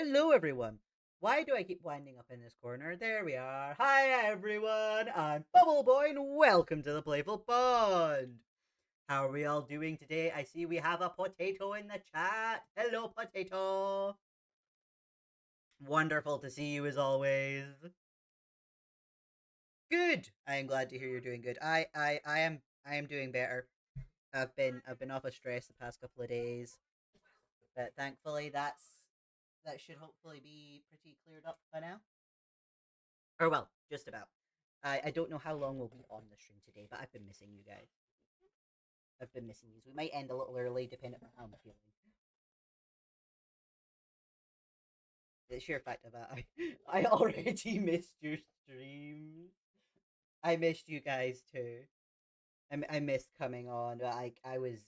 Hello, everyone. Why do I keep winding up in this corner? There we are. Hi, everyone. I'm BubbleBuoy, and welcome to the Playful Pond. How are we all doing today? I see we have a potato in the chat. Hello, potato. Wonderful to see you as always. Good. I am glad to hear you're doing good. I am doing better. I've been off of stress the past couple of days, but thankfully that should hopefully be pretty cleared up by now. Or well, just about. I don't know how long we'll be on the stream today, but I've been missing you guys. I've been missing you. So we might end a little early, depending on how I'm feeling. The sheer fact of that, I already missed your stream. I missed you guys too. I missed coming on. I was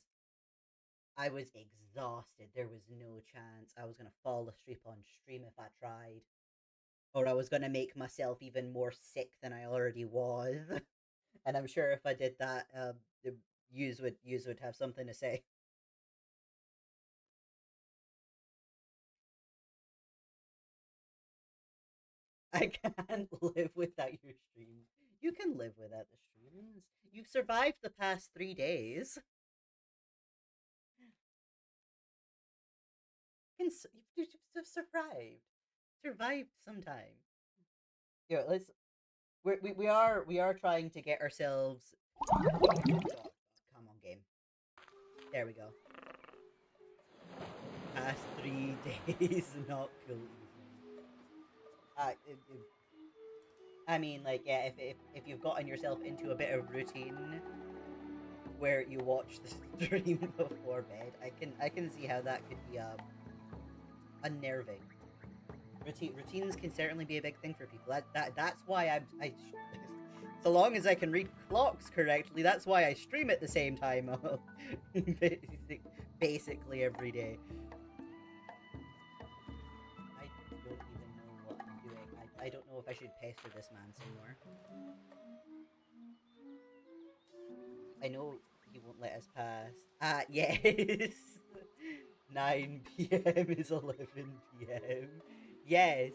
exhausted. There was no chance I was gonna fall asleep on stream if I tried, or I was gonna make myself even more sick than I already was. And I'm sure if I did that, the yous would have something to say. I can't live without your streams. You can live without the streams. You've survived the past 3 days. You've survived sometime. Yeah, we are trying to get ourselves. Come on, game. There we go. Past 3 days, not cool. I mean, like, yeah, if you've gotten yourself into a bit of routine where you watch the stream before bed, I can see how that could be unnerving. Routines can certainly be a big thing for people. That's why I so long as I can read clocks correctly, that's why I stream at the same time, basically every day. I don't even know what I'm doing. I don't know if I should pester this man some more. I know he won't let us pass. Yes. 9 p.m. is 11 p.m. Yes.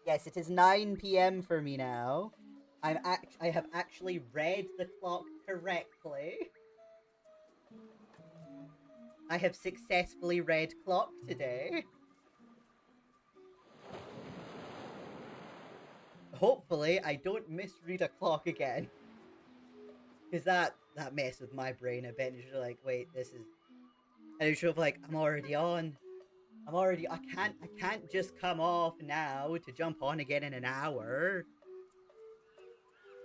Yes, it is 9 p.m. for me now. I have actually read the clock correctly. I have successfully read clock today. Hopefully, I don't misread a clock again. Because that messed with my brain a bit. And you're like, wait, this is. And you're like, I'm already on. I can't just come off now to jump on again in an hour.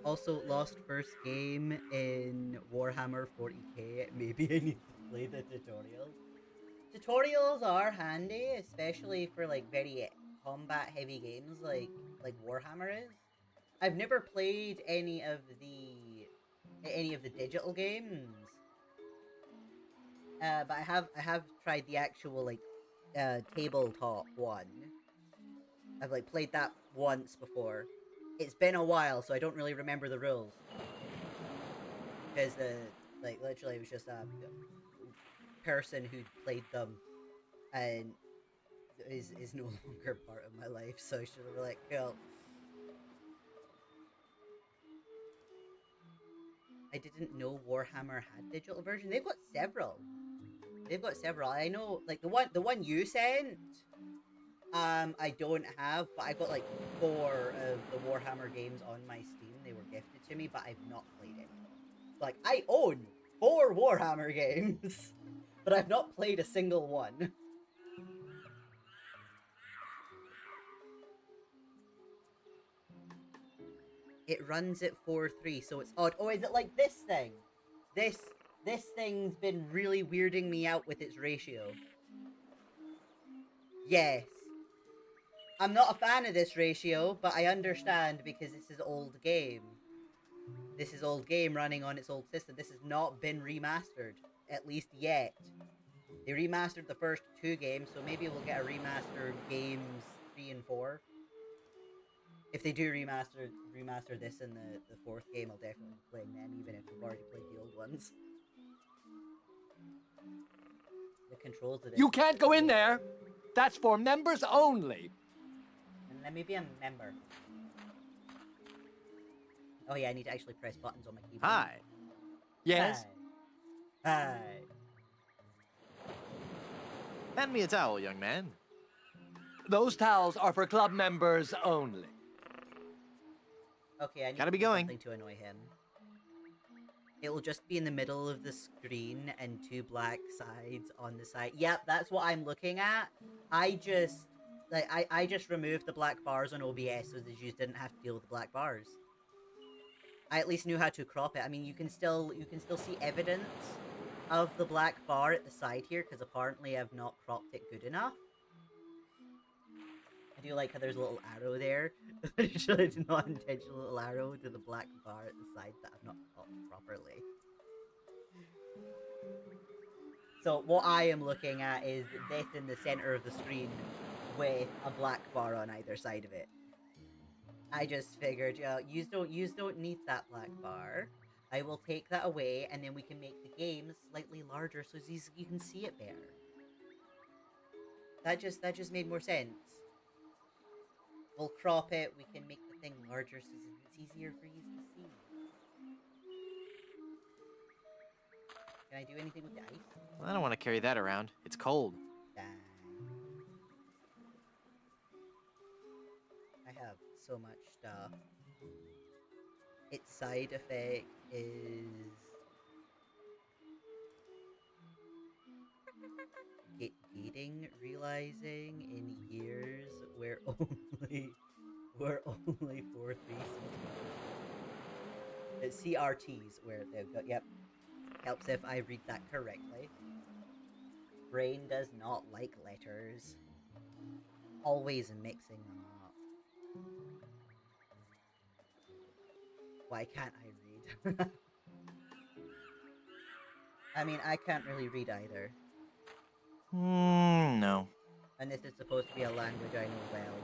Also, lost first game in Warhammer 40k. Maybe I need to play the tutorials. Tutorials are handy, especially for like very combat heavy games like Warhammer is. I've never played any of the digital games, but I have tried the actual like tabletop one. I've like played that once before. It's been a while, so I don't really remember the rules because the like literally it was just a person who played them and is no longer part of my life. So I should have like, cool. I didn't know Warhammer had digital version. They've got several. They've got several. I know, like the one you sent. I don't have, but I got like 4 of the Warhammer games on my Steam. They were gifted to me, but I've not played any. Like I own 4 Warhammer games, but I've not played a single one. It runs at 4:3, so it's odd. Oh, is it like this thing? This this thing's been really weirding me out with its ratio. Yes. I'm not a fan of this ratio, but I understand because this is old game. This is old game running on its old system. This has not been remastered, at least yet. They remastered the first 2 games, so maybe we'll get a remaster of games 3 and 4. If they do remaster this in the 4th game, I'll definitely be playing them, even if I've already played the old ones. the controls of this. You can't go in there. That's for members only. And let me be a member. Oh yeah, I need to actually press buttons on my keyboard. Hi. Yes? Hi. Hand me a towel, young man. Those towels are for club members only. Okay, I need Gotta to be do going. something to annoy him. It will just be in the middle of the screen and 2 black sides on the side. Yep, that's what I'm looking at. I just removed the black bars on OBS so that you didn't have to deal with the black bars. I at least knew how to crop it. I mean, you can still see evidence of the black bar at the side here because apparently I've not cropped it good enough. I do like how there's a little arrow there. It's not intentional little arrow to the black bar at the side that I've not cropped properly. So what I am looking at is this in the center of the screen with a black bar on either side of it. I just figured, you don't need that black bar. I will take that away, and then we can make the game slightly larger so you can see it better. That just made more sense. We'll crop it. We can make the thing larger so it's easier for you to see. Can I do anything with the ice? Well, I don't want to carry that around. It's cold. Dang. I have so much stuff. Its side effect is gating, realizing in years we're only 4-3 It's CRTs where they've got, yep. Helps if I read that correctly. Brain does not like letters. Always mixing them up. Why can't I read? I mean, I can't really read either. No. And this is supposed to be a language I know well.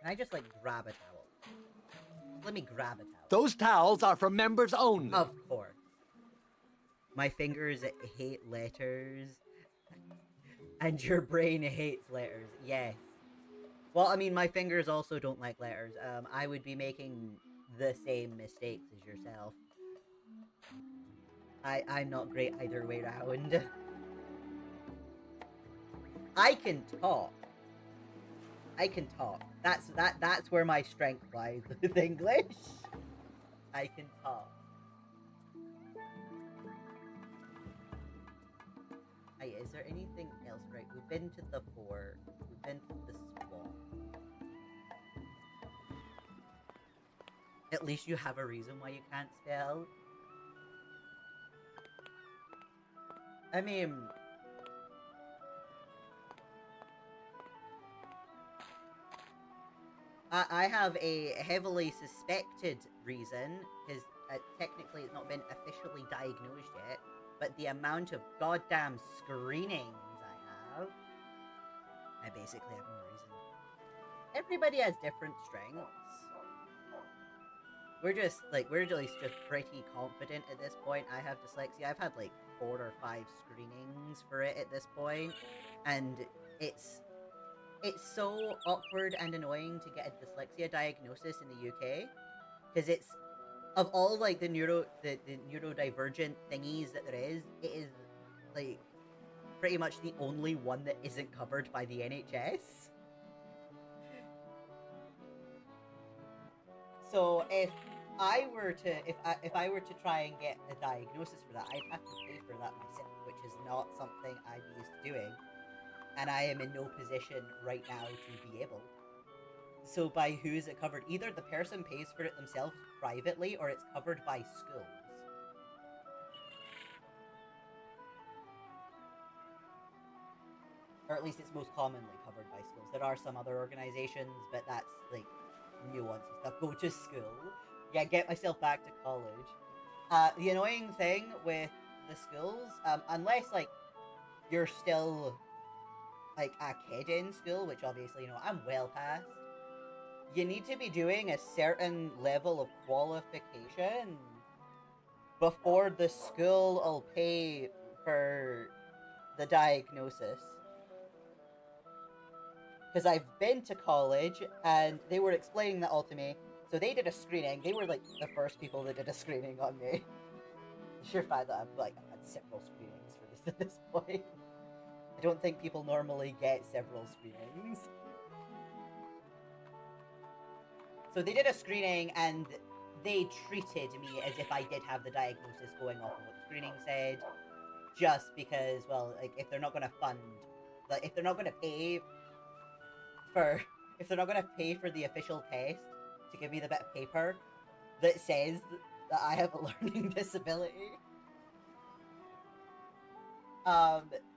Can I just, like, grab a towel? Let me grab a towel. Those towels are for members only. Of course. My fingers hate letters. And your brain hates letters. Yes. Well, I mean, my fingers also don't like letters. I would be making the same mistakes as yourself. I'm not great either way around. I can talk. That's where my strength lies with English. I can talk. Hey, is there anything else? Right, we've been to the fort. We've been to the swamp. At least you have a reason why you can't spell. I mean... I have a heavily suspected reason, because technically it's not been officially diagnosed yet, but the amount of goddamn screenings I have, I basically have no reason. Everybody has different strengths. We're just pretty confident at this point. I have dyslexia. I've had like 4 or 5 screenings for it at this point, and it's so awkward and annoying to get a dyslexia diagnosis in the UK, because it's, of all like the neurodivergent thingies that there is, it is like pretty much the only one that isn't covered by the NHS. So if I were to try and get a diagnosis for that, I'd have to pay for that myself, which is not something I'm used to doing. And I am in no position right now to be able. So by who is it covered? Either the person pays for it themselves privately, or it's covered by schools. Or at least it's most commonly covered by schools. There are some other organizations, but that's like nuancey stuff. Go to school. Yeah, get myself back to college. The annoying thing with the schools, unless like you're still like a kid in school, which obviously, you know, I'm well past, you need to be doing a certain level of qualification before the school will pay for the diagnosis. Because I've been to college and they were explaining that all to me. So they did a screening. They were like the first people that did a screening on me. The sheer fact that I've had several screenings for this at this point. I don't think people normally get several screenings. So they did a screening and they treated me as if I did have the diagnosis going off of what the screening said. Just because, well, like, if they're not going to fund, like, if they're not going to pay for, if they're not going to pay for the official test to give me the bit of paper that says that I have a learning disability,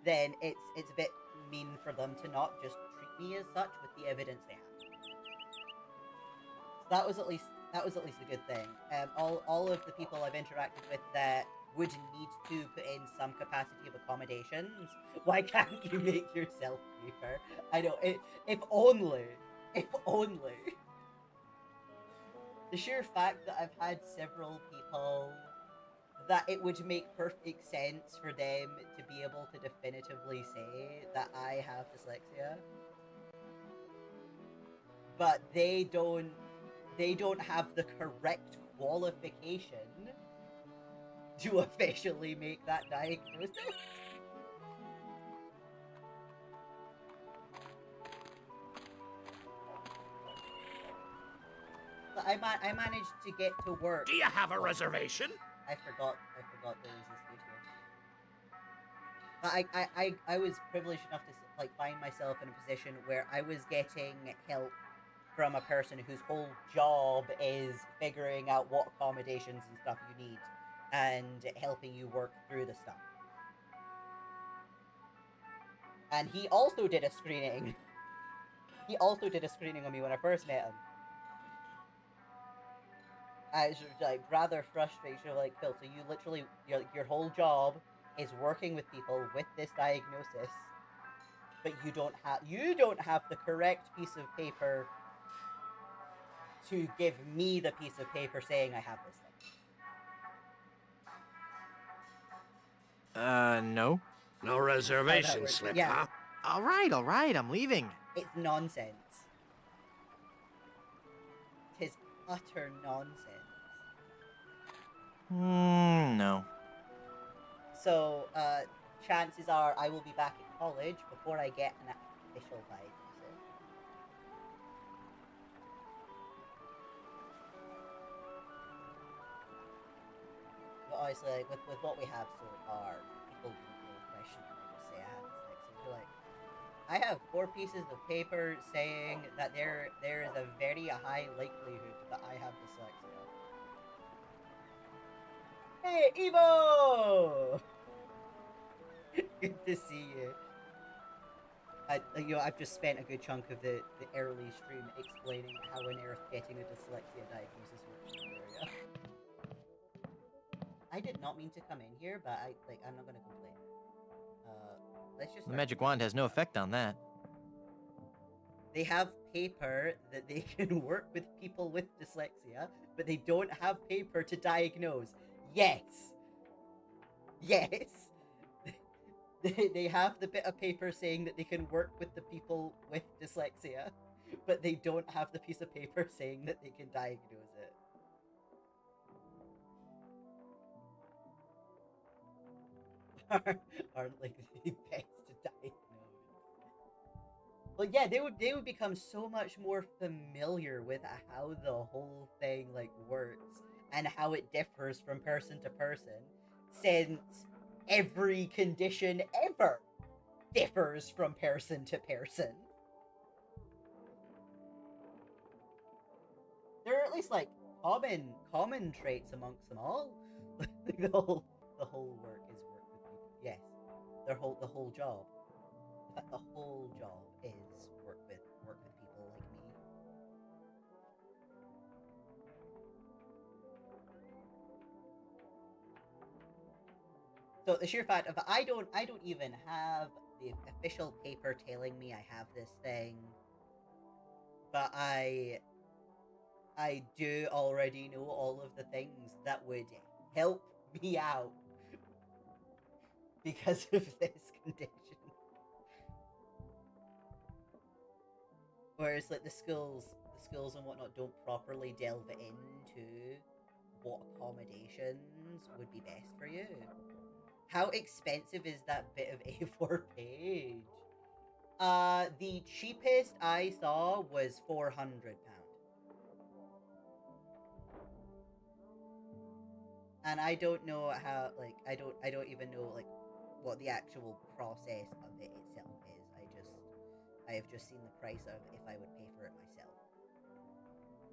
then it's a bit mean for them to not just treat me as such with the evidence they have. So that was at least a good thing. All of the people I've interacted with that would need to put in some capacity of accommodations. Why can't you make yourself paper? I know, if only. The sheer fact that I've had several people that it would make perfect sense for them to be able to definitively say that I have dyslexia. But they don't have the correct qualification to officially make that diagnosis. But I managed to get to work. Do you have a reservation? I forgot there was this dude here. But I was privileged enough to like find myself in a position where I was getting help from a person whose whole job is figuring out what accommodations and stuff you need and helping you work through the stuff. And he also did a screening. He also did a screening on me when I first met him. I was like rather frustrated. Like, Phil, so you literally your whole job is working with people with this diagnosis, but you don't have the correct piece of paper to give me the piece of paper saying I have this thing. No. No reservation slip, yeah. huh? All right, I'm leaving. It's nonsense. Tis utter nonsense. No. So, chances are I will be back at college before I get an official diagnosis. But honestly, like, with what we have so far, people will question when I just say I have dyslexia. They're like, I have 4 pieces of paper saying that there is a very high likelihood that I have dyslexia. Hey, Evo! Good to see you. I've just spent a good chunk of the early stream explaining how on earth getting a dyslexia diagnosis works in the area. I did not mean to come in here, but I'm not gonna complain. Let's just. The magic wand has no effect on that. They have paper that they can work with people with dyslexia, but they don't have paper to diagnose. Yes. They have the bit of paper saying that they can work with the people with dyslexia, but they don't have the piece of paper saying that they can diagnose it. Aren't like the best to diagnose. Well, yeah, they would become so much more familiar with how the whole thing like works and how it differs from person to person, since every condition ever differs from person to person. There are at least like common traits amongst them all. the whole work is work with people. Yes, the whole job. In fact, the whole job is work with people like me. So the sheer fact of I don't even have the official paper telling me I have this thing, but I do already know all of the things that would help me out because of this condition. Whereas like the schools and whatnot don't properly delve into what accommodations would be best for you. How expensive is that bit of A4 page? The cheapest I saw was £400. And I don't know how, like, I don't even know, like, what the actual process of it itself is. I have just seen the price of if I would pay for it myself.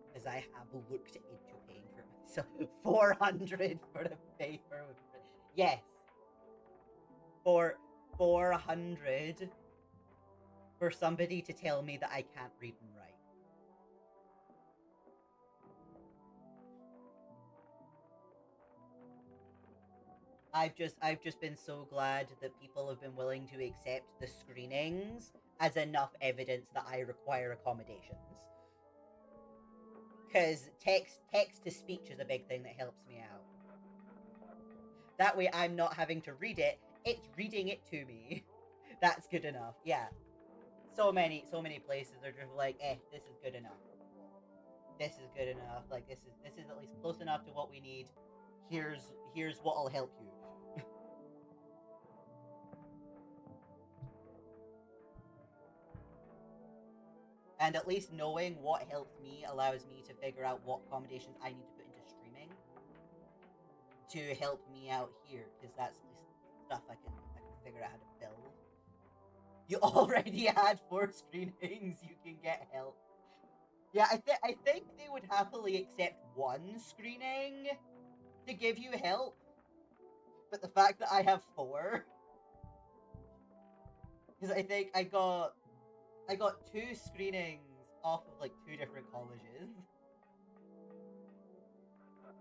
Because I have looked into paying for it myself. 400 for a paper. Yes. For 400 for somebody to tell me that I can't read and write. I've just been so glad that people have been willing to accept the screenings as enough evidence that I require accommodations. Because text to speech is a big thing that helps me out. That way I'm not having to read it, it's reading it to me. That's good enough. Yeah. So many places are just like, this is good enough. This is good enough. Like this is at least close enough to what we need. Here's what'll help you. And at least knowing what helps me allows me to figure out what accommodations I need to put into streaming to help me out here, because that's at least stuff I can figure out how to build. You already had 4 screenings, you can get help. Yeah, I think they would happily accept 1 screening to give you help. But the fact that I have 4, because I think I got 2 screenings off of like 2 different colleges.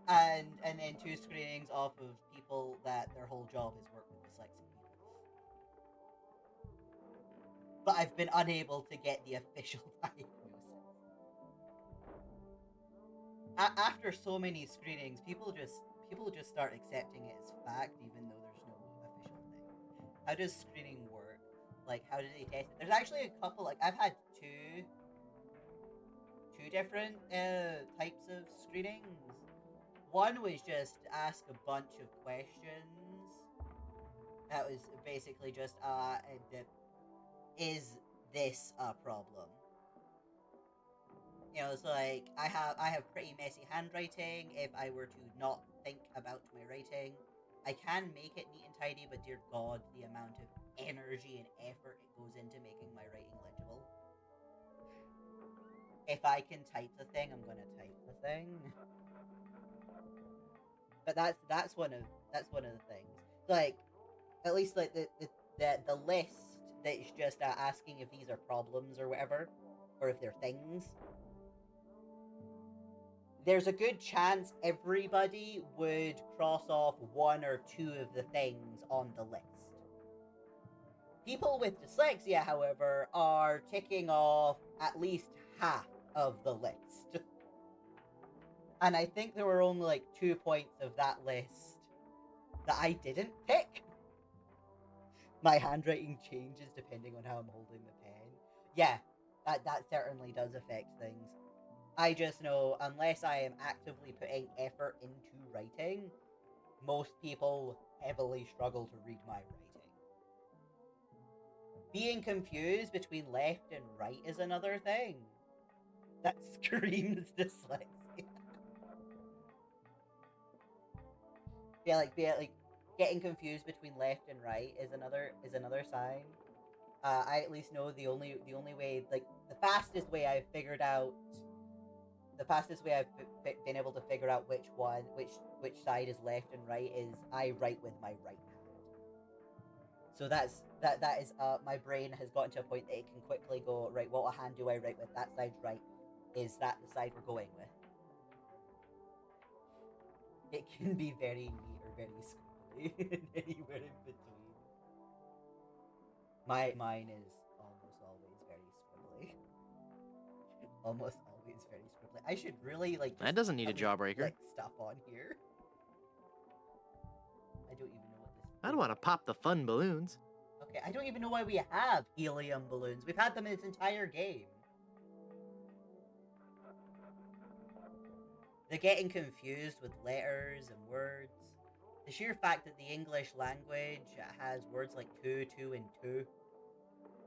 And then 2 screenings off of people that their whole job is work with dyslexic people. But I've been unable to get the official diagnosis. After so many screenings, people just start accepting it as fact, even though there's no official thing. How does screening work? Like, how do they test it? There's actually a couple, like, I've had two different types of screenings. One was just ask a bunch of questions. That was basically just, is this a problem? You know, it's like, I have pretty messy handwriting. If I were to not think about my writing, I can make it neat and tidy, but dear God, the amount of energy and effort it goes into making my writing legible. If I can type the thing, I'm gonna type the thing. But that's one of the things. Like, at least like the list that's just asking if these are problems or whatever, or if they're things. There's a good chance everybody would cross off 1 or 2 of the things on the list. People with dyslexia, however, are ticking off at least half of the list. And I think there were only like 2 points of that list that I didn't tick. My handwriting changes depending on how I'm holding the pen. Yeah, that certainly does affect things. I just know, unless I am actively putting effort into writing, most people heavily struggle to read my writing. Being confused between left and right is another thing. That screams dyslexia. Yeah, like getting confused between left and right is another sign. I at least know the only way, like the fastest way I've been able to figure out which side is left and right is I write with my right hand. So that is my brain has gotten to a point that it can quickly go, right, what hand do I write with? That side's right. Is that the side we're going with? It can be very neat or very squiggly, anywhere in between. Mine is almost always very squiggly. Almost always very squiggly. I should really like. That doesn't need a jawbreaker. Like stuff on here. I don't want to pop the fun balloons. Okay, I don't even know why we have helium balloons. We've had them in this entire game. They're getting confused with letters and words. The sheer fact that the English language has words like two, and two.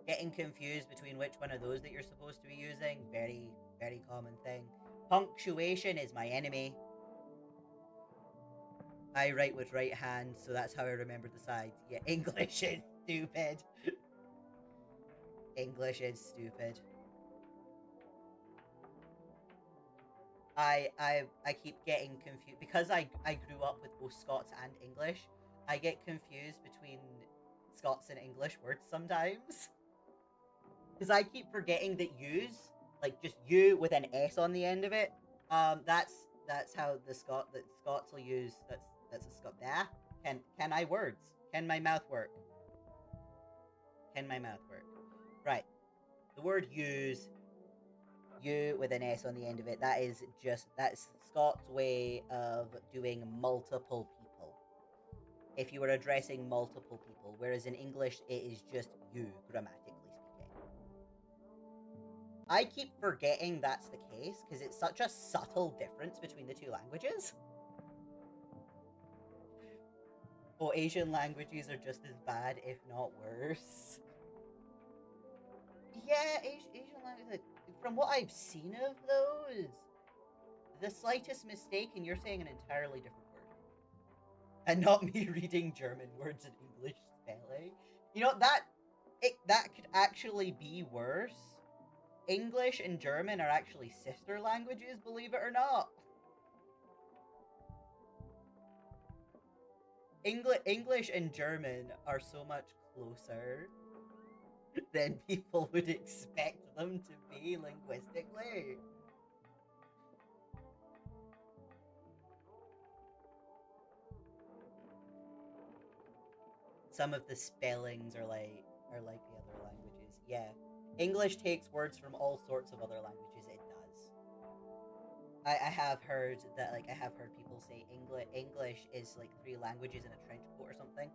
Getting confused between which one of those that you're supposed to be using. Very, very common thing. Punctuation is my enemy. I write with right hand, so that's how I remember the sides. Yeah, English is stupid. English is stupid. I keep getting confused because I grew up with both Scots and English. I get confused between Scots and English words sometimes. Because I keep forgetting that U's, like just U with an S on the end of it. That's how the Scots will use. That's a Scot. There. Can I words? Can my mouth work? Can my mouth work? Right. The word use. U with an S on the end of it. That's Scots' way of doing multiple people. If you were addressing multiple people, whereas in English it is just you, grammatically speaking. I keep forgetting that's the case because it's such a subtle difference between the two languages. Oh, Asian languages are just as bad, if not worse. Yeah, Asian languages. From what I've seen of those, the slightest mistake and you're saying an entirely different word. And not me reading German words in English spelling. You know, that could actually be worse. English and German are actually sister languages, believe it or not. English and German are so much closer than people would expect them to be linguistically. Some of the spellings are like the other languages. Yeah. English takes words from all sorts of other languages. It does. I have heard that, like, I have heard people say English is like 3 languages in a trench coat or something.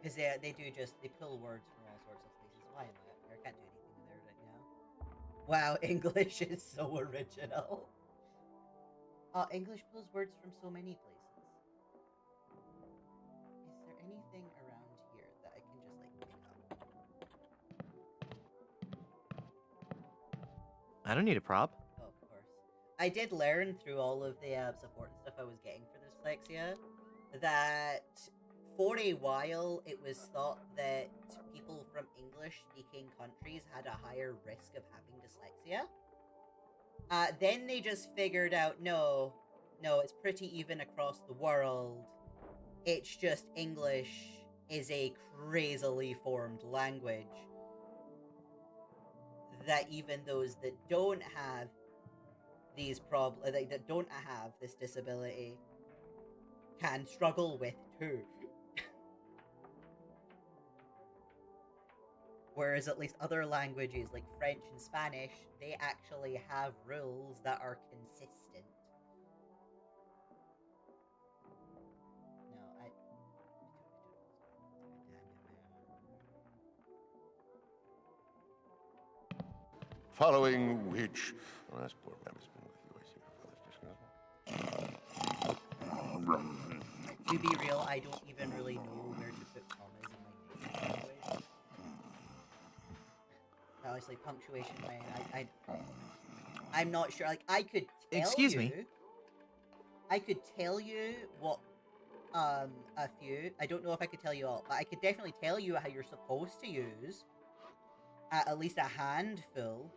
Because they pull words from all sorts of places. Why am I up here? I can't do anything there right now. Wow, English is so original. English pulls words from so many places. Is there anything around here that I can just, like, pick up? I don't need a prop. Oh, of course. I did learn through all of the support and stuff I was getting for dyslexia that for a while it was thought that people from English-speaking countries had a higher risk of having dyslexia. Then they just figured out, no, it's pretty even across the world. It's just English is a crazily formed language that even those that don't have these problems, that don't have this disability, can struggle with too. Whereas at least other languages like French and Spanish, they actually have rules that are consistent. No, Following which... Well, that's poor Baby's been with you, I see. to be real, I don't even really know where to put commas in my native language. Obviously, punctuation, I'm not sure. Like, I could tell Excuse me. I could tell you what, a few. I don't know if I could tell you all, but I could definitely tell you how you're supposed to use at least a handful.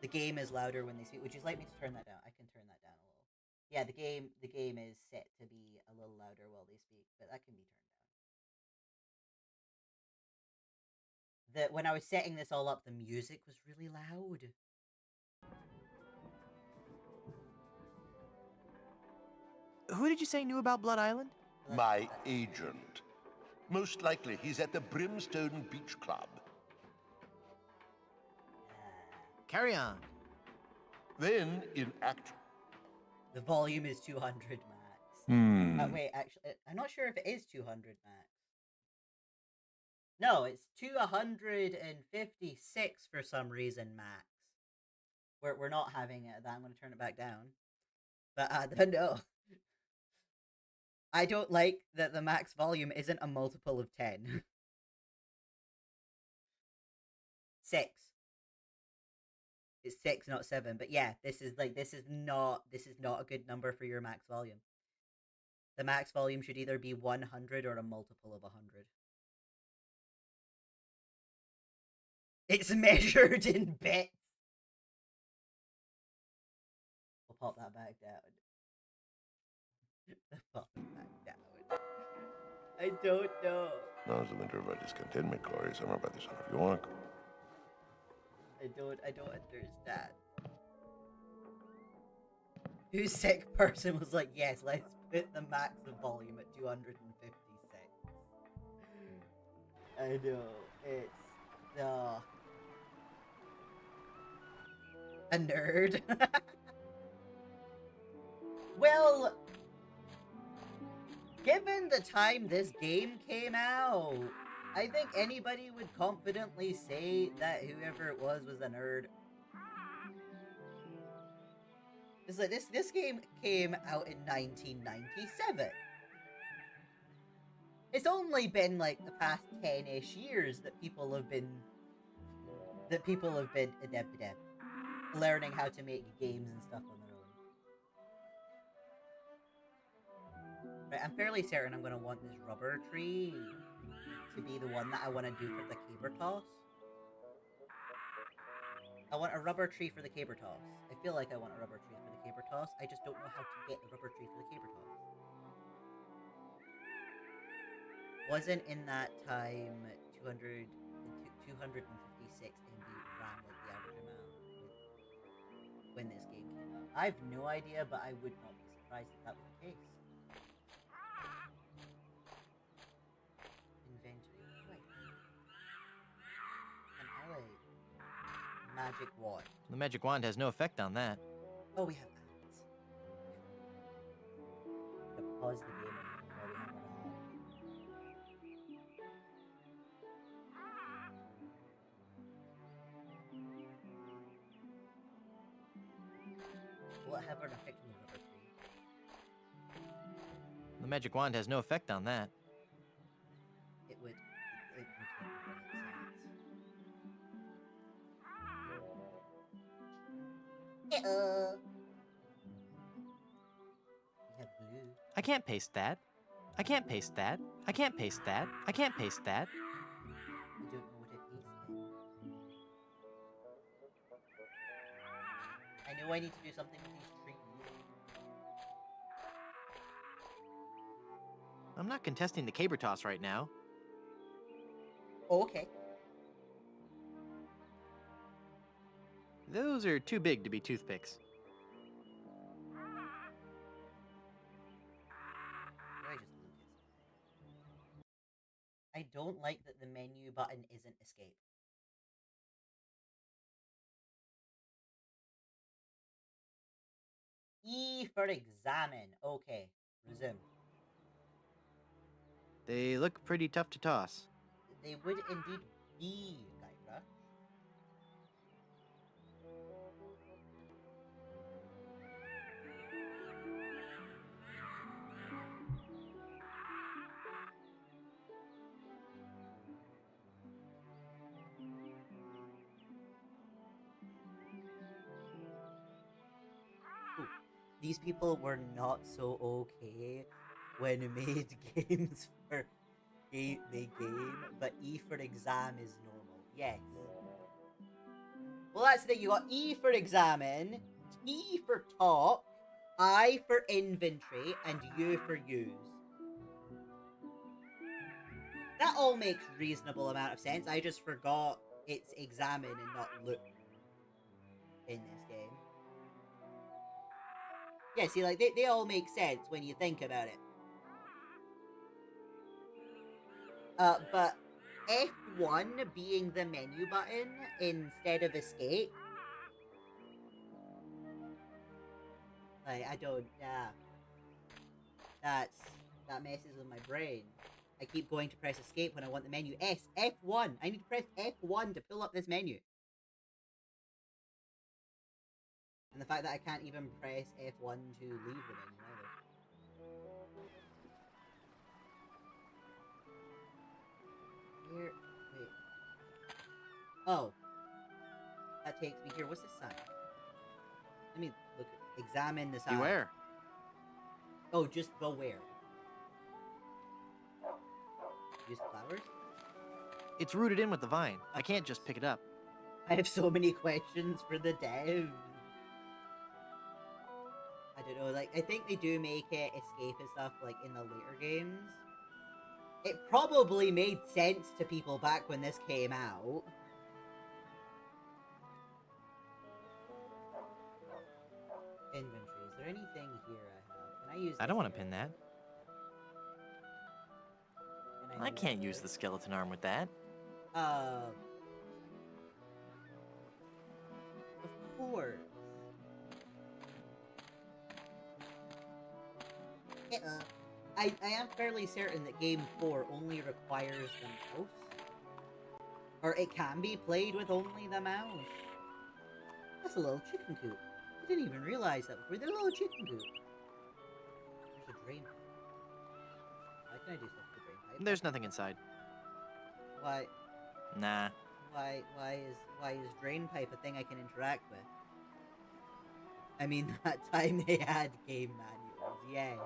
The game is louder when they speak. Would you like me to turn that down? I can turn that down a little. Yeah, the game is set to be a little louder while they speak, but that can be turned down. When I was setting this all up, the music was really loud. Who did you say knew about Blood Island? My agent. Most likely he's at the Brimstone Beach Club. Carry on. Then, in act The volume is 200 max. Wait, actually, I'm not sure if it is 200 max. No, it's 256 for some reason max. We're not having it. I'm going to turn it back down. But no. I don't like that the max volume isn't a multiple of 10. 6. It's 6, not 7. But yeah, this is not a good number for your max volume. The max volume should either be 100 or a multiple of 100. It's measured in bits. We'll pop that back down. Pop it back down. I don't know. Now's the winter of our discontentment, glory, summer by the son of York. I don't understand. Whose sick person was like, yes, let's put the max of volume at 256. I know, it's a nerd. Well, given the time this game came out, I think anybody would confidently say that whoever it was a nerd. It's like this game came out in 1997. It's only been like the past 10-ish years that people have been learning how to make games and stuff on their own. Right, I'm fairly certain I'm gonna want this rubber tree to be the one that I want to do for the caber toss. I want a rubber tree for the caber toss. I feel like I want a rubber tree for the caber toss. I just don't know how to get a rubber tree for the caber toss. Wasn't in that time 256 MB RAM like the average amount when this game came out? I have no idea, but I would not be surprised if that was the case. Inventory. Right. An alley. Magic wand. The magic wand has no effect on that. Oh, we have that. Pause the game while we have that. Will it have an effect on the rubber tree? The magic wand has no effect on that. It would. It would make sense. We have blue. I can't paste that. I can't paste that. I can't paste that. I can't paste that. I don't know what it is then. I know I need to do something with these trees. I'm not contesting the caber toss right now. Oh, okay. Those are too big to be toothpicks. I don't like that the menu button isn't escape. E for examine. Okay, resume. They look pretty tough to toss. They would indeed be, Kyra. Ooh, these people were not so okay when it made games for the game, but E for exam is normal. Yes. Well, that's the thing. You got E for examine, T for talk, I for inventory, and U for use. That all makes reasonable amount of sense. I just forgot it's examine and not look in this game. Yeah, see, like, they all make sense when you think about it. But F1 being the menu button instead of escape Like, I don't, yeah. That messes with my brain. I keep going to press escape when I want the menu. F1! I need to press F1 to pull up this menu. And the fact that I can't even press F1 to leave the menu either. Where? Wait. Oh. That takes me here. What's this sign? Let me look. Examine the sign. Beware. Oh, just beware. Use flowers? It's rooted in with the vine. I can't just pick it up. I have so many questions for the devs. I don't know, like, I think they do make it escape and stuff, like, in the later games. It probably made sense to people back when this came out. Inventory. Is there anything here I have? Can I use I don't this want to here? pin that. Can I can't this use here? the skeleton arm with that. Of course. I am fairly certain that Game 4 only requires the mouse. Or it can be played with only the mouse. That's a little chicken coop. I didn't even realize that before. There's a little chicken coop. There's a drain pipe. Why can I do stuff with the drain pipe? There's nothing inside. Why Nah. is drain pipe a thing I can interact with? I mean, that time they had game manuals, yes.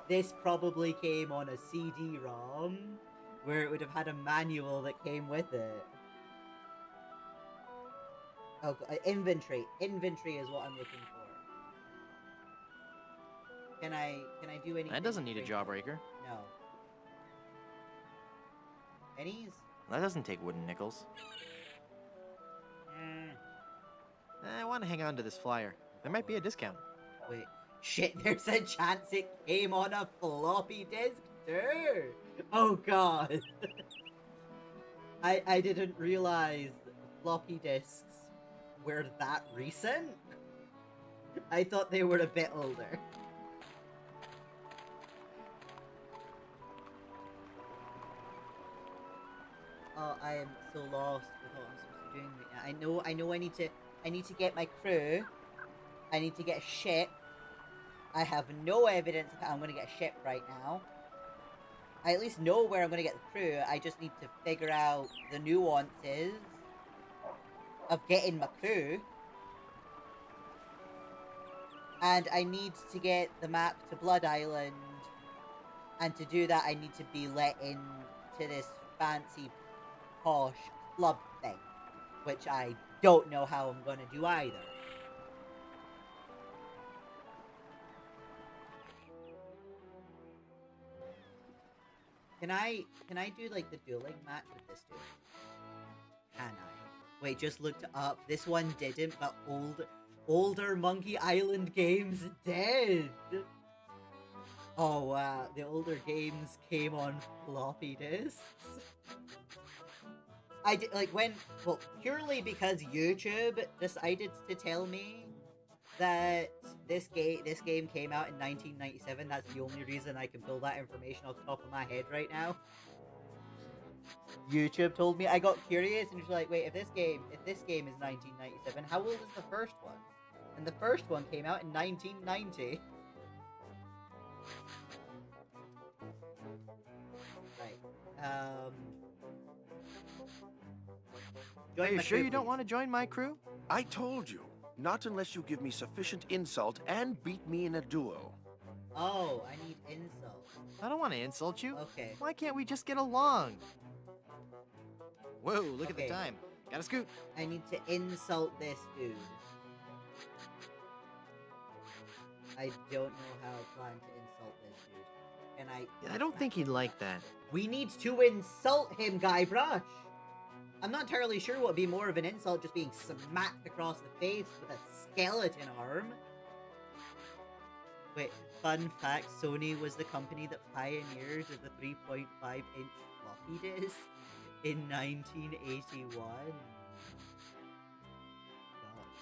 This probably came on a CD-ROM, where it would have had a manual that came with it. Oh, inventory. Inventory is what I'm looking for. Can I do anything? That doesn't need a with- jawbreaker. No. Pennies? That doesn't take wooden nickels. I want to hang on to this flyer. There might be a discount. Wait. Shit, there's a chance it came on a floppy disk too! Oh god! I didn't realize floppy disks were that recent. I thought they were a bit older. Oh, I am so lost with what I'm supposed to be doing right now. I know I need to get my crew. I need to get a ship. I have no evidence of how I'm going to get a ship right now. I at least know where I'm going to get the crew. I just need to figure out the nuances of getting my crew. And I need to get the map to Blood Island. And to do that, I need to be let into this fancy, posh club thing. Which I don't know how I'm going to do either. Can I do like the dueling match with this dude? Can I? Wait, just looked up. This one didn't, but older Monkey Island games did. Oh wow, the older games came on floppy disks. I did well, purely because YouTube decided to tell me that this game came out in 1997. That's the only reason I can pull that information off the top of my head right now. YouTube told me. I got curious and was like, wait, if this game is 1997, how old is the first one? And the first one came out in 1990. Right. Are you sure you don't want to join my crew? I told you, not unless you give me sufficient insult and beat me in a duo. Oh, I need insult. I don't want to insult you. Okay. Why can't we just get along? Whoa, look at Okay. the time. Gotta scoot. I need to insult this dude. I don't know how I plan to insult this dude. And I don't think he'd like that. We need to insult him, Guybrush! I'm not entirely sure what would be more of an insult, just being smacked across the face with a skeleton arm. Wait, fun fact, Sony was the company that pioneered the 3.5-inch floppy disk in 1981. God,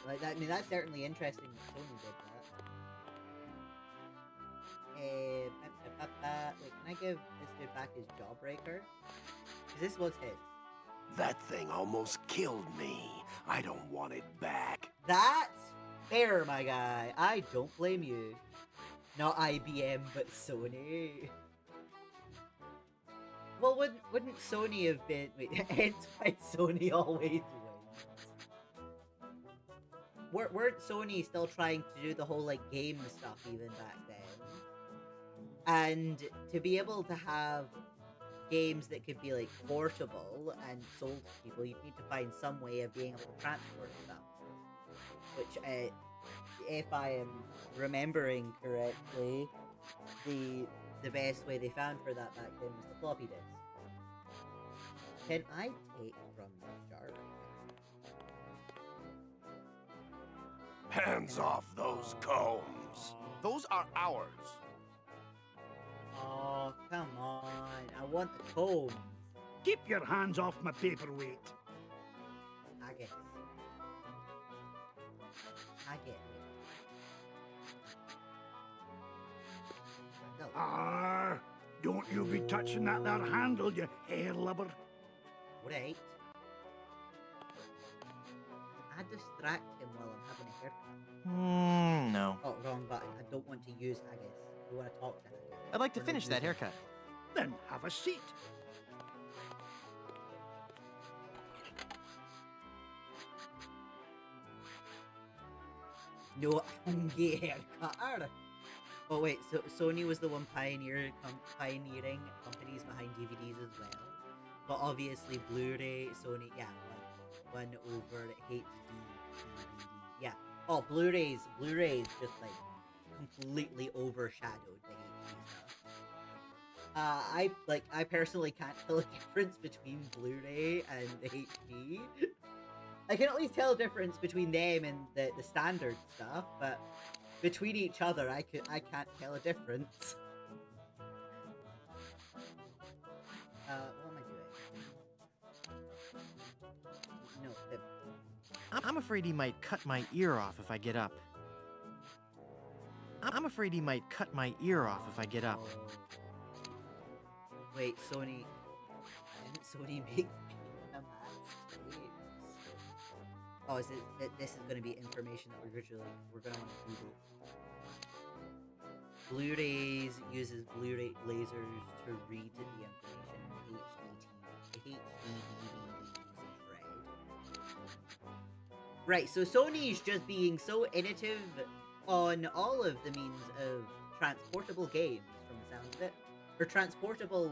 like that, I mean, that's certainly interesting that Sony did that. Wait, can I give this dude back his jawbreaker? Is this what's his? That thing almost killed me. I don't want it back. That's fair, my guy. I don't blame you. Not IBM, but Sony. Well, wouldn't Sony have been... Wait, hence why Sony always wins. Weren't Sony still trying to do the whole, like, game stuff even back then? And to be able to have games that could be, like, portable and sold to people, you need to find some way of being able to transport stuff. Which, if I am remembering correctly, the best way they found for that back then was the floppy disk. Can I take from this jar? Hands off those combs. Those are ours. Oh, come on. I want the comb. Keep your hands off my paperweight. I guess. I get it. No. Ah, don't you be touching that there handle, you hair lubber. Right. I distract him while I'm having a haircut. No. Oh, wrong button. I don't want to use Haggis. I want to talk to Haggis. I'd like to We're finish not that using haircut. Then have a seat. No hungry haircut. Oh wait, so Sony was the one pioneering companies behind DVDs as well. But obviously Blu-ray, Sony, yeah, one over HD DVD. Yeah. Oh, Blu-rays just like completely overshadowed the HD stuff. I personally can't tell a difference between Blu-ray and HD. I can at least tell a difference between them and the standard stuff, but between each other, I can't tell a difference. What am I doing? No, I'm afraid he might cut my ear off if I get up. I'm afraid he might cut my ear off if I get up. Wait, Sony. Didn't Sony make Oh, is it? This is going to be information that we're going to want to Google. Blu-rays uses Blu-ray lasers to read the information. HD DVDs is red. Right, so Sony's just being so innovative on all of the means of transportable games, from the sound of it, or transportable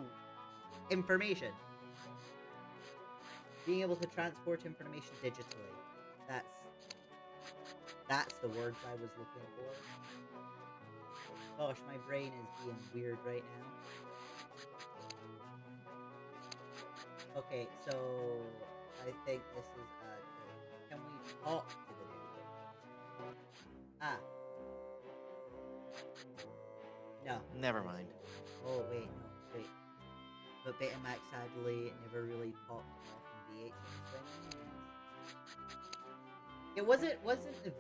information. Being able to transport information digitally. That's the words I was looking for. Gosh, my brain is being weird right now. Okay, so I think this is can we talk to the dude? Ah. No. Never mind. Oh wait, no, wait. But Betamax sadly never really popped off in VHS thing. It wasn't the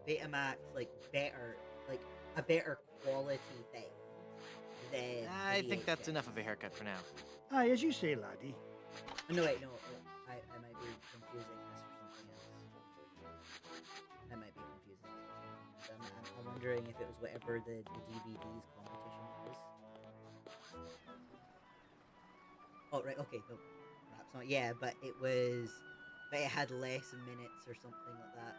Betamax like a better quality thing than I the think that's VHS. enough of a haircut for now. Aye, as you say, laddie. No wait, no, I might be confusing this for something else. I might be confusing this for something else. I'm wondering if it was whatever the DVDs competition was. Oh right, okay, no, perhaps not. Yeah, but it had less minutes or something like that.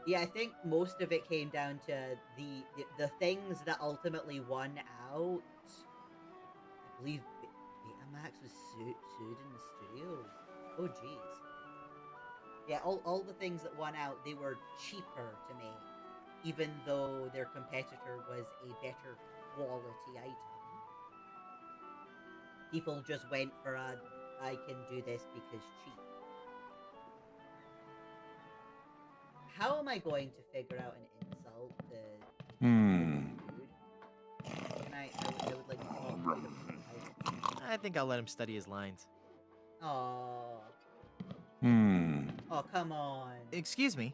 Yeah, I think most of it came down to the things that ultimately won out. I believe Betamax was sued in the studios. Oh jeez. Yeah, all the things that won out, they were cheaper to make, even though their competitor was a better quality item. People just went for I can do this because cheap. How am I going to figure out an insult to dude? I would like to talk to him. I think I'll let him study his lines. Oh, come on. Excuse me.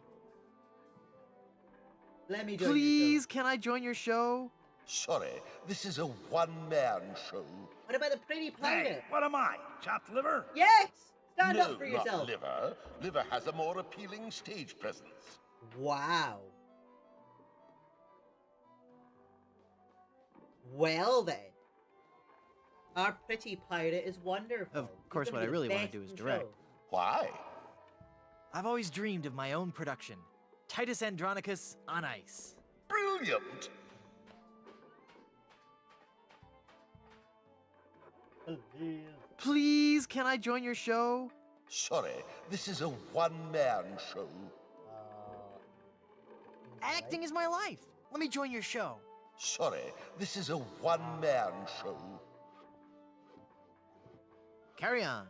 Let me join your Please, can I join your show? Sorry, this is a one-man show. What about the pretty pirate? Hey, what am I? Chopped liver? Yes! Stand No, up for not yourself. Liver. Liver has a more appealing stage presence. Wow. Well then. Our pretty pirate is wonderful. Of course, He's what gonna I be really the wanna best do is in direct. show. Why? I've always dreamed of my own production. Titus Andronicus on ice. Brilliant! Please, can I join your show? Sorry, this is a one-man show. Acting is my life. Let me join your show. Sorry, this is a one-man show. Carry on.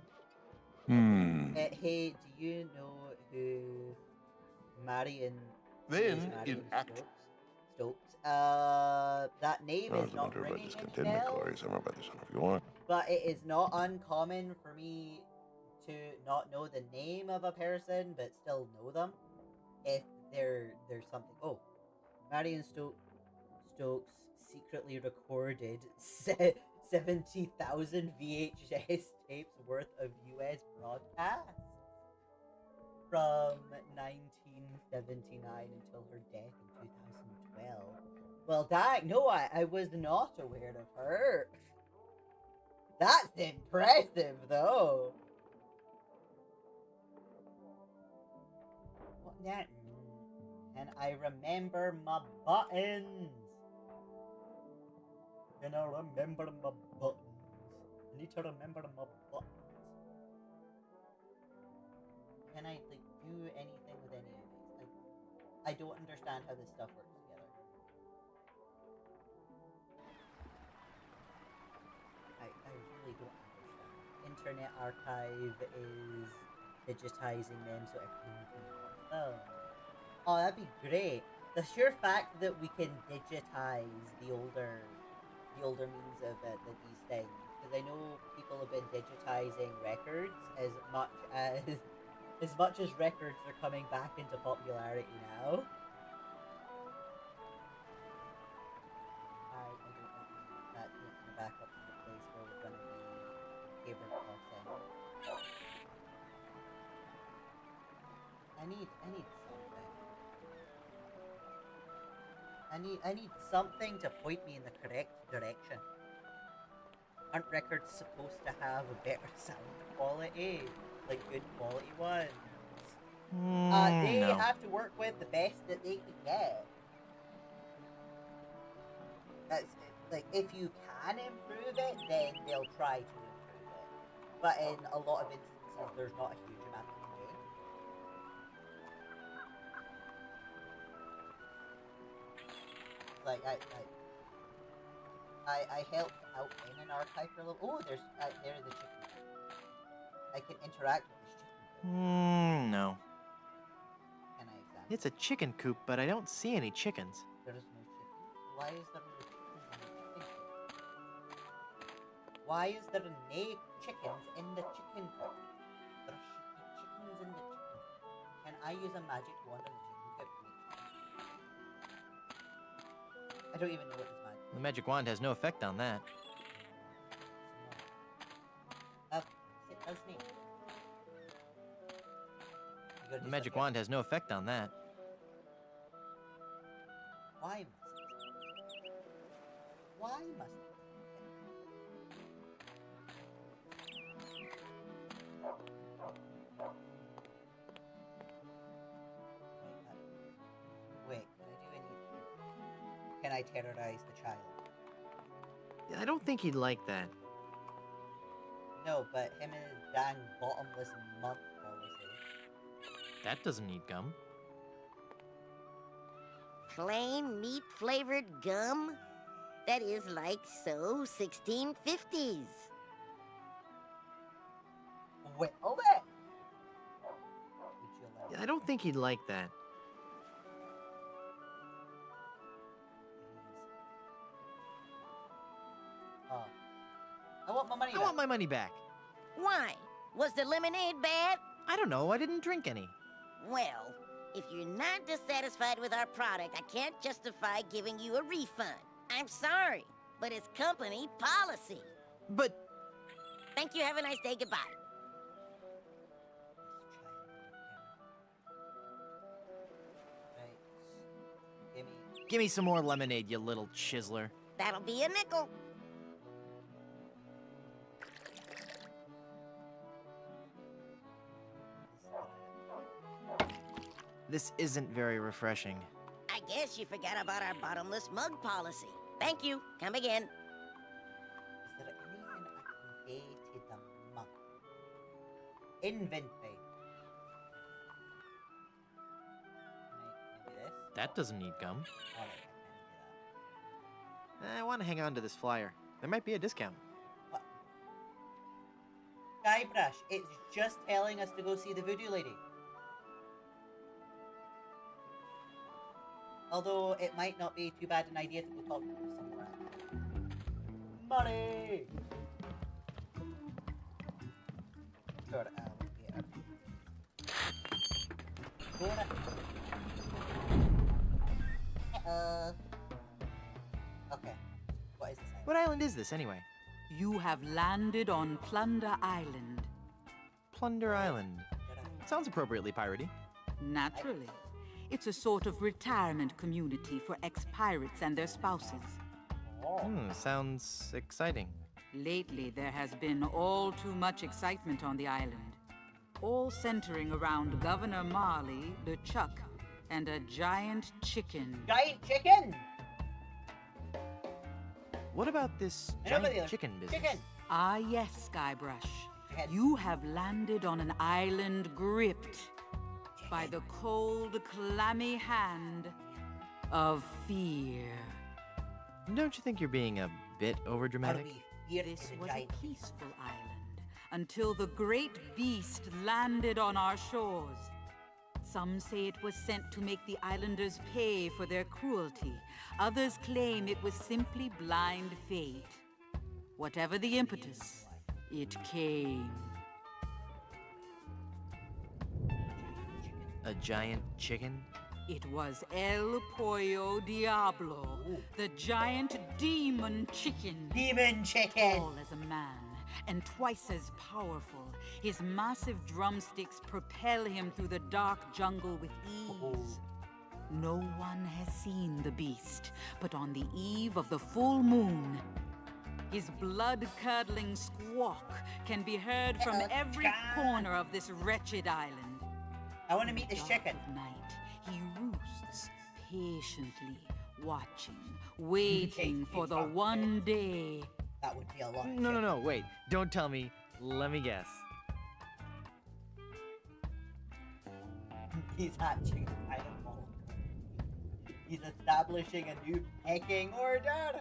Hey, do you know who Marion Then, is? Marion in act... Stokes? That name is not ringing any bells, I remember this one if you want. but it is not uncommon for me to not know the name of a person but still know them if there's something. Oh, Marion Stokes secretly recorded 70,000 VHS tapes worth of US broadcasts from 1979 until her death in 2012. Well, dang, no, I was not aware of her. That's impressive, though. What that? And I remember my buttons. And I remember my buttons. I need to remember my buttons. Can I like do anything with any of these? Like, I don't understand how this stuff works together. I really don't understand. Internet Archive is digitizing them so everyone can watch them. Oh, that'd be great. The sheer fact that we can digitize the older means of these things, because I know people have been digitizing records as much as records are coming back into popularity now. I don't know. That takes me back up to the place where we're going to be able crossing. I need something. I need something to point me in the correct direction. Aren't records supposed to have a better sound quality? Like good quality ones? They No. have to work with the best that they can get. That's like, if you can improve it, then they'll try to improve it. But in a lot of instances, there's not a huge amount you can do. Like I helped out in an archive for a little. Oh, there's the chicken. I can interact with this chicken. No. Can I examine? It's a chicken coop, but I don't see any chickens. There is no chicken. Why is there no chickens in the chicken coop? Why is there no chickens in the chicken coop? There should be chickens in the chicken coop. Can I use a magic wand on the chicken coop to make chickens? I don't even know what this magic. The magic wand has no effect on that. Sit down, Snake. The magic wand has no effect on that. Why must it? Why must it? Wait, can I do anything? Can I terrorize the child? I don't think he'd like that. No, but him and his dang bottomless month policy. That doesn't need gum. Plain meat-flavored gum? That is like so 1650s. Well then! Would you allow I don't think he'd like that. Oh. I want my money I back. want my money back. Why? Was the lemonade bad? I don't know, I didn't drink any. Well, if you're not dissatisfied with our product, I can't justify giving you a refund. I'm sorry, but it's company policy. But Thank you, have a nice day, goodbye. Right. Gimme. give me some more lemonade, you little chiseler. That'll be a nickel. This isn't very refreshing. I guess you forgot about our bottomless mug policy. Thank you. Come again. Is there anything I can pay to the monk? Inventory. Maybe this? That doesn't need gum. Alright, I can I want to hang on to this flyer. There might be a discount. do that. Guybrush, it's just telling us to go see the voodoo lady. Although it might not be too bad an idea to go talk to her somewhere. Money! Sort of alligator. Gonna... Okay. What is this? What island is this, anyway? You have landed on Plunder Island. Plunder Island. Sounds appropriately piratey. Naturally. It's a sort of retirement community for ex-pirates and their spouses. Sounds exciting. Lately, there has been all too much excitement on the island. All centering around Governor Marley, LeChuck, and a giant chicken. Giant chicken! What about this Nobody giant else. chicken business? Chicken! Ah yes, Guybrush. Chicken. You have landed on an island gripped by the cold, clammy hand of fear. Don't you think you're being a bit Are overdramatic? we fierce This to the was a giant? peaceful island until the great beast landed on our shores. Some say it was sent to make the islanders pay for their cruelty. Others claim it was simply blind fate. Whatever the impetus, it came. A giant chicken? It was El Pollo Diablo, the giant demon chicken. Demon chicken! Tall as a man and twice as powerful, his massive drumsticks propel him through the dark jungle with ease. No one has seen the beast, but on the eve of the full moon, his blood-curdling squawk can be heard from every corner of this wretched island. I want to meet this Dark chicken. of night, he roosts, patiently watching, waiting for the one day. That would be a lot of No, wait. Don't tell me. Let me guess. He's hatching a animal. He's establishing a new pecking order.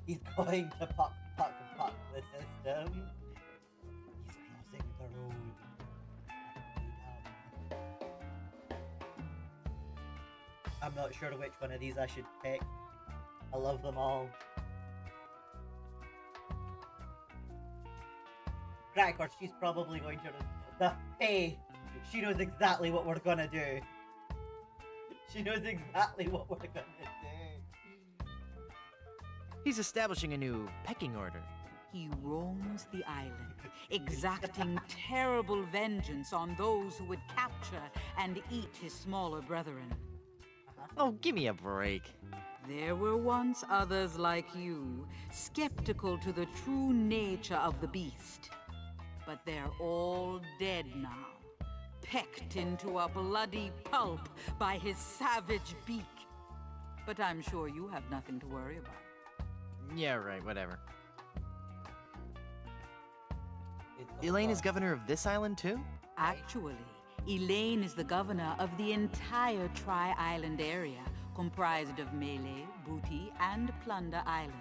He's going to puck the system. He's crossing the road. I'm not sure which one of these I should pick. I love them all. Cracker, she's probably going to... Hey! She knows exactly what we're gonna do. She knows exactly what we're gonna do. He's establishing a new pecking order. He roams the island, exacting terrible vengeance on those who would capture and eat his smaller brethren. Oh, give me a break. There were once others like you, skeptical to the true nature of the beast. But they're all dead now, pecked into a bloody pulp by his savage beak. But I'm sure you have nothing to worry about. Yeah, right, whatever. It's Elaine is all- governor of this island, too? Actually, Elaine is the governor of the entire Tri-Island area, comprised of Melee, Booty, and Plunder Islands.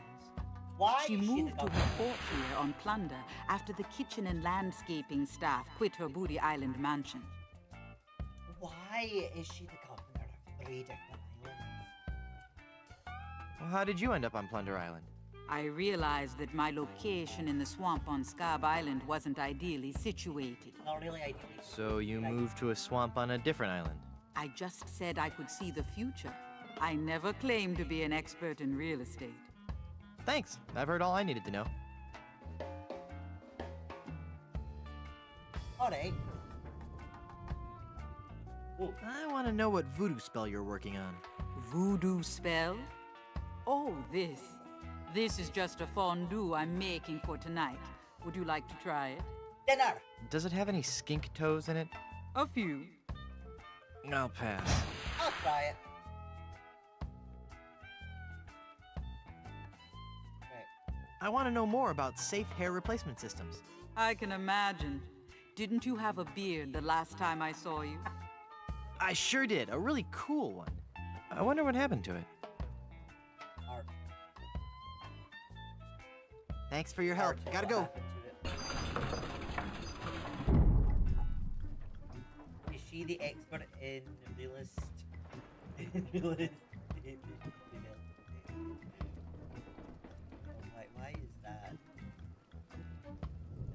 Why She is she moved the to governor? her fort here on Plunder after the kitchen and landscaping staff quit her Booty Island mansion. Why is she the governor of 3 different islands? Well, how did you end up on Plunder Island? I realized that my location in the swamp on Scab Island wasn't ideally situated. Not really ideally. So you moved to a swamp on a different island. I just said I could see the future. I never claimed to be an expert in real estate. Thanks. I've heard all I needed to know. Alright. I want to know what voodoo spell you're working on. Voodoo spell? Oh, this. This is just a fondue I'm making for tonight. Would you like to try it? Dinner! Does it have any skink toes in it? A few. I'll pass. I'll try it. Right. I want to know more about safe hair replacement systems. I can imagine. Didn't you have a beard the last time I saw you? I sure did. A really cool one. I wonder what happened to it. Art. Thanks for your help. Art, Gotta what go. happened to it? Is she the expert in realist? realist? Why is that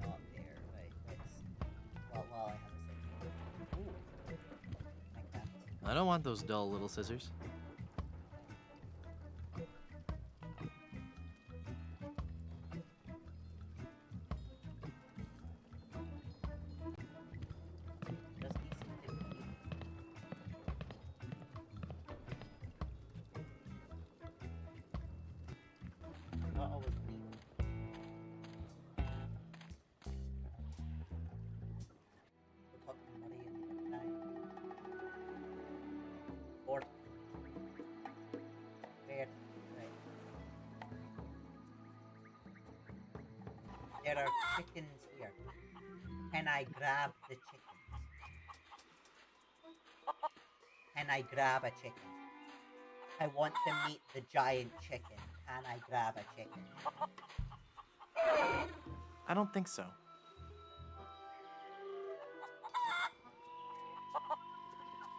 not there? Right, let's. While I have a second. Ooh. Like that. I don't want those dull little scissors. Does these seem to be not always clean? We're talking money and time. Or where? Right. There are chickens here. Can I grab the chickens? Can I grab a chicken? I want to meet the giant chicken. Can I grab a chicken? I don't think so.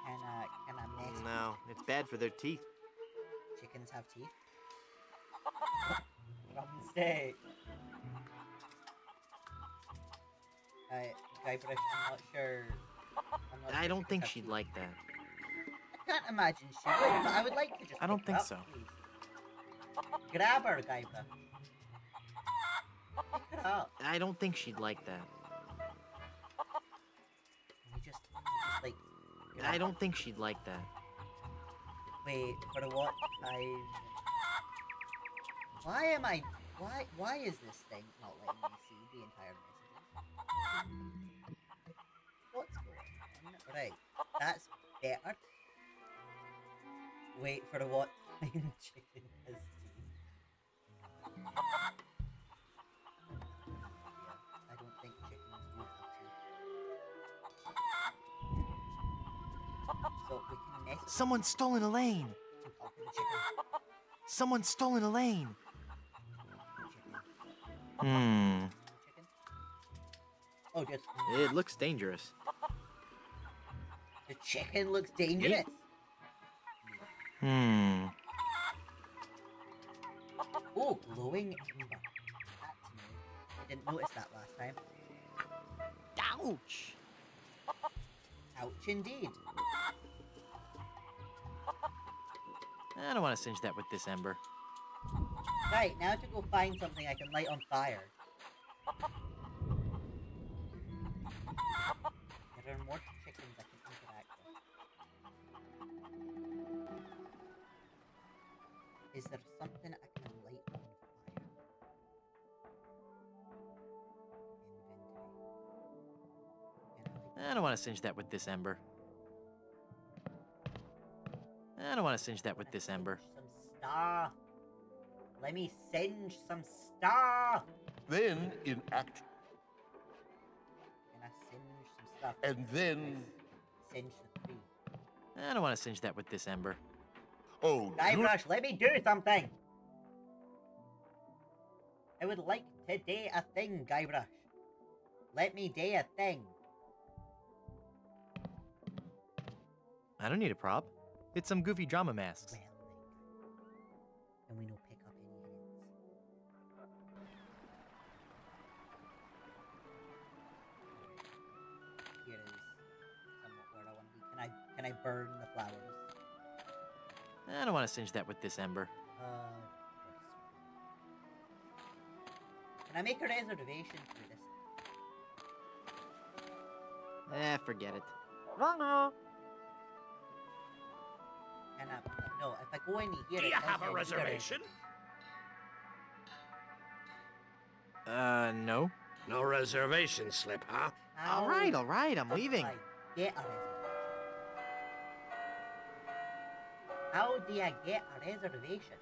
Can I mess with No, it's bad for their teeth. chickens have teeth? Drumstick. Guybrush, I'm not sure. I don't think chickens have she'd teeth. like that. I can't imagine she would, but I would like to just I don't pick think her up, so. please. Grab her, Guybrush. Pick her up. I don't think she'd like that. You just like... grab I her. don't think she'd like that. Wait, for what time? Why am I... Why is this thing not letting me see the entire messages? What's going on? Right, that's better. Wait for what time chicken has teeth. Yeah, I don't think chickens do have teeth. So we can mess with Someone's stolen a lane. the chicken. Someone's stolen a lane. Chicken. Hmm. Chicken. Oh, just It looks dangerous. the chicken looks dangerous. Hmm. Oh, glowing ember. That's new. I didn't notice that last time. Ouch. Ouch, indeed. I don't want to singe that with this ember. Right, now to go find something I can light on fire. There are more chickens I can interact with. Is there something I can light on fire? Inventory. Can I light I don't want to singe that with this ember. I don't want to singe that with this ember. Some stuff. Let me singe some stuff. Then, in act, Can I singe some stuff? and then, Singe the tree. I don't want to singe that with this ember. oh, Guybrush, let me do something. I would like to do a thing, Guybrush. Let me do a thing. I don't need a prop. It's some goofy drama masks. Well, and we no pick up any hints. Here is somewhat where I want to be. Can I burn the flowers? I don't want to singe that with this ember. Can I make a reservation for this? Forget it. Can I? No, if I go in here, Do it you tells have me a I need reservation? No. No reservation slip, huh? All right, I'm leaving. I get a reservation? How do I get a reservation?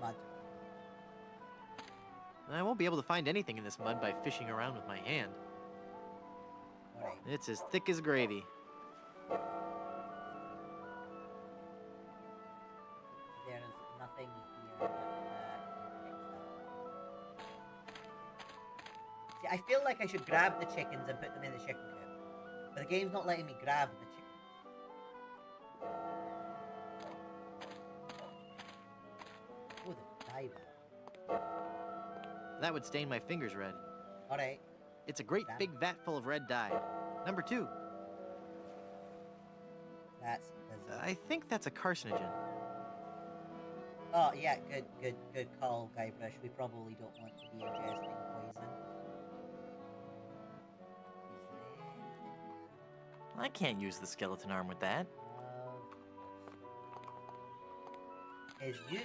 Mud. I won't be able to find anything in this mud by fishing around with my hand. Alright. It's as thick as gravy. There is nothing here See, I feel like I should grab the chickens and put them in the chicken coop. But the game's not letting me grab the chickens. Oh, the diver. That would stain my fingers red. Alright. It's a great Damn. big vat full of red dye. Number 2. That's because I think that's a carcinogen. Oh yeah, good call, Guybrush. We probably don't want to be ingesting poison. I can't use the skeleton arm with that. Is you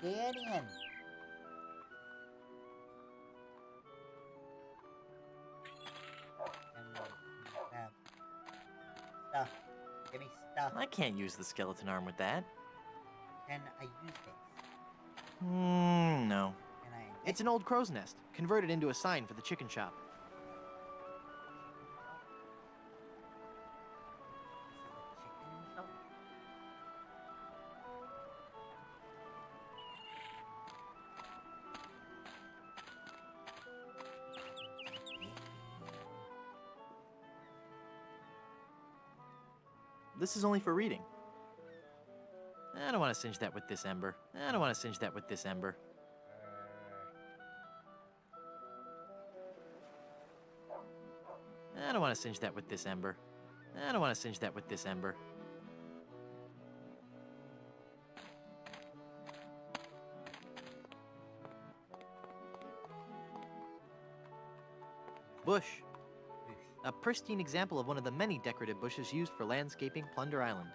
need anything? Stuff. Give me stuff. I can't use the skeleton arm with that. Can I use this? No. Can I? It's an old crow's nest, converted into a sign for the chicken shop. Chicken shop? This is only for reading. I don't want to singe that with this ember. I don't want to singe that with this ember. I don't want to singe that with this ember. I don't want to singe that with this ember. Bush. A pristine example of one of the many decorative bushes used for landscaping Plunder Island.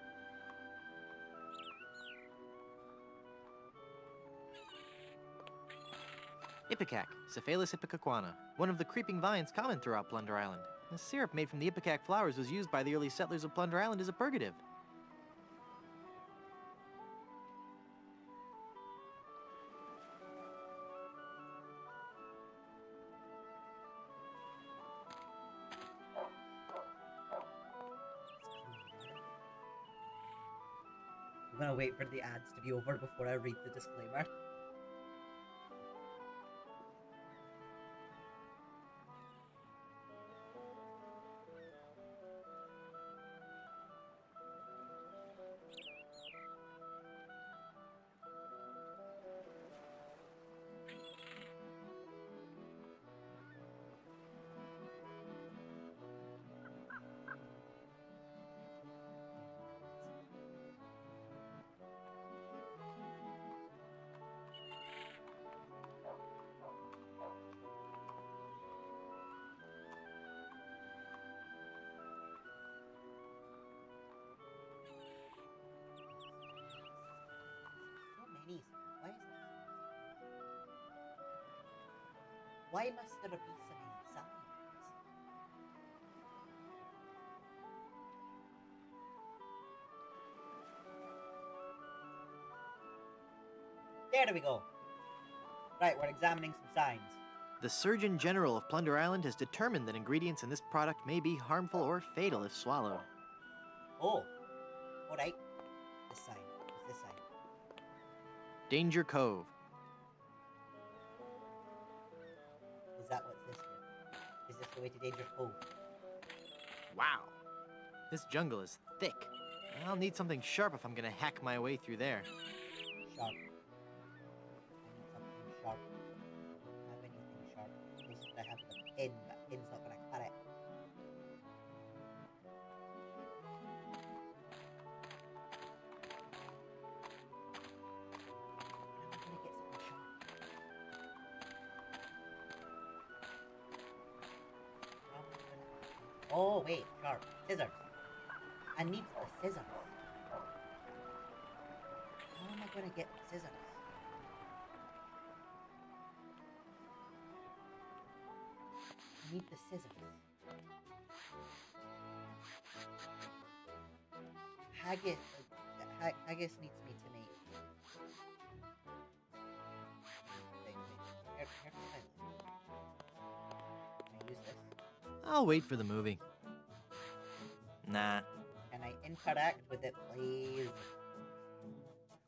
Ipecac, Cephalus ipecacuana, one of the creeping vines common throughout Plunder Island. The syrup made from the ipecac flowers was used by the early settlers of Plunder Island as a purgative. I'm gonna wait for the ads to be over before I read the disclaimer. Why must there be so many signs? There we go. Right, we're examining some signs. The Surgeon General of Plunder Island has determined that ingredients in this product may be harmful or fatal if swallowed. Oh. Alright. This sign. What's this sign? Danger Cove. Is that what's this here? Is this the way to Danger Cove? Wow. This jungle is thick. I'll need something sharp if I'm gonna hack my way through there. Sharp. I need something sharp. I don't have anything sharp. Closest I have is a pin, but pin's not gonna cut it. Oh, wait, sharp. Scissors. I need the scissors. How am I gonna get scissors? I need the scissors. Haggis needs me to make. Wait. Here, can I use this? I'll wait for the movie. Nah. Can I interact with it, please?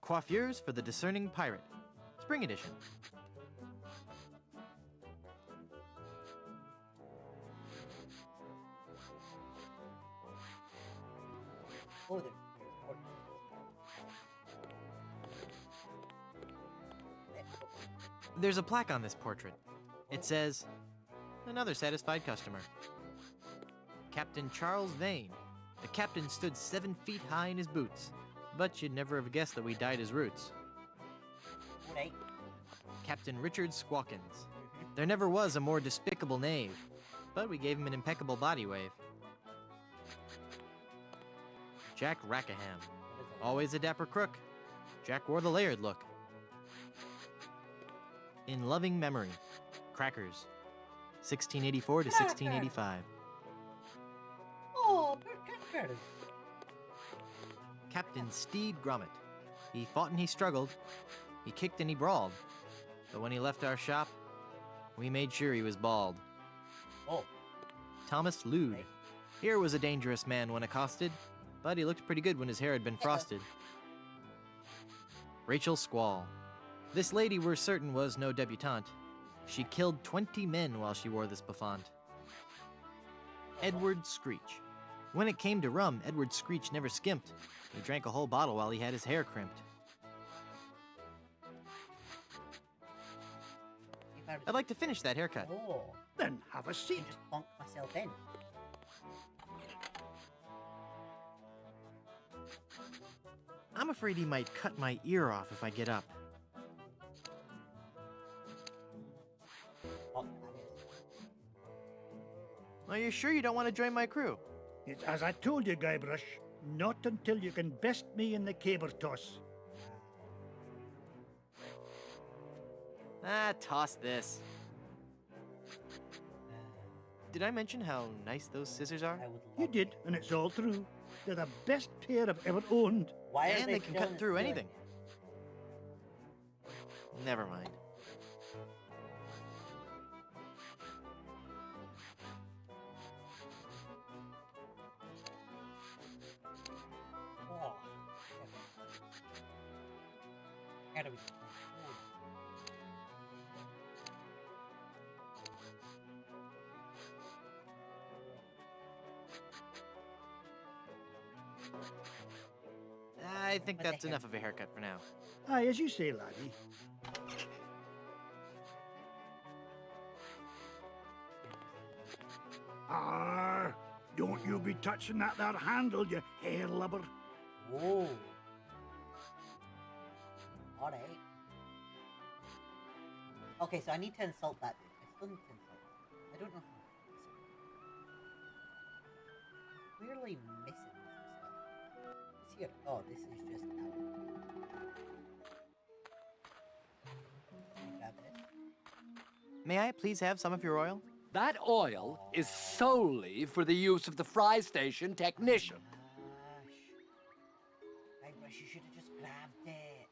Coiffures for the Discerning Pirate. Spring edition. Oh, there's There's a plaque on this portrait. It says, "Another satisfied customer." Captain Charles Vane. The captain stood 7 feet high in his boots, but you'd never have guessed that we dyed his roots. Right. Captain Richard Squawkins. There never was a more despicable knave, but we gave him an impeccable body wave. Jack Rackham. Always a dapper crook. Jack wore the layered look. In loving memory, Crackers. 1684 to 1685. Oh, poor crackers. Captain Steed Grommet. He fought and he struggled. He kicked and he brawled. But when he left our shop, we made sure he was bald. Oh. Thomas Lude. Right. Here was a dangerous man when accosted, but he looked pretty good when his hair had been frosted. Rachel Squall. This lady we're certain was no debutante. She killed 20 men while she wore this bouffant. Edward Screech. When it came to rum, Edward Screech never skimped. He drank a whole bottle while he had his hair crimped. I'd like to finish that haircut. Oh. Then have a I seat. just plonk myself in. I'm afraid he might cut my ear off if I get up. Oh, that is. Are you sure you don't want to join my crew? It's as I told you, Guybrush, not until you can best me in the caber toss. Ah, toss this. Did I mention how nice those scissors are? I would love You did, to. and it's all true. They're the best pair I've ever owned. Why are And they can still cut in through ceiling? anything. Never mind. Oh. How do we? I think What the that's heck? enough of a haircut for now. Aye, as you say, laddie. Arr! Don't you be touching that there handle, you hair lubber. Oh. All right. Okay, so I need to insult that dude. I still need to insult him. I don't know how. Clearly missing some stuff. Is here? Oh, this is just out. Can I grab this? May I please have some of your oil? That oil is solely for the use of the fry station technician. Gosh. Guybrush, you should have just grabbed it.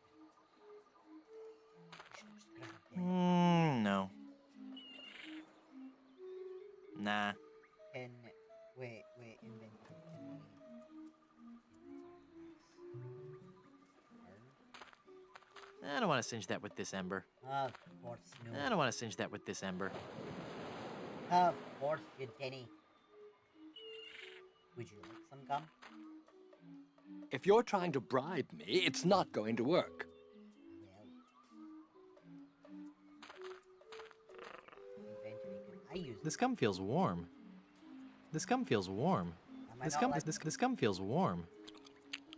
You should have just grabbed it. No. Nah. Can wait, inventory. I don't want to singe that with this ember. Of course, no. I don't want to singe that with this ember. Of course, you Denny. Would you like some gum? If you're trying to bribe me, it's not going to work. Well. Inventory, can I use This gum feels warm. This gum feels warm. Am I This not gum, like- this gum feels warm.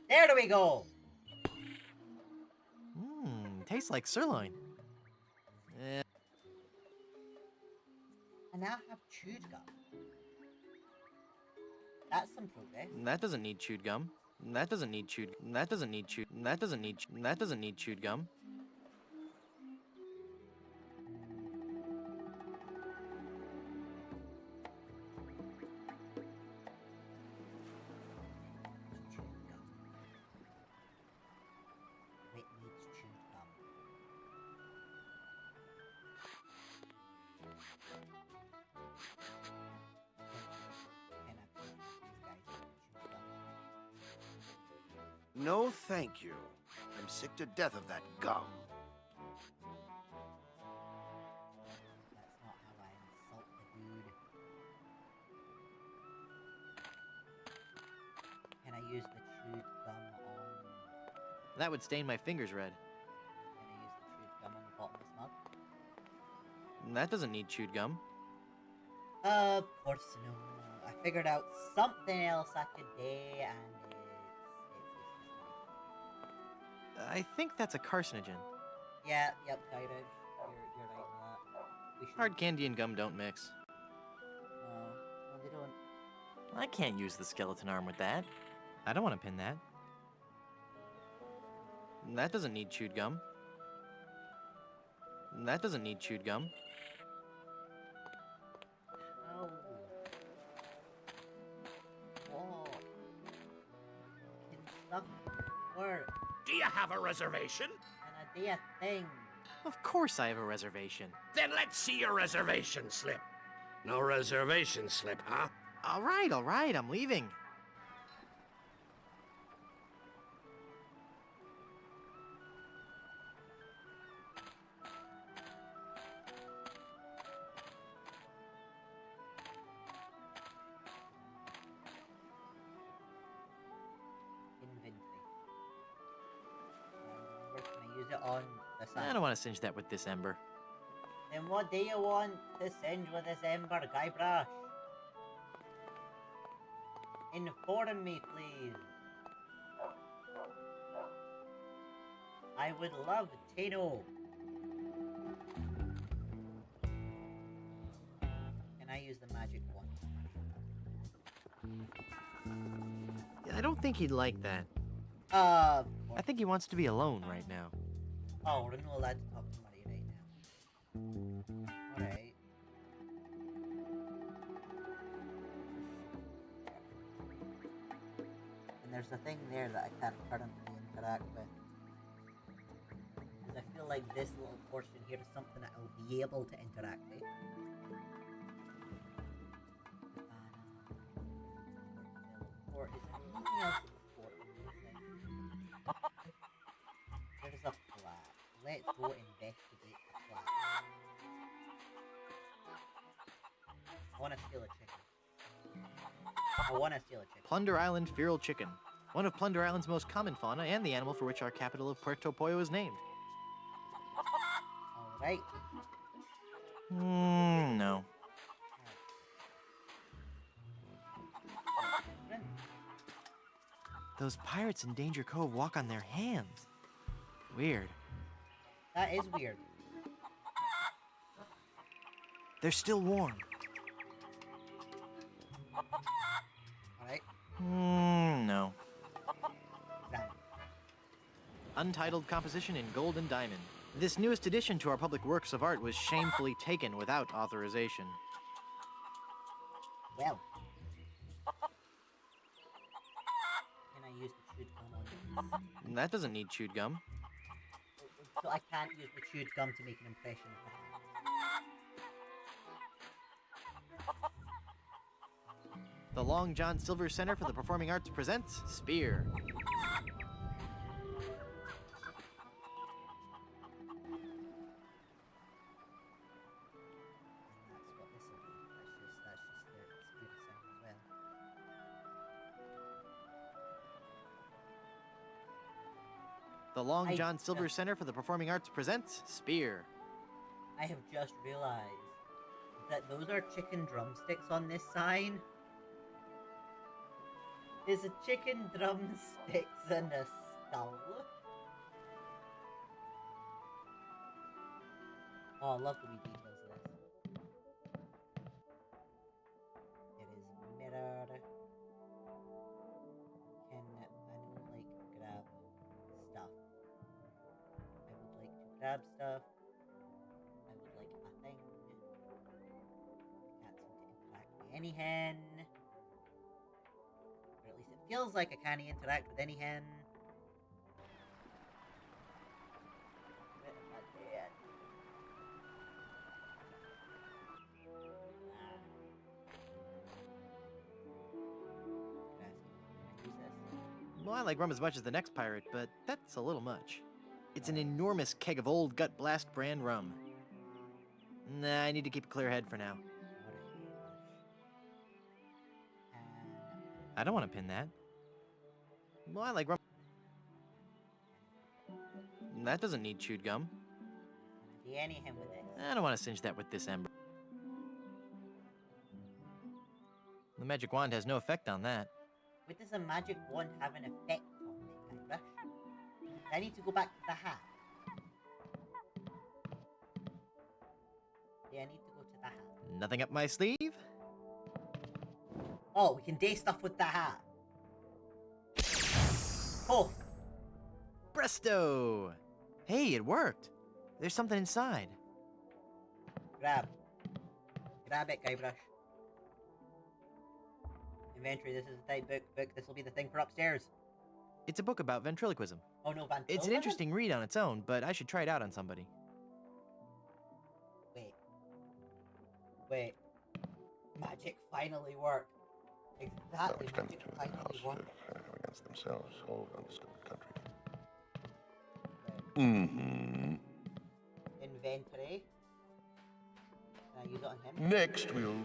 There we go! Tastes like sirloin. I now have chewed gum. That's some progress. That doesn't need chewed gum. That doesn't need chewed. That doesn't need chewed. That doesn't need. That doesn't need chewed gum. Chewed gum. It needs chewed gum. Can I please give these guys chewed gum? No, thank you. I'm sick to death of that gum. That's not how I insult the dude. Can I use the chewed gum on... That would stain my fingers red. Can I use the chewed gum on the bottomless mug? That doesn't need chewed gum. Of course no. I figured out something else I could do, and it's I think that's a carcinogen. yeah, yep, Kairos. You're right on that. We should... Hard candy and gum don't mix. No, they don't. I can't use the skeleton arm with that. I don't want to pin that. That doesn't need chewed gum. That doesn't need chewed gum. No. Oh. Can stuff work? Do you have a reservation? Can I do a thing? Of course I have a reservation. Then let's see your reservation slip. No reservation slip, huh? All right, I'm leaving. Inventory. Where can I use it on the I side? don't want to singe that with this ember. Then what do you want to singe with this ember, Guybrush? Inform me, please. I would love to know. Can I use the magic wand? I don't think he'd like that. I think he wants to be alone right now. Oh, we're not allowed to talk to Maria right now. Alright. And there's a thing there that I can't currently interact with. Because I feel like this little portion here is something that I'll be able to interact with. Or is there anything else in the fort I'm missing? There's a flat. Let's go investigate the flat. I want to steal a chicken. Plunder Island feral chicken. One of Plunder Island's most common fauna and the animal for which our capital of Puerto Pollo is named. Alright. No. Those pirates in Danger Cove walk on their hands. Weird. That is weird. They're still warm. Alright. No. Done. Untitled composition in gold and diamond. This newest addition to our public works of art was shamefully taken without authorization. Well. Can I use the chewed gum on these? That doesn't need chewed gum. So I can't use the chewed gum to make an impression of the hand. The Long John Silver Center for the Performing Arts presents Spear. The Long John Silver Center for the Performing Arts presents Spear. I have just realized that those are chicken drumsticks on this sign. There's a chicken drumsticks and a skull. Oh, I love the wee details of this. It is mirrored. crab stuff. I would like a thing. I can't seem to interact with any hen. Or at least it feels like I can't interact with any hen. Bit of that dead. Well, I like rum as much as the next pirate, but that's a little much. It's an enormous keg of old Gut Blast brand rum. Nah, I need to keep a clear head for now. I don't want to pin that. Well, I like rum. That doesn't need chewed gum. Danny him with it. I don't want to singe that with this ember. The magic wand has no effect on that. What does a magic wand have an effect on me, Guybrush? I need to go back to the hat. Yeah, I need to go to the hat. Nothing up my sleeve? Oh, we can day stuff with the hat. Oh! Presto! Hey, it worked. There's something inside. Grab. Grab it, Guybrush. Inventory, this is a type book. This will be the thing for upstairs. It's a book about ventriloquism. Oh no, ventriloquism? It's an interesting read on its own, but I should try it out on somebody. Wait. Magic finally worked. Exactly, magic finally worked. Against themselves, all undiscovered country. Mm-hmm. Inventory. Can I use it on him? Next, we'll...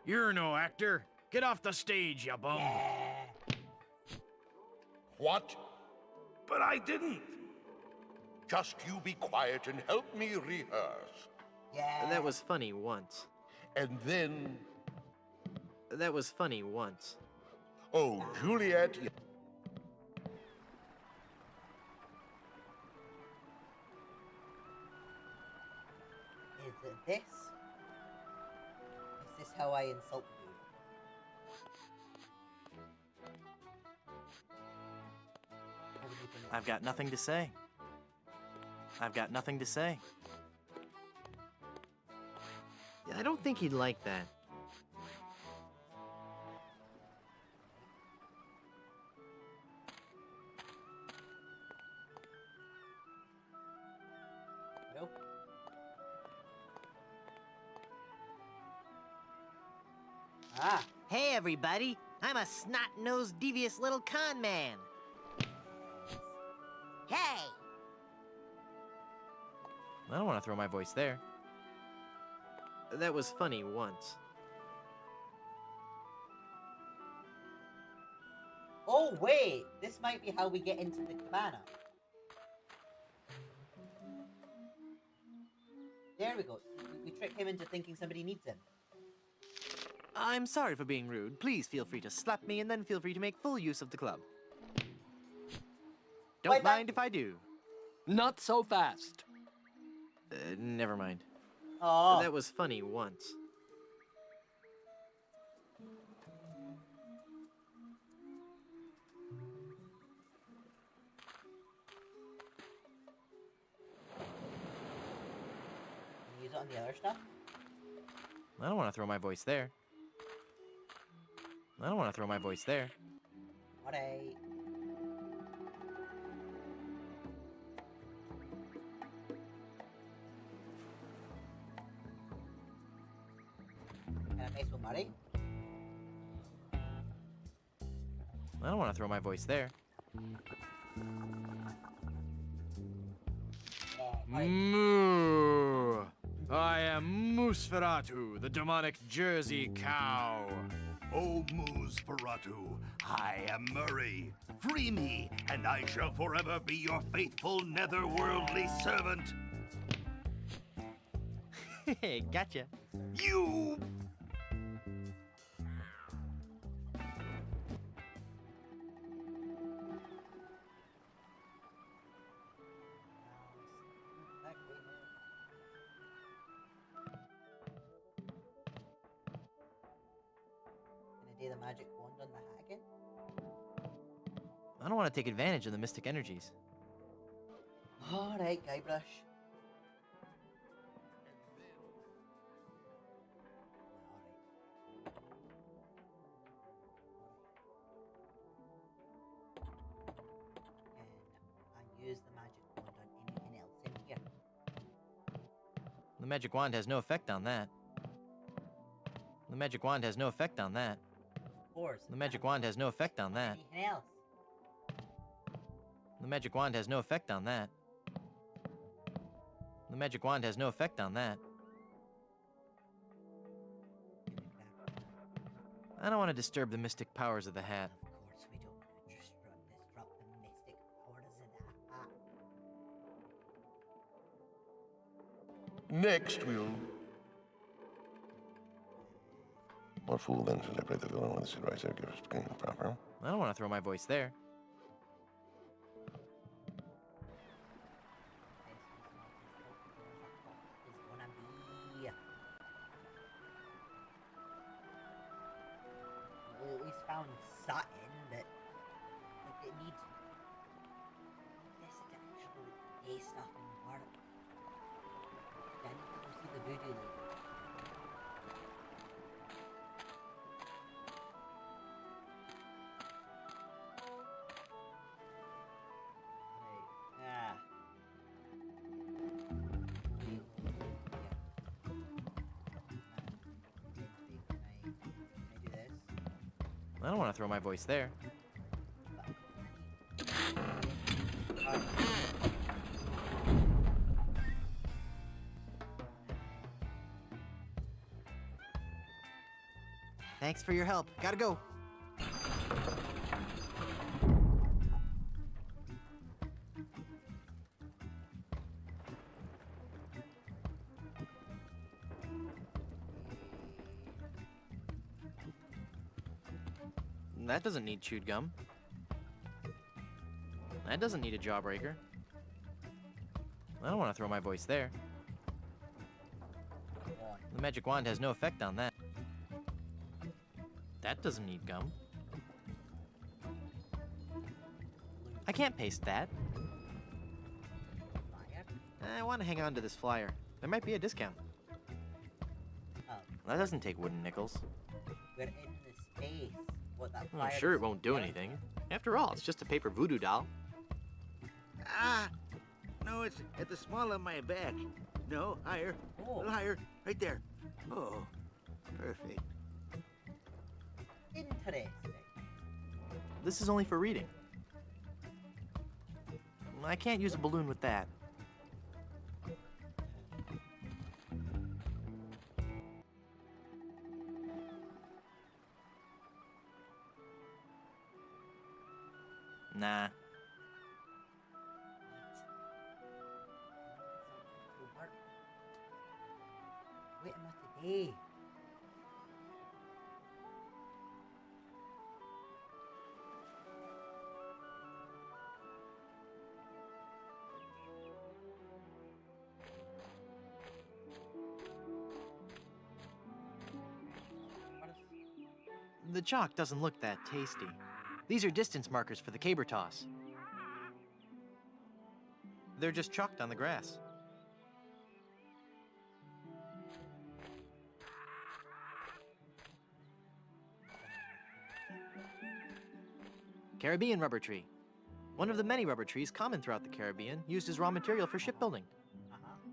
You're no actor. Get off the stage, you bum. Yeah. What? But I didn't. Just you be quiet and help me rehearse. Yeah. That was funny once. And then... That was funny once. Oh, Juliet... Is it this? Is this how I insult you? I've got nothing to say. I've got nothing to say. I don't think he'd like that. Nope. Ah! Hey, everybody! I'm a snot-nosed, devious little con man. Hey! I don't want to throw my voice there. That was funny once. Oh wait! This might be how we get into the cabana. There we go. We trick him into thinking somebody needs him. I'm sorry for being rude. Please feel free to slap me and then feel free to make full use of the club. Don't Why, mind if I do. Not so fast. Never mind. Oh. That was funny once. Can you use it on the other stuff? I don't want to throw my voice there. I don't want to throw my voice there. Alright. Can I mess with Murray? I don't want to throw my voice there. Moo! I am Moosferatu, the demonic Jersey cow. O Moosferatu, I am Murray. Free me, and I shall forever be your faithful netherworldly servant. Hey, gotcha. You... The magic wand on the Hagen? I don't want to take advantage of the mystic energies. Alright, Guybrush. And use the magic wand on anything else in here. The magic wand has no effect on that. The magic wand has no effect on that. Of course. The magic wand has no effect on that. Anything else? The magic wand has no effect on that. The magic wand has no effect on that. Give it back. I don't want to disturb the mystic powers of the hat. Of course we don't want to disrupt the mystic powers of the hat. Next, we'll... What fool then should I play the villain when the right there gives us proper? I don't want to throw my voice there. We at least found something that it needs this to actually pay stuff in the world. I need to go see the voodoo lady. I don't want to throw my voice there. Thanks for your help. Gotta go. That doesn't need chewed gum. That doesn't need a jawbreaker. I don't want to throw my voice there. The magic wand has no effect on that. That doesn't need gum. I can't paste that. I want to hang on to this flyer. There might be a discount. That doesn't take wooden nickels. We're in the space. What that I'm sure it won't do anything. After all, it's just a paper voodoo doll. Ah! No, it's at the small of my back. No, higher. Oh. A little higher. Right there. Oh, perfect. Interesting. This is only for reading. I can't use a balloon with that. Nah. Wait a minute today. The chalk doesn't look that tasty. These are distance markers for the caber toss. They're just chalked on the grass. Caribbean rubber tree. One of the many rubber trees common throughout the Caribbean, used as raw material for shipbuilding.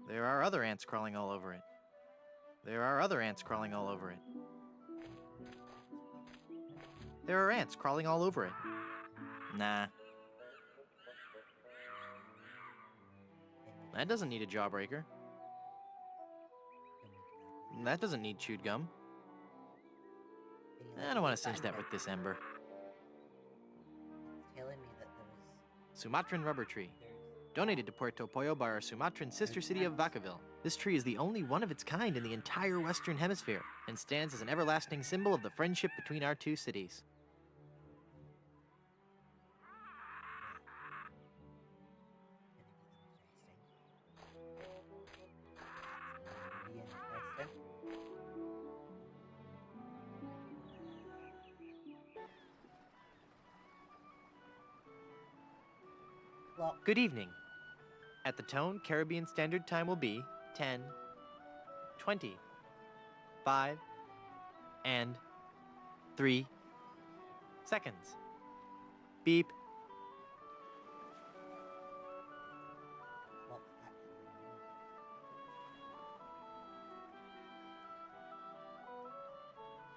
There are other ants crawling all over it. There are other ants crawling all over it. There are ants crawling all over it. Nah. That doesn't need a jawbreaker. That doesn't need chewed gum. I don't want to singe that with this ember. Telling me that there's Sumatran rubber tree. Donated to Puerto Pollo by our Sumatran sister city of Vacaville. This tree is the only one of its kind in the entire Western Hemisphere and stands as an everlasting symbol of the friendship between our two cities. Good evening. At the tone, Caribbean Standard Time will be 10, 20, 5, and 3 seconds. Beep. What's actually wrong?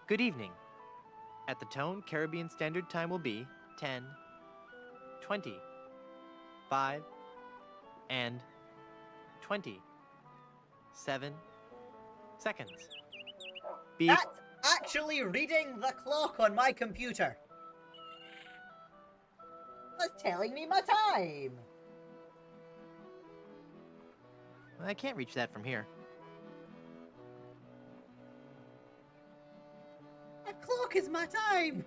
Good evening. At the tone, Caribbean Standard Time will be 10, 20, 5, and 20, 7 seconds. Beep. That's actually reading the clock on my computer. That's telling me my time. I can't reach that from here. The clock is my time.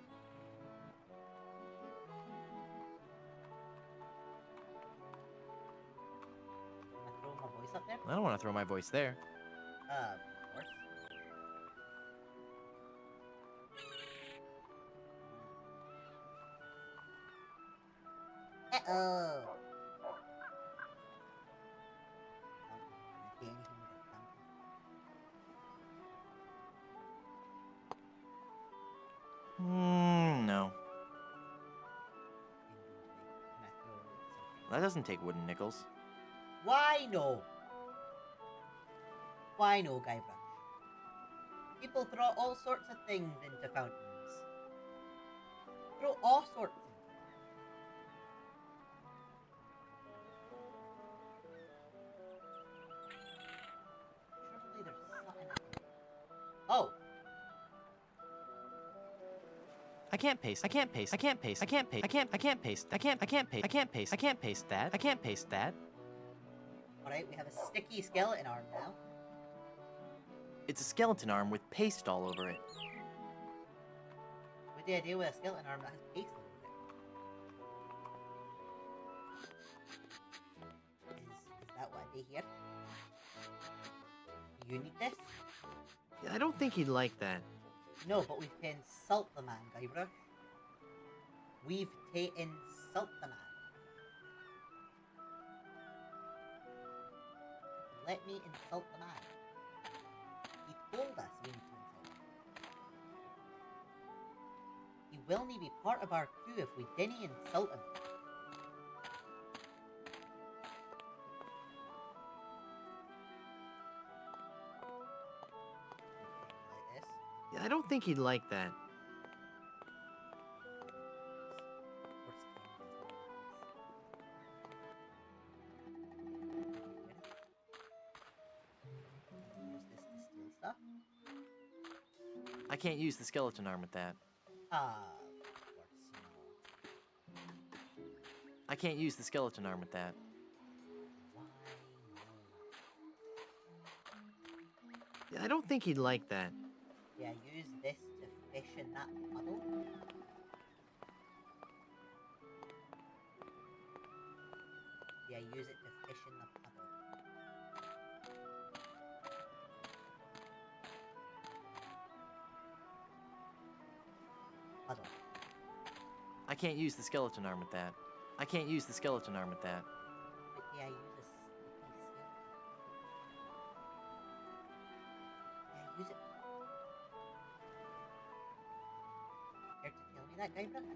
Am I throwing my voice up there? I don't want to throw my voice there. Of course. Uh-oh. No. That doesn't take wooden nickels. Why no? Why no, Guybrush? People throw all sorts of things into fountains. Throw all sorts of Surely there's something. Oh, I can't paste. I can't paste. I can't paste. I can't paste. I can't paste. I can't paste. I can't paste. I can't paste that. I can't paste that. alright, we have a sticky skeleton arm now. It's a skeleton arm with paste all over it. What do I do with a skeleton arm that has paste on it? Is that what I do here? You need this? I don't think he'd like that. No, but we can insult the man, Guybrush. We've to insult the man. Let me insult the man. He told us we need to insult him. He will not be part of our crew if we didn't insult him. Like this. I don't think he'd like that. I can't use the skeleton arm with that. Of course not. I can't use the skeleton arm with that. Why I don't think he'd like that. no? Yeah, use this to fish in that puddle. Yeah, use it to fish in the puddle. Puddle. I can't use the skeleton arm with that. I can't use the skeleton arm with that. But yeah, use a sticky skeleton. Yeah, use it. Care to tell me that, Guybrush?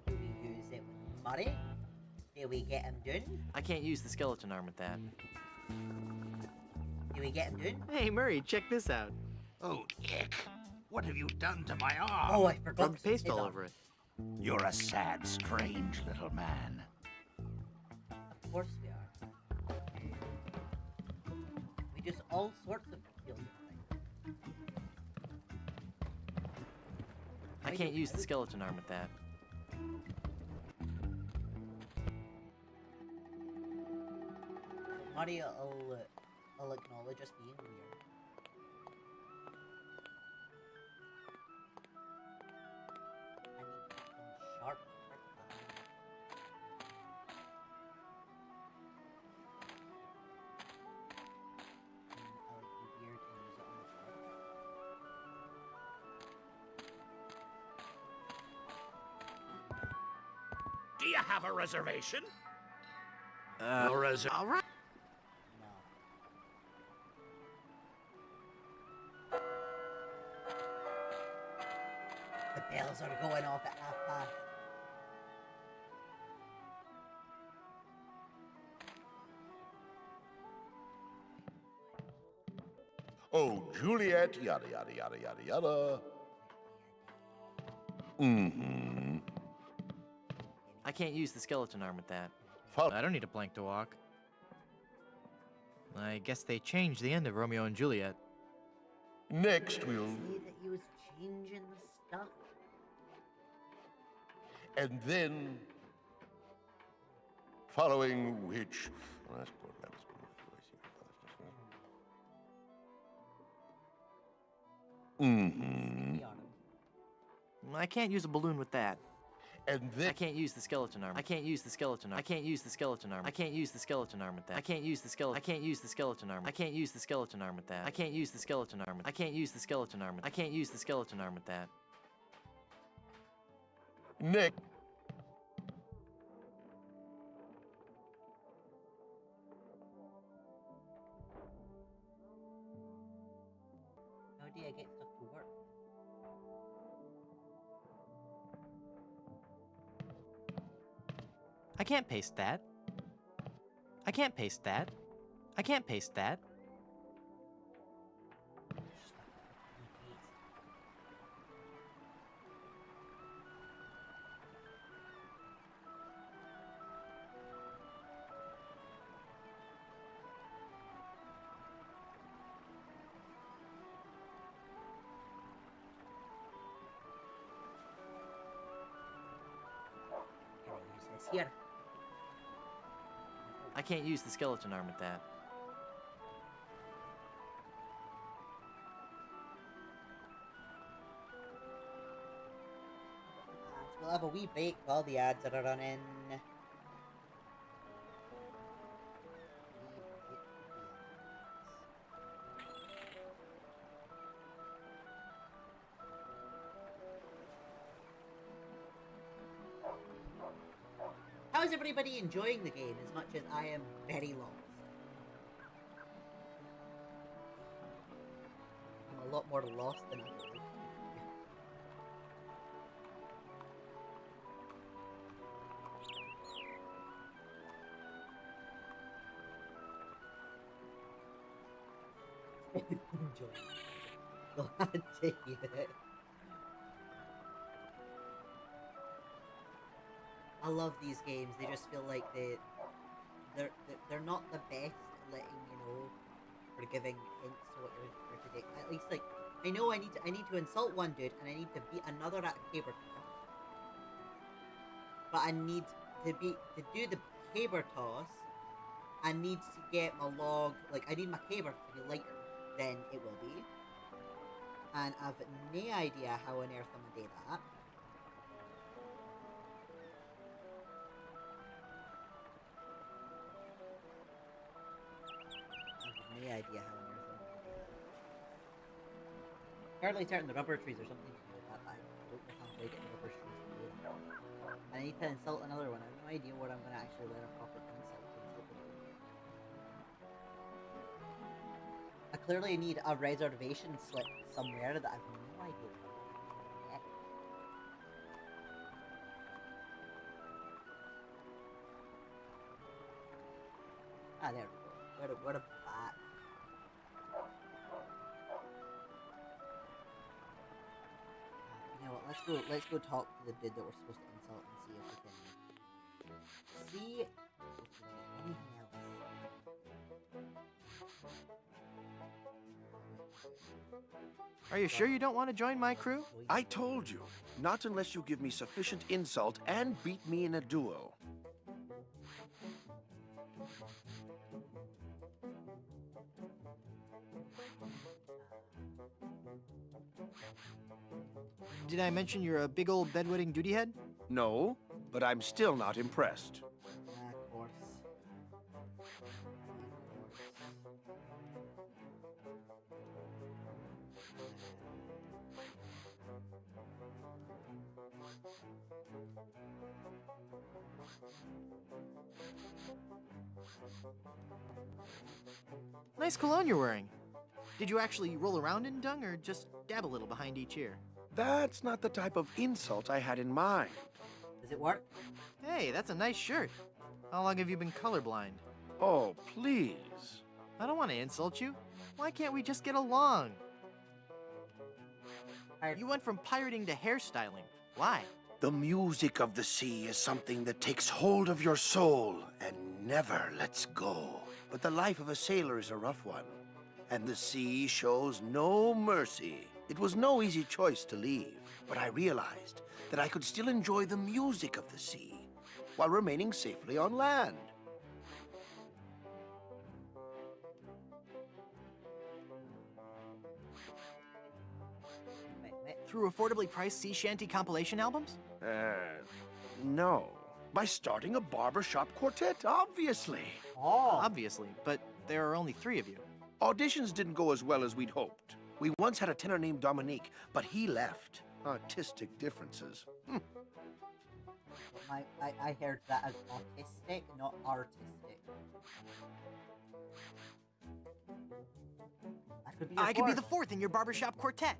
Do we use it with Murray? Do we get him done? I can't use the skeleton arm with that. Do we get him done? Hey, Murray, check this out. Oh, ick. What have you done to my arm? Oh, I forgot. Rubbed paste all over it. You're a sad, strange little man. Of course we are. We do all sorts of peculiar things. I can't use the skeleton arm with that. Murray will acknowledge us being weird. I need something sharp. I like the beard and use it on the sharp. Do you have a reservation? No reservation. All right. No. The bells are going off at 1:30. Oh, Juliet, yada, yada, yada, yada, yada. Mm-hmm. I can't use the skeleton arm with that. Fol- I don't need a plank to walk. I guess they changed the end of Romeo and Juliet. Next, we'll... Say that he was changing the stuff. And then... Following which... Mm-hmm. I can't use a balloon with that. And then... I can't use the skeleton arm. I can't use the skeleton arm. I can't use the skeleton arm. I can't use the skeleton arm with that. I can't use the skeleton. I can't use the skeleton arm. I can't use the skeleton arm with that. I can't use the skeleton arm. I can't use the skeleton arm. I can't use the skeleton arm with that. Next... How do I get stuff to work? I can't paste that. I can't paste that. I can't paste that. Here. I can't use the skeleton arm with that. We'll have a wee break while the ads are running. How is everybody enjoying the game as much as I am very lost? I'm a lot more lost than I am. Enjoy. Glad to hear it. I love these games. They just feel like they're not the best at letting you know, or giving hints to what you're to do. At least like I know I need to insult one dude and I need to beat another at a caber toss. But I need to do the caber toss. I need to get my log, like I need my caber to be lighter than it will be. And I've no idea how on earth I'm gonna do that. No idea how on earth I'm gonna do that. Apparently starting the rubber trees or something to do with that, but I don't know how I'm gonna get the rubber trees to do that. And I need to insult another one. I have no idea what I'm gonna actually let a proper insult them. I clearly need a reservation slip somewhere that I have no idea where. Ah, there we go. What a bat. You know what? Let's go talk to the dude that we're supposed to insult and see if we can see if there's anything else. Are you sure you don't want to join my crew? I told you, not unless you give me sufficient insult and beat me in a duo. Did I mention you're a big old bedwetting duty head? No, but I'm still not impressed. Of course. Nice cologne you're wearing. Did you actually roll around in dung or just dab a little behind each ear? That's not the type of insult I had in mind. Does it work? Hey, that's a nice shirt. How long have you been colorblind? Oh, please. I don't want to insult you. Why can't we just get along? You went from pirating to hairstyling. Why? The music of the sea is something that takes hold of your soul and never lets go. But the life of a sailor is a rough one, and the sea shows no mercy. It was no easy choice to leave, but I realized that I could still enjoy the music of the sea while remaining safely on land. Wait. Through affordably priced sea shanty compilation albums? No. By starting a barbershop quartet, obviously. Oh. Obviously, but there are only 3 of you. Auditions didn't go as well as we'd hoped. We once had a tenor named Dominique, but he left. Artistic differences. I heard that as autistic, not artistic. I could be the 4th in your barbershop quartet.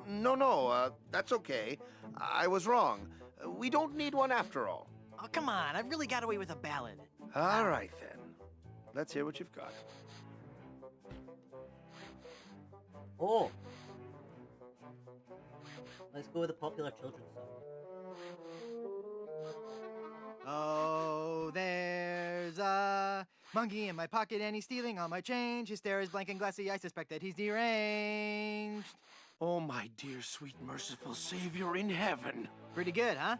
No, that's okay. I was wrong. We don't need one after all. Oh, come on, I've really got away with a ballad. All right, then. Let's hear what you've got. Oh. Let's go with the popular children's song. Oh, there's a monkey in my pocket and he's stealing all my change. His stare is blank and glassy. I suspect that he's deranged. Oh, my dear, sweet, merciful Savior in heaven. Pretty good, huh?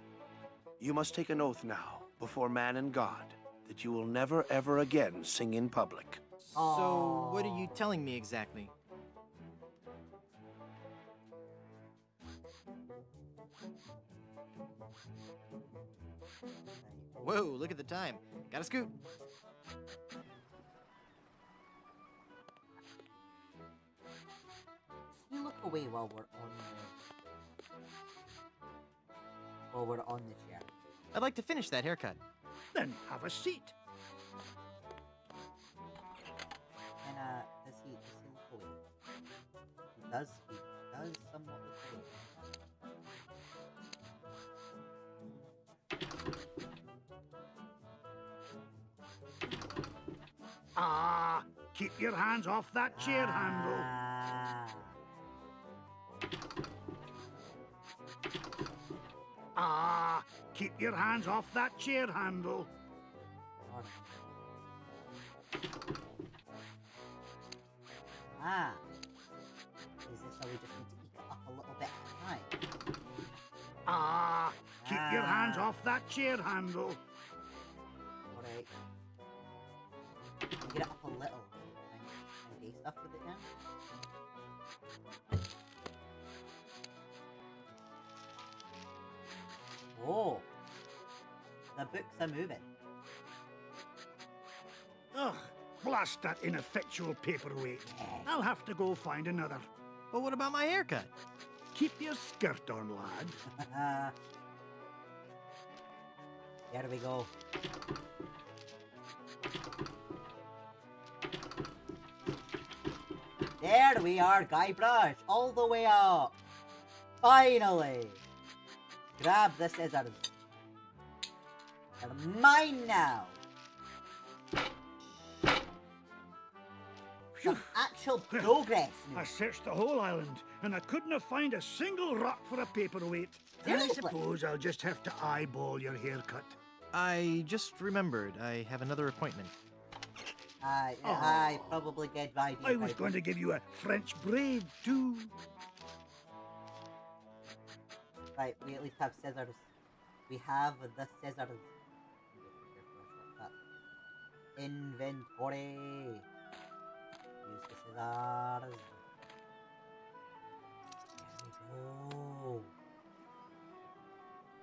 You must take an oath now, before man and God, that you will never, ever again sing in public. So, what are you telling me exactly? Whoa, look at the time. Gotta scoot. You look away while we're on the chair. I'd like to finish that haircut. Then have a seat. And does he look away? He does somewhat look away. Ah, keep your hands off that chair handle. Ah, keep your hands off that chair handle. Is this how we just need to eke it up a little bit at a time? Ah, keep your hands off that chair handle. Alright. Get it up a little. Can I do stuff with it now? Oh! The books are moving. Ugh, blast that ineffectual paperweight. I'll have to go find another. But what about my haircut? Keep your skirt on, lad. There we go. There we are, Guybrush, all the way up. Finally. Grab the scissors. They're mine now. Some actual progress. I searched the whole island, and I couldn't find a single rock for a paperweight. I Seriously? suppose I'll just have to eyeball your haircut. I just remembered I have another appointment. I probably get right. I was going to give you a French braid, too. Right, we at least have scissors. We have the scissors. Inventory. Use the scissors. There we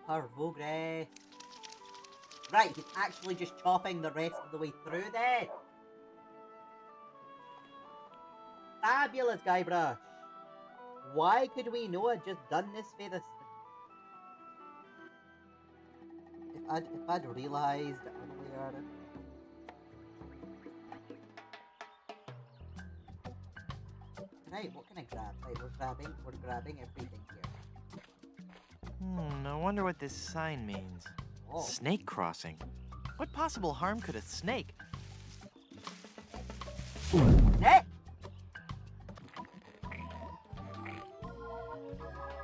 go. Progress. Right, he's actually just chopping the rest of the way through there. Fabulous, Guybrush. Why could we not have just done this for this? If I'd realised earlier. Right, what can I grab? Right, we're grabbing everything here. I wonder what this sign means. Whoa. Snake crossing. What possible harm could a snake? Snake!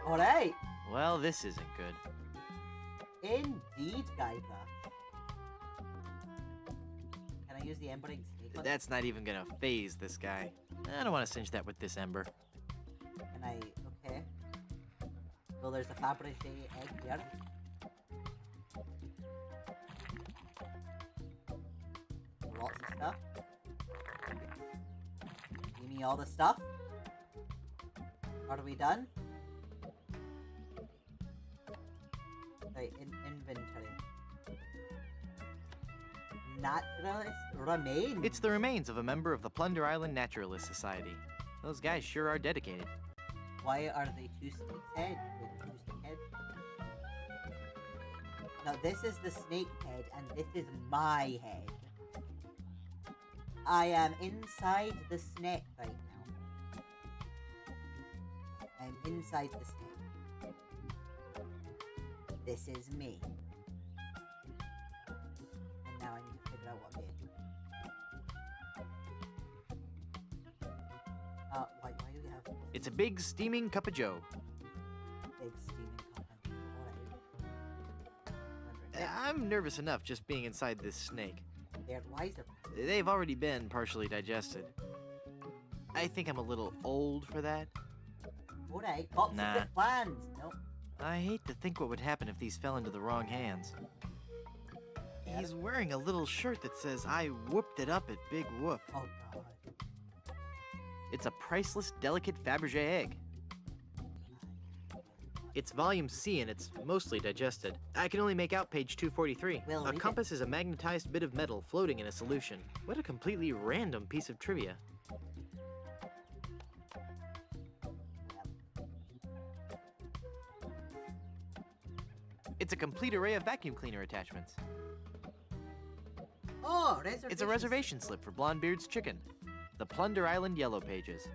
Alright. Well, this isn't good. Indeed, Guybrush. Can I use the embering snake one? That's not even gonna phase this guy. I don't want to cinch that with this ember. Can I... Okay. Well, there's a Fabergé egg here. Lots of stuff. Give me all the stuff. Are we done? Right, inventory. Naturalist remains. It's the remains of a member of the Plunder Island Naturalist Society. Those guys sure are dedicated. Why are they two snakes' head? With two snake heads? Now this is the snake head and this is my head. I am inside the snake right now. I'm inside the snake. This is me. And now I need to figure out what I'm doing. Why do we have It's a big steaming cup of joe. big steaming cup? Alright. I'm nervous enough just being inside this snake. Why is there... They've already been partially digested. I think I'm a little old for that. Alright, top Nah. secret plans. Nope. I hate to think what would happen if these fell into the wrong hands. He's wearing a little shirt that says, "I whooped it up at Big Whoop." Oh god. It's a priceless, delicate Fabergé egg. It's volume C and it's mostly digested. I can only make out page 243. Well, A read it. compass is a magnetized bit of metal floating in a solution. What a completely random piece of trivia. It's a complete array of vacuum cleaner attachments. Oh, reservation. It's a reservation slip for Blondebeard's chicken. The Plunder Island Yellow Pages.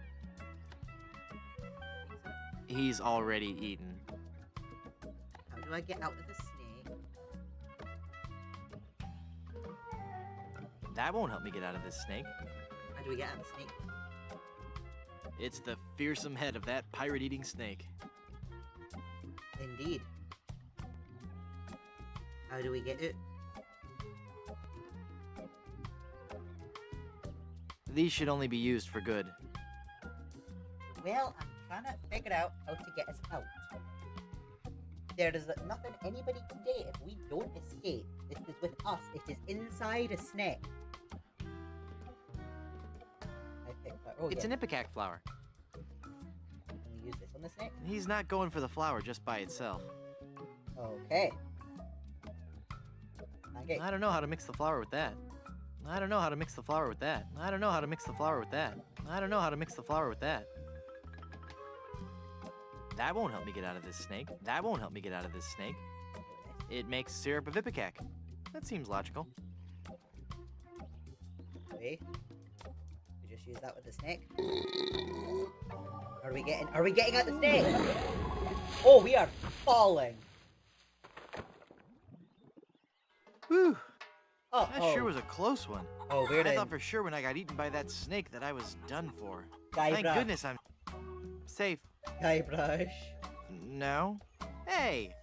He's already eaten. How do I get out of the snake? That won't help me get out of this snake. How do we get out of the snake? It's the fearsome head of that pirate-eating snake. Indeed. How do we get it? These should only be used for good. Well, I'm trying to figure out how to get us out. There is nothing anybody can do if we don't escape. This is with us. It is inside a snake. I picked that. Oh, It's yeah. an ipecac flower. Can we use this on the snake? He's not going for the flower just by itself. Okay. Okay. I don't know how to mix the flower with that. I don't know how to mix the flower with that. I don't know how to mix the flower with that. I don't know how to mix the flower with that. That won't help me get out of this snake. That won't help me get out of this snake. It makes syrup of ipecac. That seems logical. We just use that with the snake. Are we getting out the snake? Oh, we are falling. Whew. Oh, That sure was a close one. Oh, weird. I thought for sure when I got eaten by that snake that I was done for. Guybrush. Thank goodness I'm safe. Guybrush. No? Hey!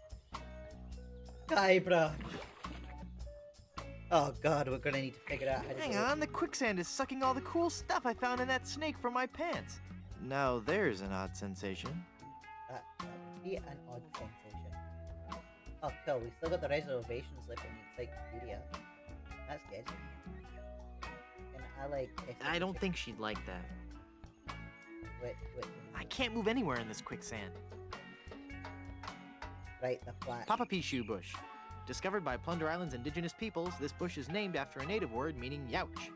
Guybrush. Oh god, we're gonna need to figure out how to Hang do it. on, the quicksand is sucking all the cool stuff I found in that snake from my pants. Now there's an odd sensation. That would be an odd sensation. Oh, cool. We still got the reservation slip in the encyclopedia. That's good. And I like... I don't think she'd like that. Wait. I can't move anywhere in this quicksand. Right, the flat. Papa Pea Shoe Bush. Discovered by Plunder Island's indigenous peoples, this bush is named after a native word meaning youch.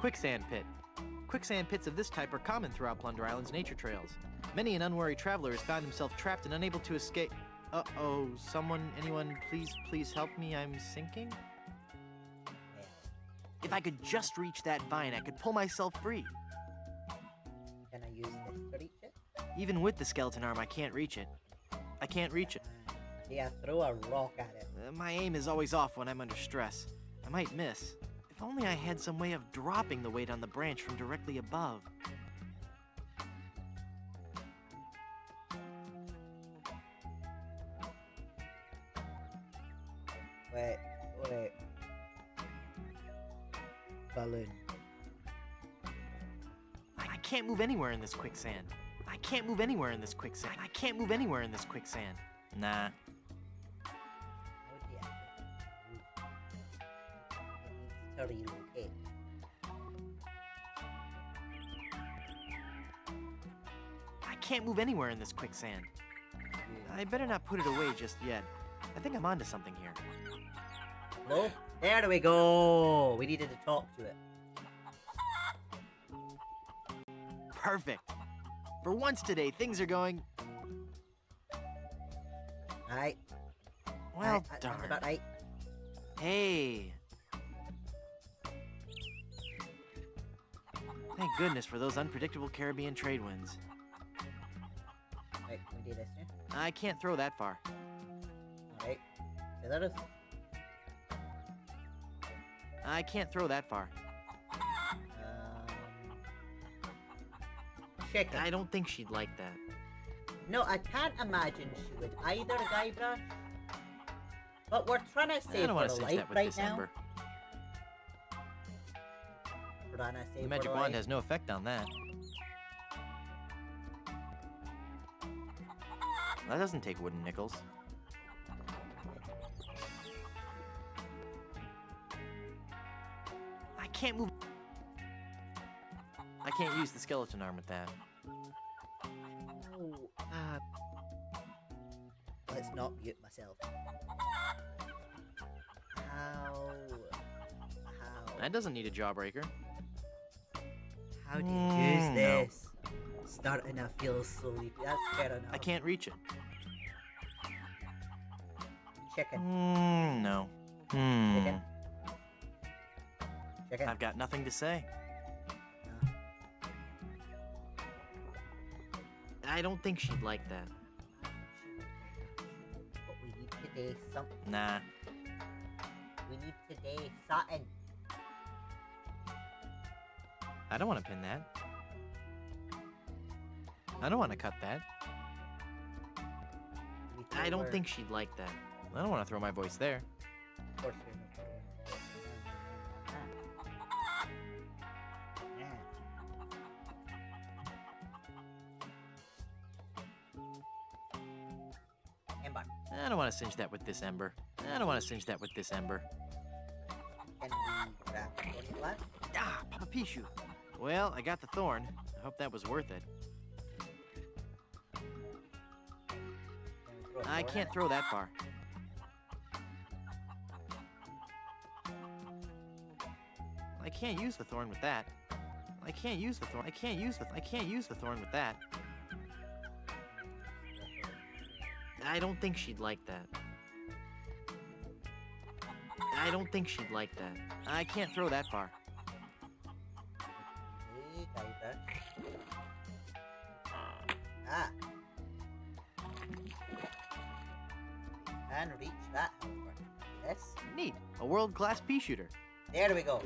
Quicksand pit. Quicksand pits of this type are common throughout Plunder Island's nature trails. Many an unwary traveler has found himself trapped and unable to escape. Uh-oh, anyone, please help me, I'm sinking? If I could just reach that vine, I could pull myself free. Can I use this to reach it? Even with the skeleton arm, I can't reach it. I can't reach it. Yeah, throw a rock at it. My aim is always off when I'm under stress. I might miss. If only I had some way of dropping the weight on the branch from directly above. Wait. Balloon. I can't move anywhere in this quicksand. I can't move anywhere in this quicksand. I can't move anywhere in this quicksand. Nah. It needs to relocate. I can't move anywhere in this quicksand. I better not put it away just yet. I think I'm onto something here. No? There we go! We needed to talk to it. Perfect. For once today, things are going... Right. Well, That's darn. about right. Hey. Thank goodness for those unpredictable Caribbean trade winds. Right, can we do this here? I can't throw that far. Alright. So that is... I can't throw that far. Chicken. I don't think she'd like that. No, I can't imagine she would either, Guybrush. But we're trying to I save don't want her to cinch life that with right this now. ember. We're trying to save The magic her wand life. has no effect on that. That doesn't take wooden nickels. I can't move. I can't use the skeleton arm with that. Oh, let's not mute myself. How? That doesn't need a jawbreaker. How do you use No. this? Starting to feel sleepy. That's fair enough. I can't reach it. Chicken. No. Chicken. Chicken. I've got nothing to say. I don't think she'd like that. But we need today something. Nah. We need today something. I don't want to pin that. I don't want to cut that. I don't think she'd like that. I don't want to throw my voice there. Of course we're not. Ember. I don't want to cinch that with this ember. I don't want to cinch that with this ember. Can we grab the thorny left? Ah, Papa Pichu. Well, I got the thorn. I hope that was worth it. I can't throw that far. I can't use the thorn with that. I can't use the thorn. I can't use the thorn with that. I don't think she'd like that. I don't think she'd like that. I can't throw that far. Ah. And reach that, however. Yes. Neat. A world-class pea shooter. There we go.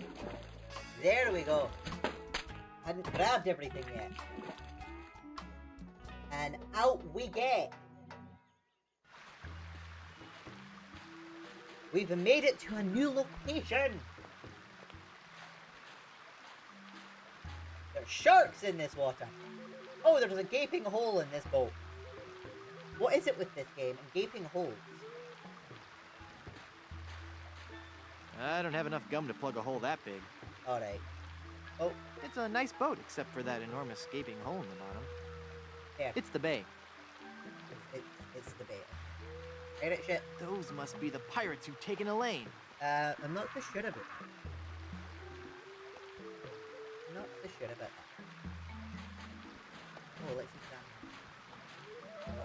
There we go. Hadn't grabbed everything yet. And out we get. We've made it to a new location. There's sharks in this water. Oh, there's a gaping hole in this boat. What is it with this game and gaping holes? I don't have enough gum to plug a hole that big. Alright. Oh. It's a nice boat, except for that enormous gaping hole in the bottom. There. It's the bay. It's the bay. Pirate ship. Those must be the pirates who've taken Elaine. I'm not so sure of it. Not so sure about that. Oh, let's examine.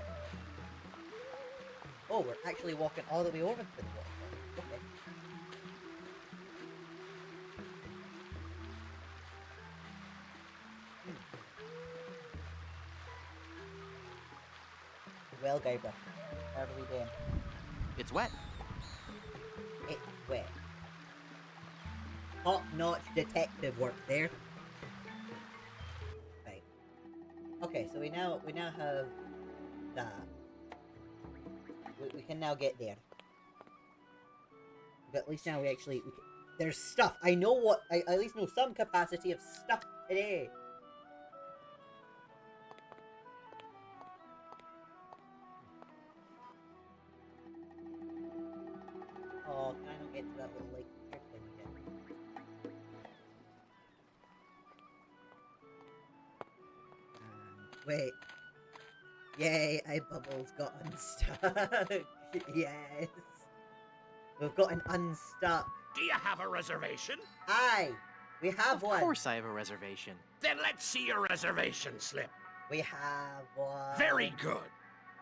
Oh, we're actually walking all the way over to the water. Okay. well, Guybrush? How are we doing? It's wet. It's wet. Top-notch detective work there. Right. Okay, so we now have that. We can now get there. But at least now we can, there's stuff. I know what. I at least know some capacity of stuff today. Oh, can I not get to that little like here thing again? Wait. Yay! Bubbles got unstuck. Yes. We've gotten unstuck. Do you have a reservation? Aye, we have one. Of course I have a reservation. Then let's see your reservation slip. We have one. Very good.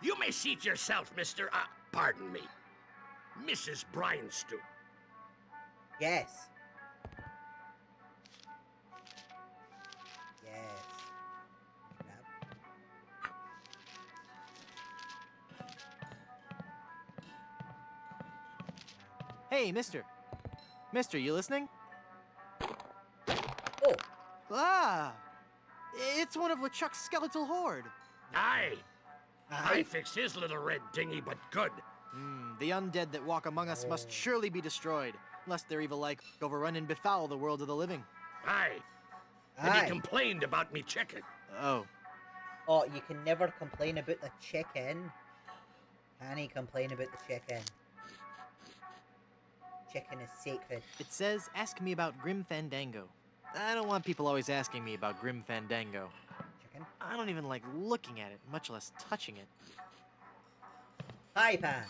You may seat yourself, Mr. Pardon me. Mrs. Bryanstew. Yes. Yes. Hey, mister. Mister, you listening? Oh. Ah! It's one of LeChuck's skeletal horde. Aye. I fixed his little red dinghy, but good. The undead that walk among us must surely be destroyed, lest their evil like overrun and befoul the world of the living. Aye. And he complained about me chicken. Oh. Oh, you can never complain about the chicken. Can he complain about the chicken? Chicken is sacred. It says, ask me about Grim Fandango. I don't want people always asking me about Grim Fandango. Chicken? I don't even like looking at it, much less touching it. Pie pan.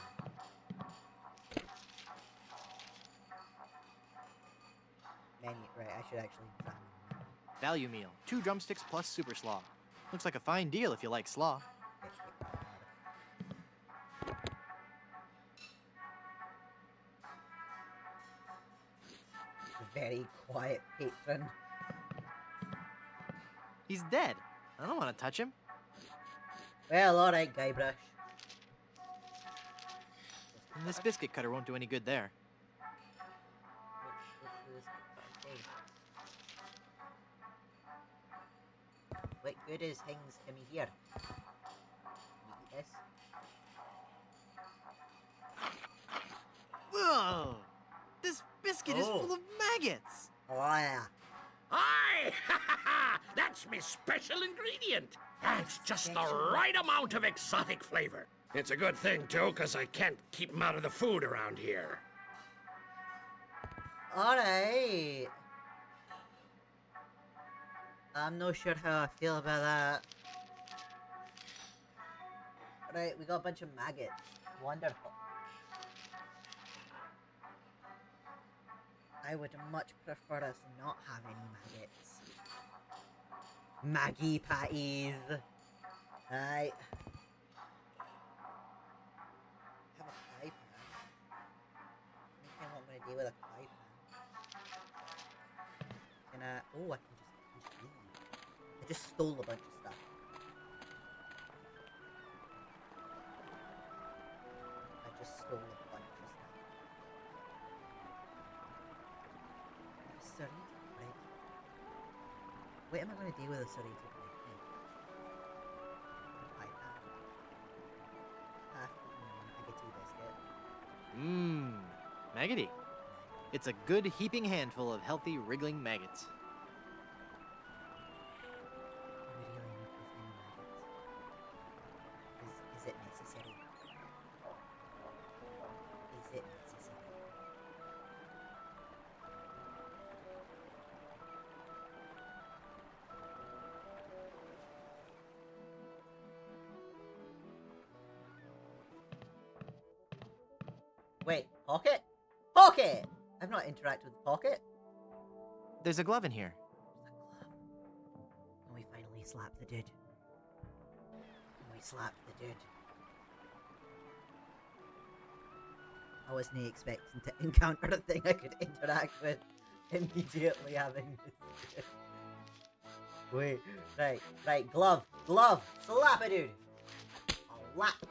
Menu. Right, I should actually examine that. Value meal. 2 drumsticks plus super slaw. Looks like a fine deal if you like slaw. Very quiet patron. He's dead. I don't want to touch him. Well, alright, Guybrush. And this biscuit cutter won't do any good there. What good is things to me here? Yes. Whoa! This biscuit is full of maggots! Oh, yeah. Aye! That's my special ingredient. That's just the right amount of exotic flavor. It's a good thing, too, because I can't keep 'em out of the food around here. Alright. I'm not sure how I feel about that. Alright, we got a bunch of maggots. Wonderful. I would much prefer us not have any maggots. Maggie patties. Right. Have a pie pan. I don't want to deal with a pie pan. Can I? Oh, I can just leave. I just stole a bunch of stuff. I just stole a bunch of stuff. Serrated bread. What am I going to do with a serrated bread? Pie pan. Half maggoty biscuit. Mmm, maggoty. It's a good heaping handful of healthy, wriggling maggots. Is it necessary? Is it necessary? Wait, Pocket? Pocket! I've not interacted with Pocket. There's a glove in here. There's a glove. And we finally slapped the dude. And we slapped the dude. I wasn't expecting to encounter a thing I could interact with immediately having this. Wait, right, glove, slap a dude. A lap.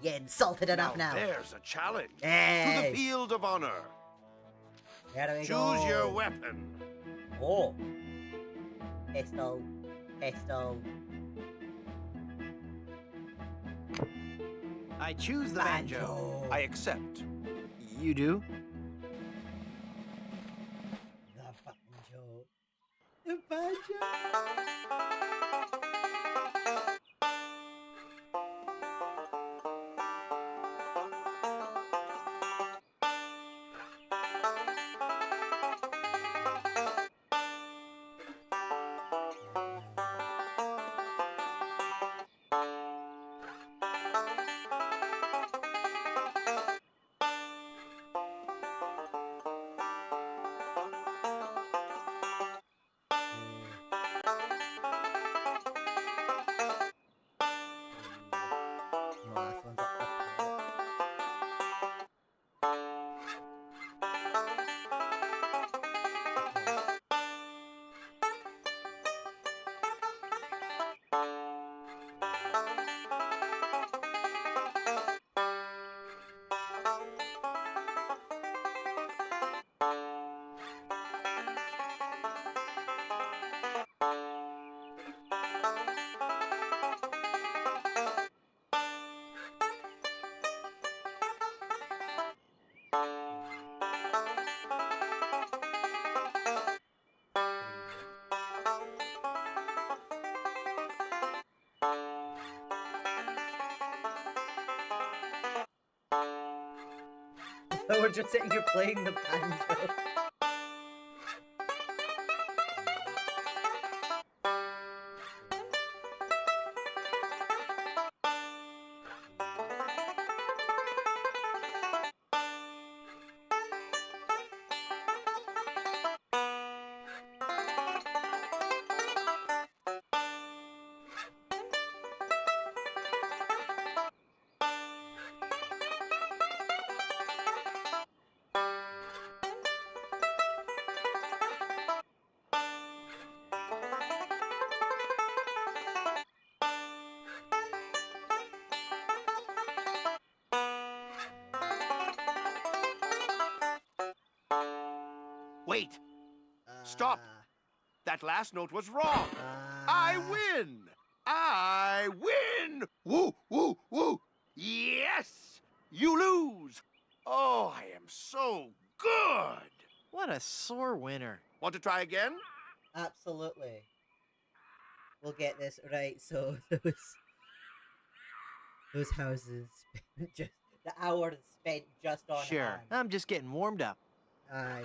You insulted enough now. There's a challenge. To Hey. the field of honor. There we Choose go. your weapon. Oh. Pistol. Pistol. I choose the banjo. I accept. You do? The banjo. The banjo. The last one's up there. So we're just sitting here playing the banjo. Wait. Stop. That last note was wrong. I win. I win. Woo, woo, woo. Yes. You lose. Oh, I am so good. What a sore winner. Want to try again? Absolutely. We'll get this right. So those houses spent just the hour spent just on Sure, hand. I'm just getting warmed up. Aye.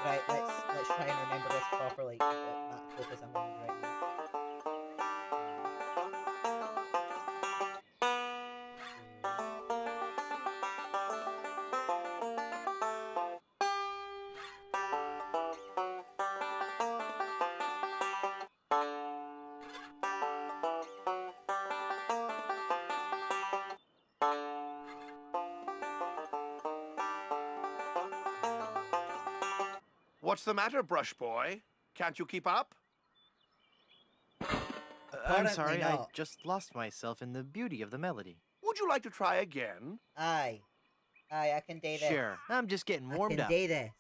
Right, let's try and remember this properly. Not focus on one right now. What's the matter, Brush Boy? Can't you keep up? I'm Apparently sorry, I not. just lost myself in the beauty of the melody. Would you like to try again? Aye. Aye, I can do this. Sure, I'm just getting I warmed can up. do this.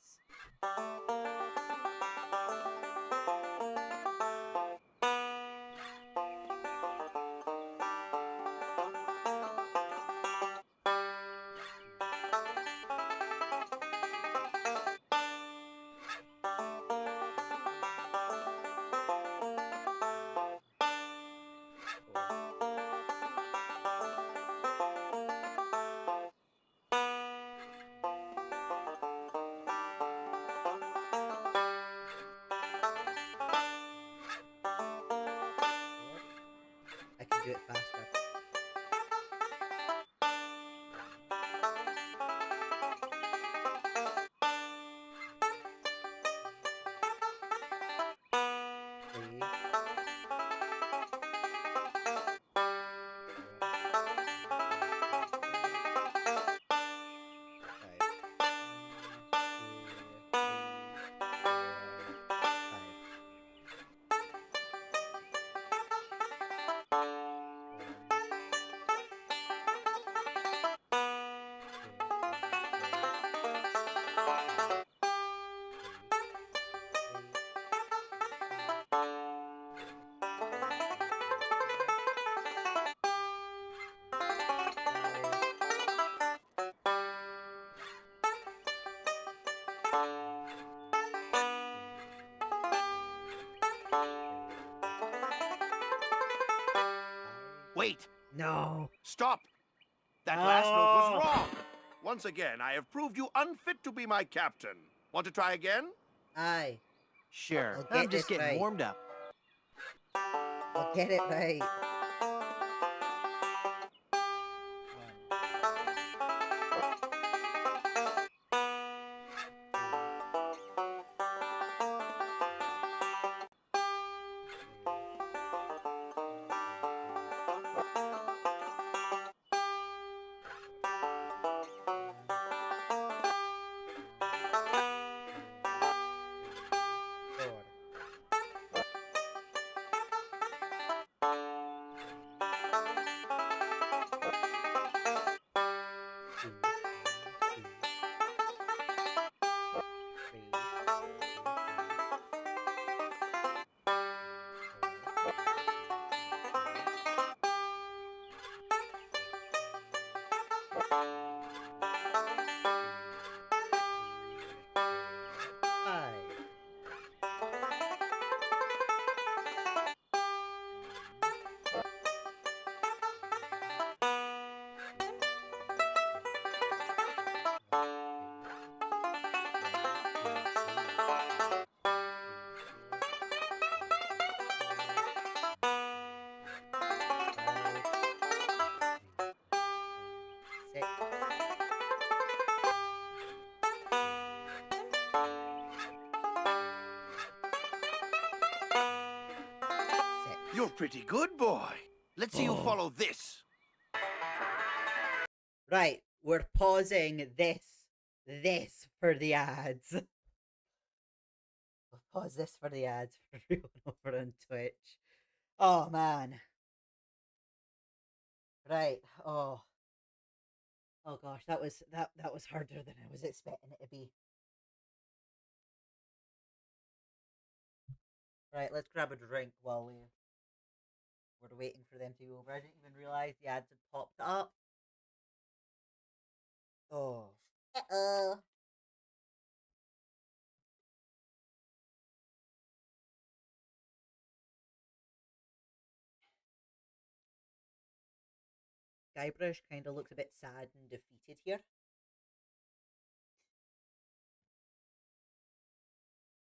I can do it faster. Wait! No. Stop! That last note was wrong! Once again, I have proved you unfit to be my captain. Want to try again? Aye. Sure. I'll get I'm just this getting right. warmed up. I'll get it right. You're pretty good, boy. Let's see you follow this. Right, we're pausing this for the ads. We'll pause this for the ads for everyone over on Twitch. Oh man. Right. Oh gosh, that was harder than I was expecting it to be. Right, let's grab a drink while we're waiting for them to go over. I didn't even realize the ads had popped up. Oh. Uh-oh. Guybrush kind of looks a bit sad and defeated here.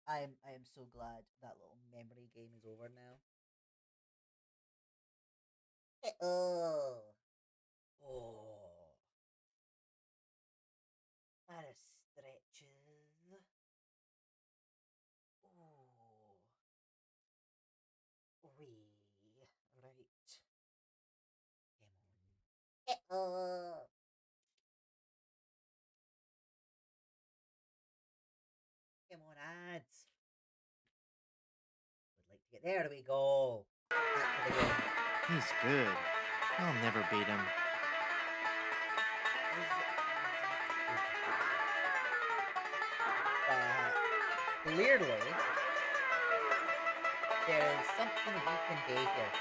I am so glad that little memory game is over now. Oh. That is stretches. Oh. Wee. Right. Come on. Come on, ads. Would like to get there. We go. Back to the game. He's good. I'll never beat him. Clearly, there is something we can do here.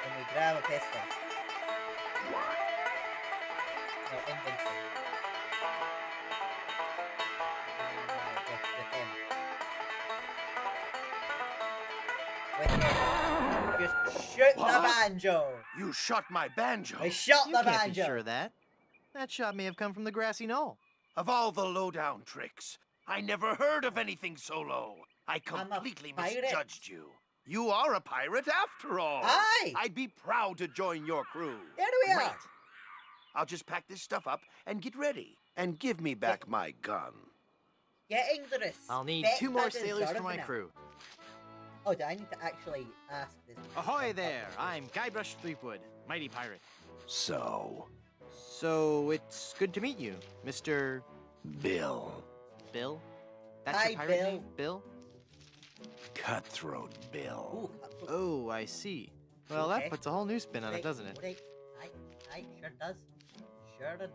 When we grab a pistol. No, inventory. With him. Just shoot the banjo. You shot my banjo. I shot You the can't banjo. be sure of that. That shot may have come from the grassy knoll. Of all the lowdown tricks, I never heard of anything so low. I completely misjudged you. You are a pirate after all. Aye. I'd be proud to join your crew. There we are. Wait. I'll just pack this stuff up and get ready. And give me back my gun. Getting the respect I'll need 2 more sailors for my crew. Oh, do I need to actually ask this? Ahoy there! I'm Guybrush Threepwood, mighty pirate. So, it's good to meet you, Mr. Bill. Bill? That's Hi, your pirate Bill. name, Bill? Cutthroat Bill. Ooh, Oh, I see. Well, Okay. that puts a whole new spin on it, doesn't it? I sure does. Sure does.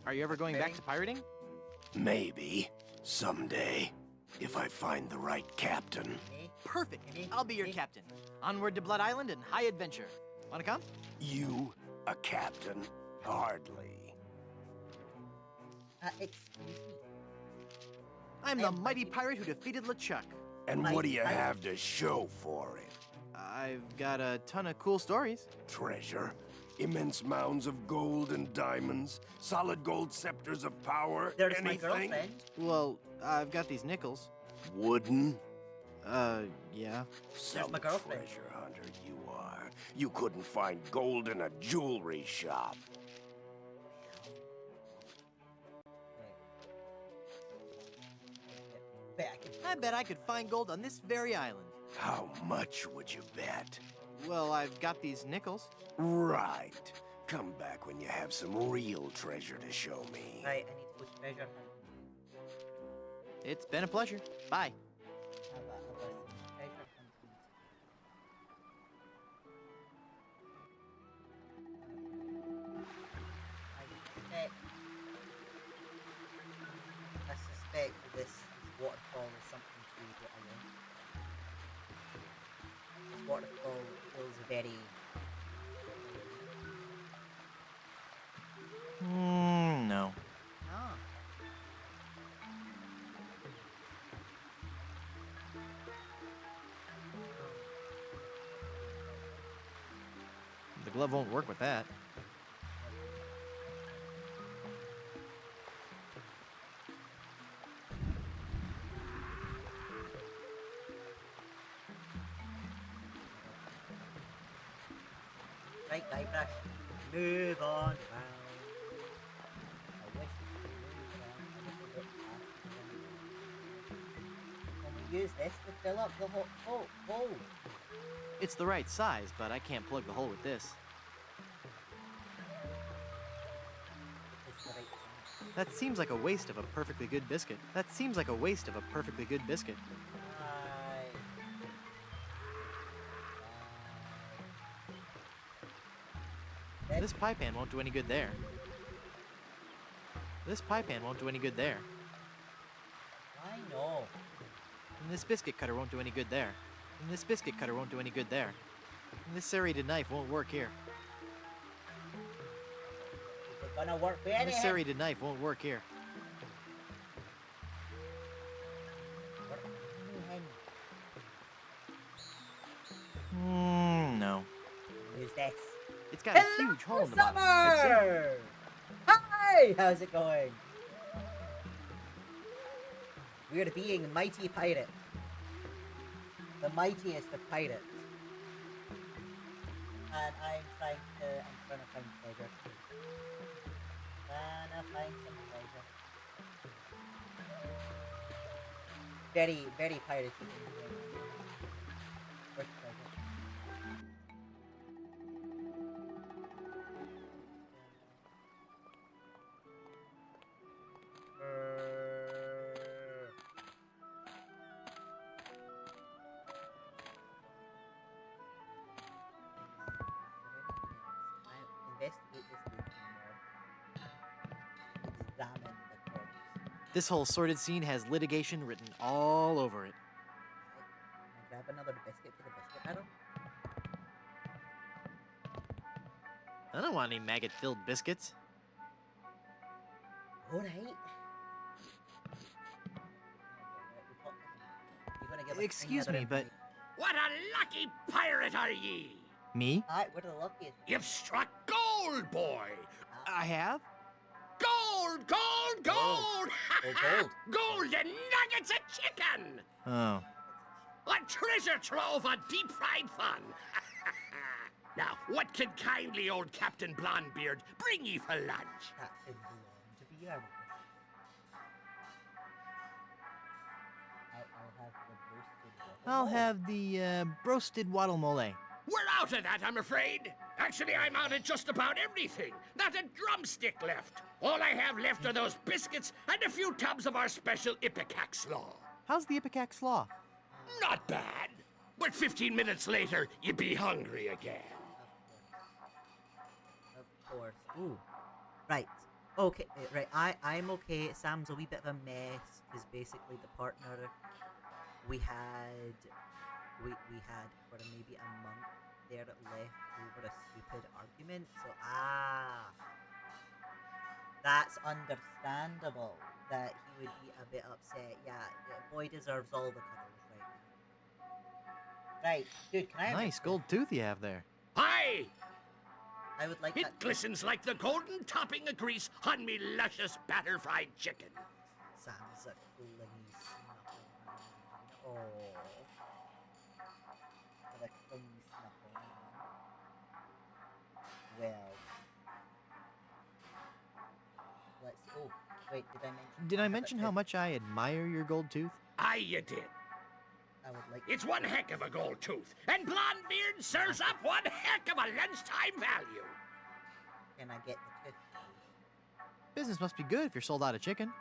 Are you ever going back to pirating? Maybe. Someday. If I find the right captain. Perfect. I'll be your captain. Onward to Blood Island and high adventure. Wanna come? You, a captain? Hardly. Excuse me. I'm the mighty pirate who defeated LeChuck. And what do you have to show for it? I've got a ton of cool stories. Treasure? Immense mounds of gold and diamonds? Solid gold scepters of power? There's my anything? girlfriend. Well, I've got these nickels. Wooden? Yeah. Some my girlfriend. treasure hunter you are. You couldn't find gold in a jewelry shop. I bet I could find gold on this very island. How much would you bet? Well, I've got these nickels. Right. Come back when you have some real treasure to show me. Right, I need to go treasure hunt. It's been a pleasure. Bye. How about some treasure hunting? I suspect this waterfall is something to do with what I want. This waterfall feels very... No. Ah. The glove won't work with that. Right, Guybrush. Move on around. I wish we could move around a little bit faster. Can we use this to fill up the hole? It's the right size, but I can't plug the hole with this. It's the right size. That seems like a waste of a perfectly good biscuit. That seems like a waste of a perfectly good biscuit. This pie pan won't do any good there. This pie pan won't do any good there. I know. And this biscuit cutter won't do any good there. And this biscuit cutter won't do any good there. And this serrated knife won't work here. Is it gonna work for And anything? this serrated knife won't work here. No. Use this. It's got a huge hole in the bottom. It's Summer! Hi! How's it going? We're being mighty pirate. The mightiest of pirates. And I'm trying to find treasure. Trying to find some treasure. Very, very piratey. Where's treasure? Investigate this room more. Examine the corpse. This whole sordid scene has litigation written all over it. Grab another biscuit for the biscuit battle. I don't want any maggot-filled biscuits. Alright. Excuse me, but... What a lucky pirate are ye! Me? Alright, we're the luckiest. You've struck gold, boy! I have? Gold, gold, gold! Gold. Golden nuggets of chicken! Oh. A treasure trove of deep-fried fun! Now, what can kindly old Captain Blondebeard bring ye for lunch? Captain Blonde to be able. I'll have the roasted waddle mole. We're out of that, I'm afraid. Actually, I'm out of just about everything. Not a drumstick left. All I have left are those biscuits and a few tubs of our special ipecac slaw. How's the ipecac slaw? Not bad. But 15 minutes later, you'd be hungry again. Of course. Ooh. Right. Okay. Right. I'm okay. Sam's a wee bit of a mess because basically the partner we had for maybe a month there left over a stupid argument. So that's understandable. that he would be a bit upset. Yeah, boy deserves all the cuddles right now. Right, dude, can I have Nice gold tooth you have there. Hi! I would like It that. glistens like the golden topping of grease on me luscious batter-fried chicken. Sam's a clingy snuffle man. Oh. What a clingy snuffle man. Well. Let's. Oh, wait, Did I mention how much I admire your gold tooth? Aye, you did. I would like. It's one heck of a gold tooth, and Blondebeard serves up one heck of a lunchtime value. Can I get the tooth, please? Business must be good if you're sold out of chicken.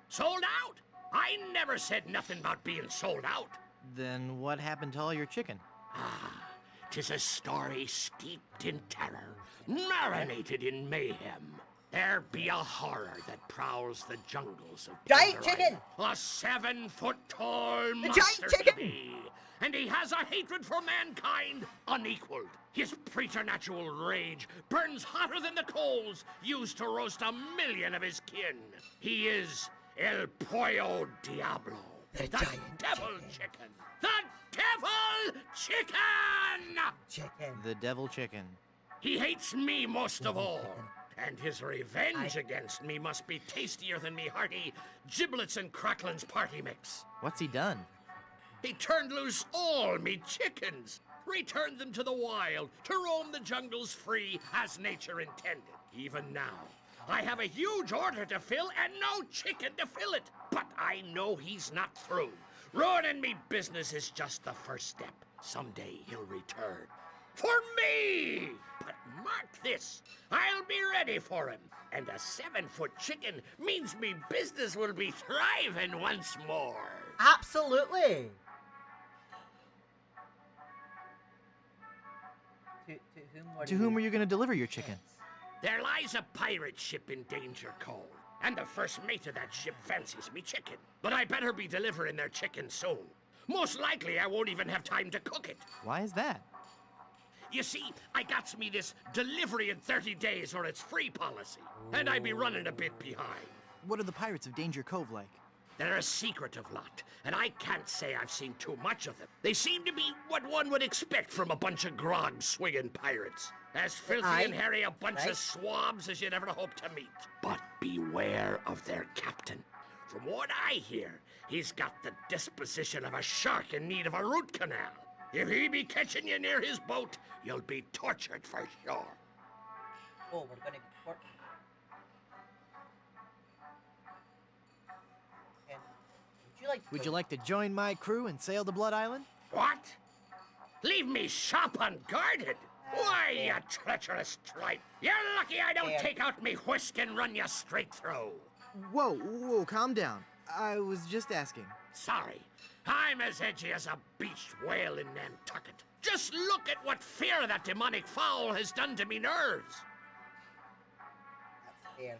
Sold out? I never said nothing about being sold out. Then what happened to all your chicken? Ah, 'tis a story steeped in terror, marinated in mayhem. There be a horror that prowls the jungles of Giant Pandora. chicken! A 7-foot-tall The monster giant chicken! to be. And he has a hatred for mankind unequaled. His preternatural rage burns hotter than the coals used to roast 1,000,000 of his kin. He is El Pollo Diablo, The the giant devil chicken. The devil chicken! Chicken. The devil chicken. He hates me most of all. chicken. And his revenge against me must be tastier than me hearty giblets and cracklins party mix. What's he done? He turned loose all me chickens, returned them to the wild to roam the jungles free as nature intended. Even now, I have a huge order to fill and no chicken to fill it. But I know he's not through. Ruining me business is just the first step. Someday he'll return. For me! But mark this, I'll be ready for him. And a 7-foot chicken means me business will be thriving once more. Absolutely. To whom are you going to deliver your chicken? There lies a pirate ship in Danger Cove, and the first mate of that ship fancies me chicken. But I better be delivering their chicken soon. Most likely I won't even have time to cook it. Why is that? You see, I got me this delivery in 30 days or it's free policy, and I be running a bit behind. What are the pirates of Danger Cove like? They're a secretive lot, and I can't say I've seen too much of them. They seem to be what one would expect from a bunch of grog-swinging pirates. As filthy and hairy a bunch of swabs as you'd ever hope to meet. But beware of their captain. From what I hear, he's got the disposition of a shark in need of a root canal. If he be catching you near his boat, you'll be tortured for sure. Oh, we're gonna be tortured. And would you like to join my crew and sail to Blood Island? What? Leave me shop unguarded? Why, you treacherous tripe! You're lucky I don't take out me whisk and run you straight through. Whoa, calm down. I was just asking. Sorry, I'm as edgy as a beached whale in Nantucket. Just look at what fear that demonic fowl has done to me nerves. That's fair.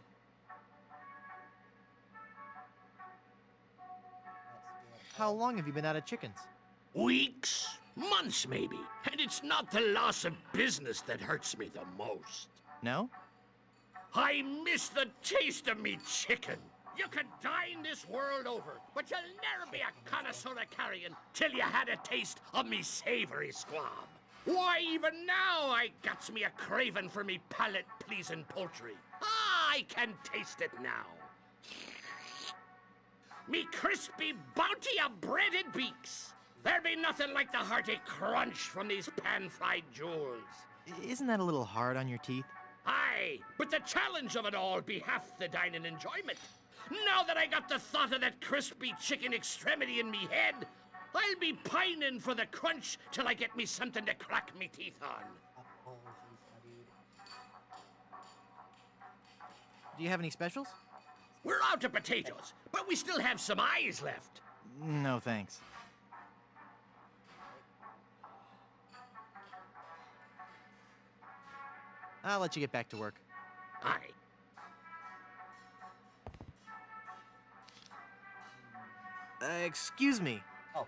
How long have you been out of chickens? Weeks, months maybe. And it's not the loss of business that hurts me the most. No? I miss the taste of me chicken. You could dine this world over, but you'll never be a connoisseur of carrion till you had a taste of me savory squab. Why, even now I gets me a craving for me palate-pleasing poultry. I can taste it now. Me crispy bounty of breaded beaks. There be nothing like the hearty crunch from these pan-fried jewels. Isn't that a little hard on your teeth? Aye, but the challenge of it all be half the dining enjoyment. Now that I got the thought of that crispy chicken extremity in me head, I'll be pining for the crunch till I get me something to crack me teeth on. Do you have any specials? We're out of potatoes, but we still have some eyes left. No, thanks. I'll let you get back to work. Aye. Excuse me. Oh,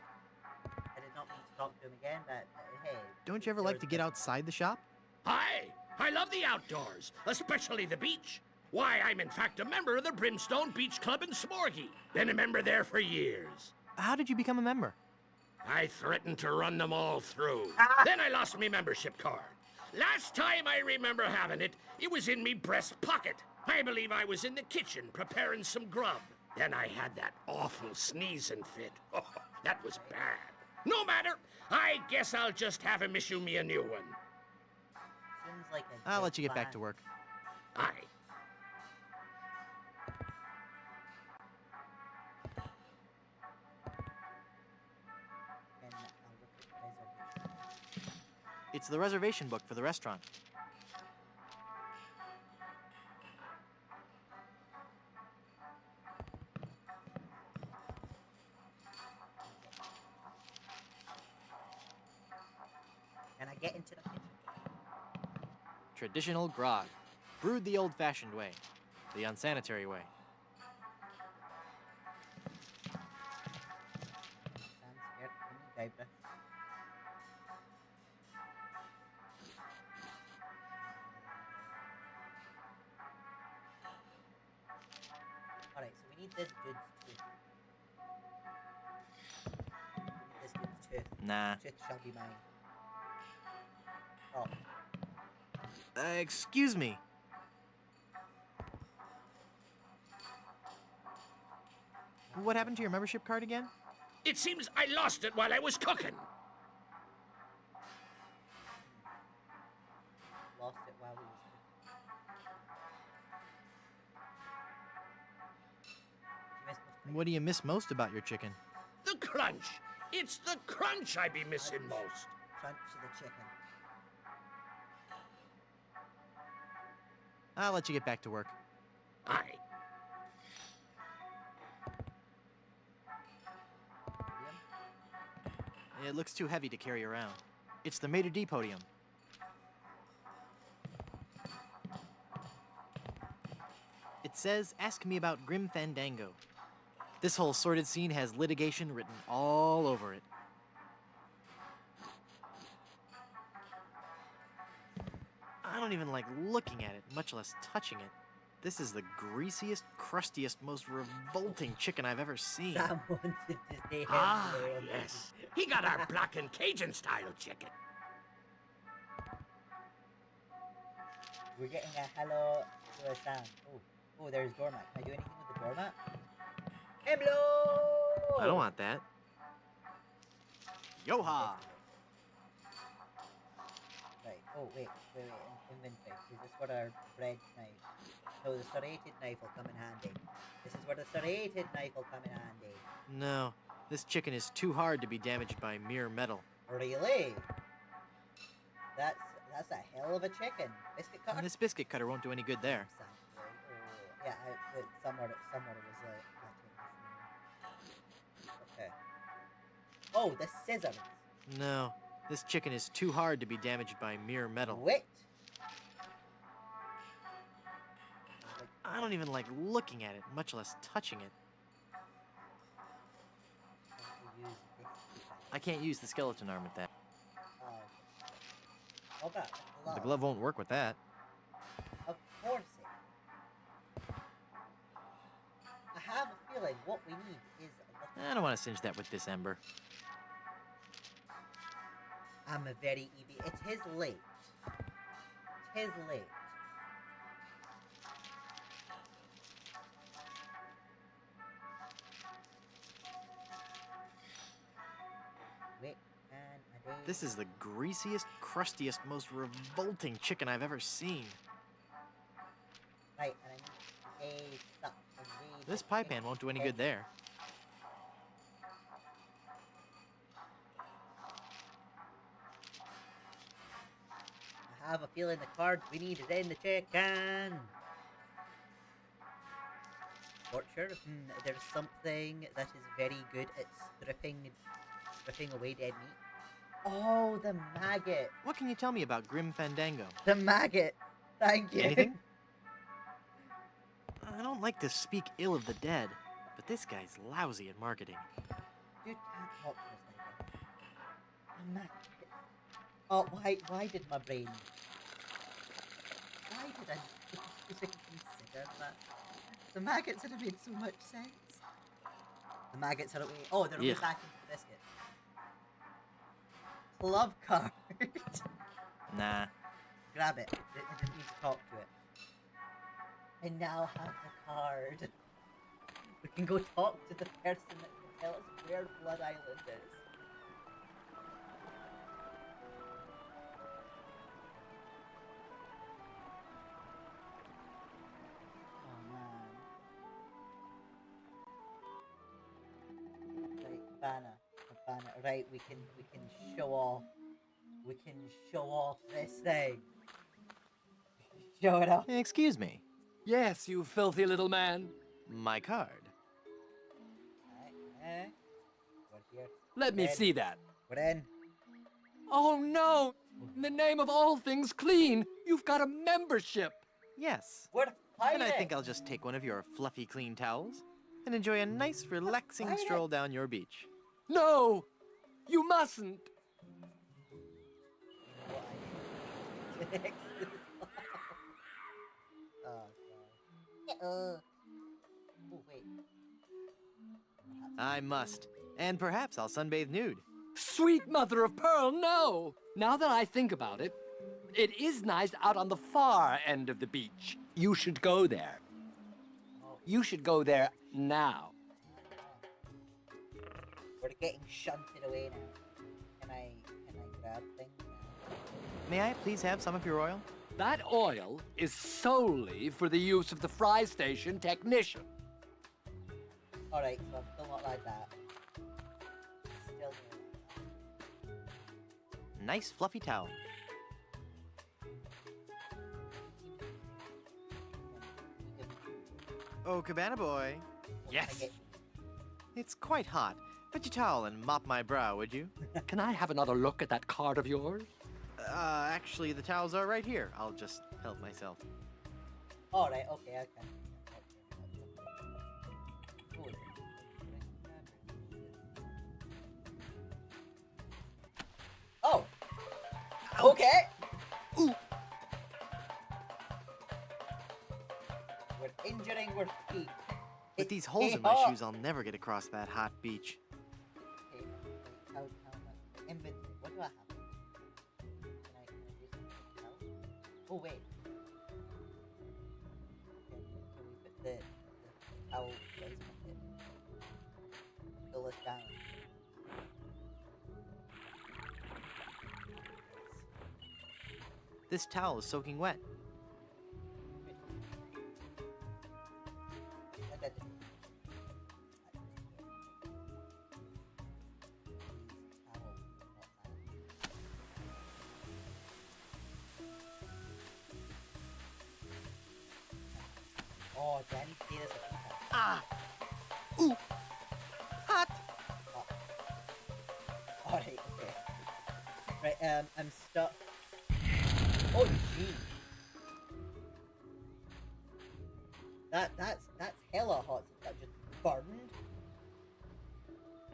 I did not mean to talk to him again, but hey. Don't you ever like to get outside the shop? Aye, I love the outdoors, especially the beach. Why, I'm in fact a member of the Brimstone Beach Club in Smorgy. Been a member there for years. How did you become a member? I threatened to run them all through. Then I lost me membership card. Last time I remember having it, it was in me breast pocket. I believe I was in the kitchen preparing some grub. Then I had that awful sneezing fit. Oh, that was bad. No matter. I guess I'll just have him issue me a new one. Seems like a I'll good let you get back plan. to work. Aye. Then I'll look at reservation. It's the reservation book for the restaurant. Can I get into the kitchen? Traditional grog. Brewed the old-fashioned way. The unsanitary way. Sam's scared of me, Guybrush. Alright, so we need this dude's tooth. We need this dude's tooth. Nah. Tooth shall be mine. Oh, Excuse me. What happened to your membership card again? It seems I lost it while I was cooking. lost it while he was cooking. You missed most What do you miss most about your chicken? The crunch. It's the crunch I be missing most. crunch of the chicken. I'll let you get back to work. Aye. It looks too heavy to carry around. It's the maitre d' podium. It says, ask me about Grim Fandango. This whole sordid scene has litigation written all over it. I don't even like looking at it, much less touching it. This is the greasiest, crustiest, most revolting chicken I've ever seen. Sam wanted to stay in Ah, there. yes. He got our black and Cajun style chicken. We're getting a hello to a Sam. Oh, there's doormat. Can I do anything with the doormat? Hello! I don't want that. Yoha! Right. Oh, wait. Inventory. Is this where our bread knife? No, the serrated knife will come in handy. This is where the serrated knife will come in handy. No, this chicken is too hard to be damaged by mere metal. Really? That's a hell of a chicken. Biscuit cutter? And this biscuit cutter won't do any good there. Sam, right? Oh, yeah, somewhere it was okay. Oh, the scissors. No, this chicken is too hard to be damaged by mere metal. Wit. I don't even like looking at it, much less touching it. I can't use the skeleton arm with that. How about The glove won't work with that. Of course it. I have a feeling what we need is a little... I don't want to singe that with this ember. I'm a very EB. It is late. It is late. Wait, and a day. This is the greasiest, crustiest, most revolting chicken I've ever seen. Right, and I need a suck. This pie pan won't do any good there. I have a feeling the cards we need is in the chicken. Torture. There's something that is very good at stripping away dead meat. Oh, the maggot. What can you tell me about Grim Fandango? The maggot. Thank you. Anything? I don't like to speak ill of the dead, but this guy's lousy at marketing. You can't talk to us like that. A maggot. Oh, why did my brain... Why did did I even consider that? The maggots would have made so much sense. The maggots are away. Oh, they're away Yuck. back into the biscuit. Club card. Nah. Grab it. I didn't need to talk to it. I now have the card. We can go talk to the person that can tell us where Blood Island is. Oh man. Right, Cabana. Right, we can show off. We can show off this thing. Show it off. Excuse me. Yes, you filthy little man. My card. We're here. Let me We're in. see that. We're in. Oh no! In the name of all things clean, you've got a membership. Yes. We're hiding. And I think I'll just take one of your fluffy clean towels and enjoy a nice relaxing stroll down your beach. No! You mustn't! Oh, God. Oh, wait. I must. And perhaps I'll sunbathe nude. Sweet mother of pearl, no! Now that I think about it, it is nice out on the far end of the beach. You should go there. You should go there now. We're getting shunted away now. Can I grab things now? May I please have some of your oil? That oil is solely for the use of the fry station technician. Alright, so I'm still not like that. Still not. Nice fluffy towel. Oh, Cabana Boy. Yes. It's quite hot. Fetch a towel and mop my brow, would you? Can I have another look at that card of yours? Actually, the towels are right here. I'll just help myself. Alright, okay, I can. Oh! Okay! Ooh! We're injuring our feet. With these holes in my shoes, I'll never get across that hot beach. Okay, how much? Inventory, what do I have? Can I do something else? Oh, wait. Can we put the towel placement in? Pull this down. This towel is soaking wet. Oh, do I need to do this a few times? Ah! Ooh! Hot! Alright, okay. Right, I'm stuck. Oh, gee. That's hella hot. That just burned.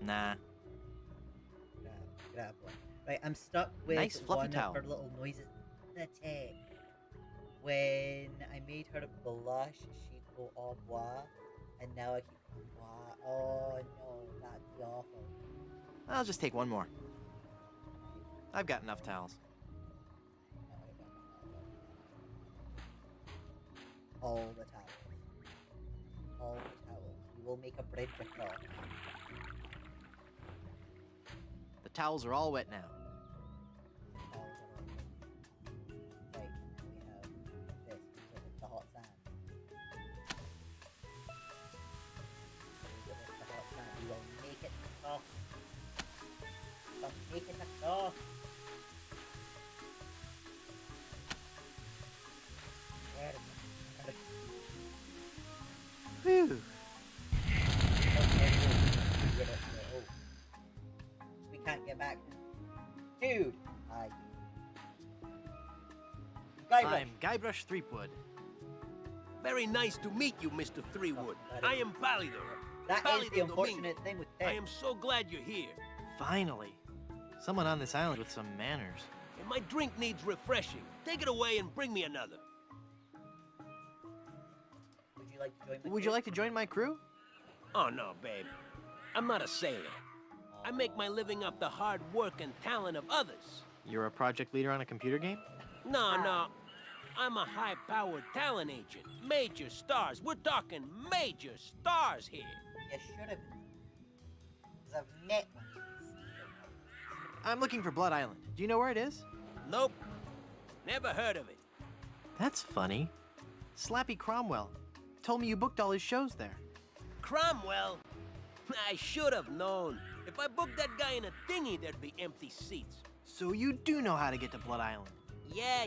Nah. Grab one. Right, I'm stuck with Nice fluffy one towel. of her little noises. The tech. When I made her blush, she'd go au revoir, and now I keep au revoir. Oh no, that'd be awful. I'll just take one more. I've got enough towels. All the towels. All the towels. We will make a bridge across. The towels are all wet now. Towels are all wet. Right, we have this. These are the hot sand. These are the hot sand. We will make it across. We'll make it across. There it is. Whew. We can't get back. Dude! I'm Guybrush Threepwood. Very nice to meet you, Mr. Threepwood. I am Ballido. That is Ballido the unfortunate Domingo. thing with I Ted. am so glad you're here. Finally. Someone on this island with some manners. And my drink needs refreshing. Take it away and bring me another. like to join my Would crew? you like to join my crew? Oh, no, babe. I'm not a sailor. I make my living off the hard work and talent of others. You're a project leader on a computer game? No. I'm a high-powered talent agent. Major stars. We're talking major stars here. You should have been. Because I've met one of these. I'm looking for Blood Island. Do you know where it is? Nope. Never heard of it. That's funny. Slappy Cromwell told me you booked all his shows there. Cromwell? I should have known. If I booked that guy in a dinghy, there'd be empty seats. So you do know how to get to Blood Island. Yeah.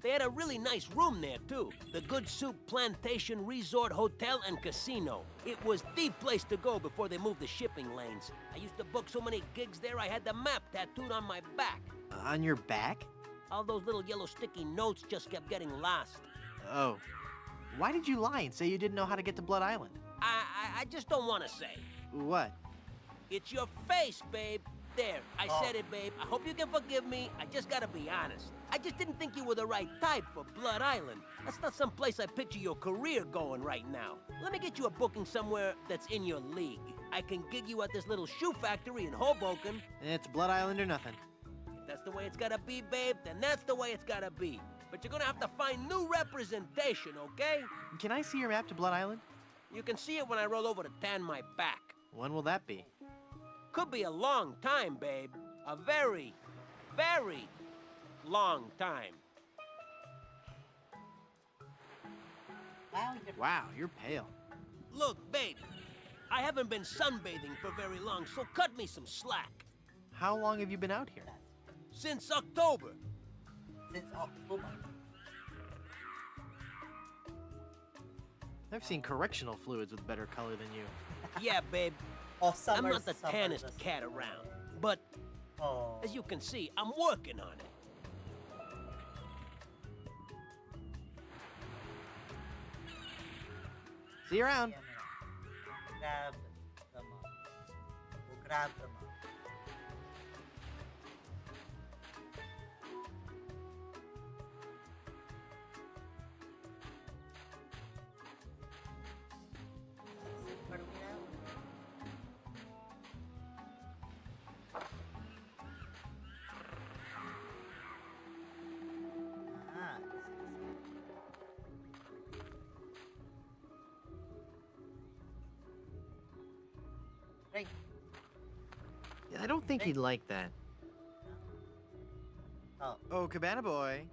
They had a really nice room there, too. The Good Soup Plantation Resort Hotel and Casino. It was the place to go before they moved the shipping lanes. I used to book so many gigs there, I had the map tattooed on my back. On your back? All those little yellow sticky notes just kept getting lost. Oh. Why did you lie and say you didn't know how to get to Blood Island? I just don't want to say. What? It's your face, babe. There, I said it, babe. I hope you can forgive me. I just gotta be honest. I just didn't think you were the right type for Blood Island. That's not some place I picture your career going right now. Let me get you a booking somewhere that's in your league. I can gig you at this little shoe factory in Hoboken. It's Blood Island or nothing. If that's the way it's gotta be, babe, then that's the way it's gotta be. But you're gonna have to find new representation, okay? Can I see your map to Blood Island? You can see it when I roll over to tan my back. When will that be? Could be a long time, babe. A very, very long time. Wow, you're pale. Look, babe, I haven't been sunbathing for very long, so cut me some slack. How long have you been out here? Since October. Since October. I've seen correctional fluids with better color than you. Yeah, babe. Oh, I'm not the tannest cat around, but as you can see, I'm working on it. See you around. Grab them up. We'll grab them up. Where do we now? Ah, right. Yeah, I don't think he'd like that. Oh, Cabana Boy.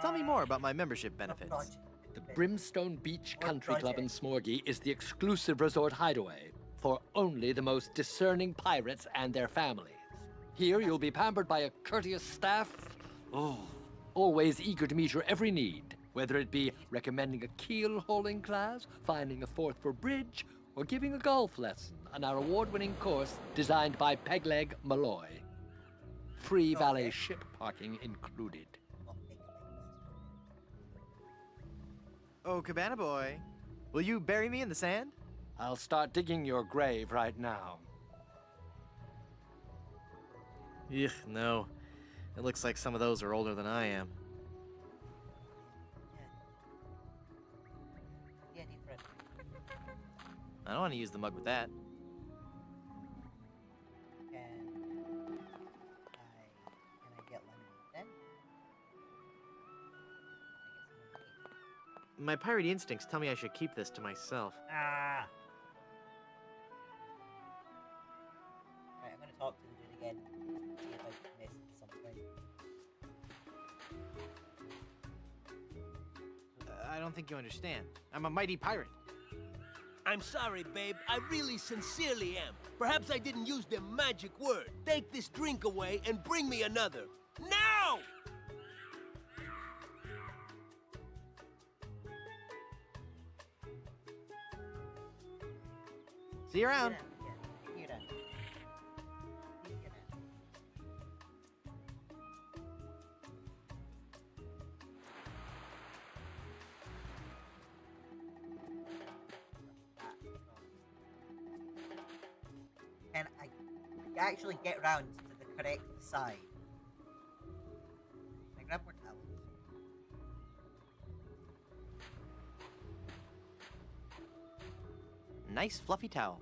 Tell me more about my membership benefits. The Brimstone Beach Country Club in Smorgy is the exclusive resort hideaway for only the most discerning pirates and their families. Here you'll be pampered by a courteous staff, always eager to meet your every need, whether it be recommending a keel-hauling class, finding a fourth for bridge, or giving a golf lesson on our award-winning course designed by Pegleg Malloy. Free valet ship parking included. Oh, Cabana Boy. Will you bury me in the sand? I'll start digging your grave right now. Ugh, no. It looks like some of those are older than I am. Yeah, deep breath. I don't want to use the mug with that. Can I get lemonade then? My pirate instincts tell me I should keep this to myself. Ah. Alright, I'm gonna talk to the dude again. See if I've missed something. I don't think you understand. I'm a mighty pirate. I'm sorry, babe. I really sincerely am. Perhaps I didn't use the magic word. Take this drink away and bring me another. Now! See you around. Here then. Can I actually get around to the correct side? Can I grab more towels? Nice fluffy towel.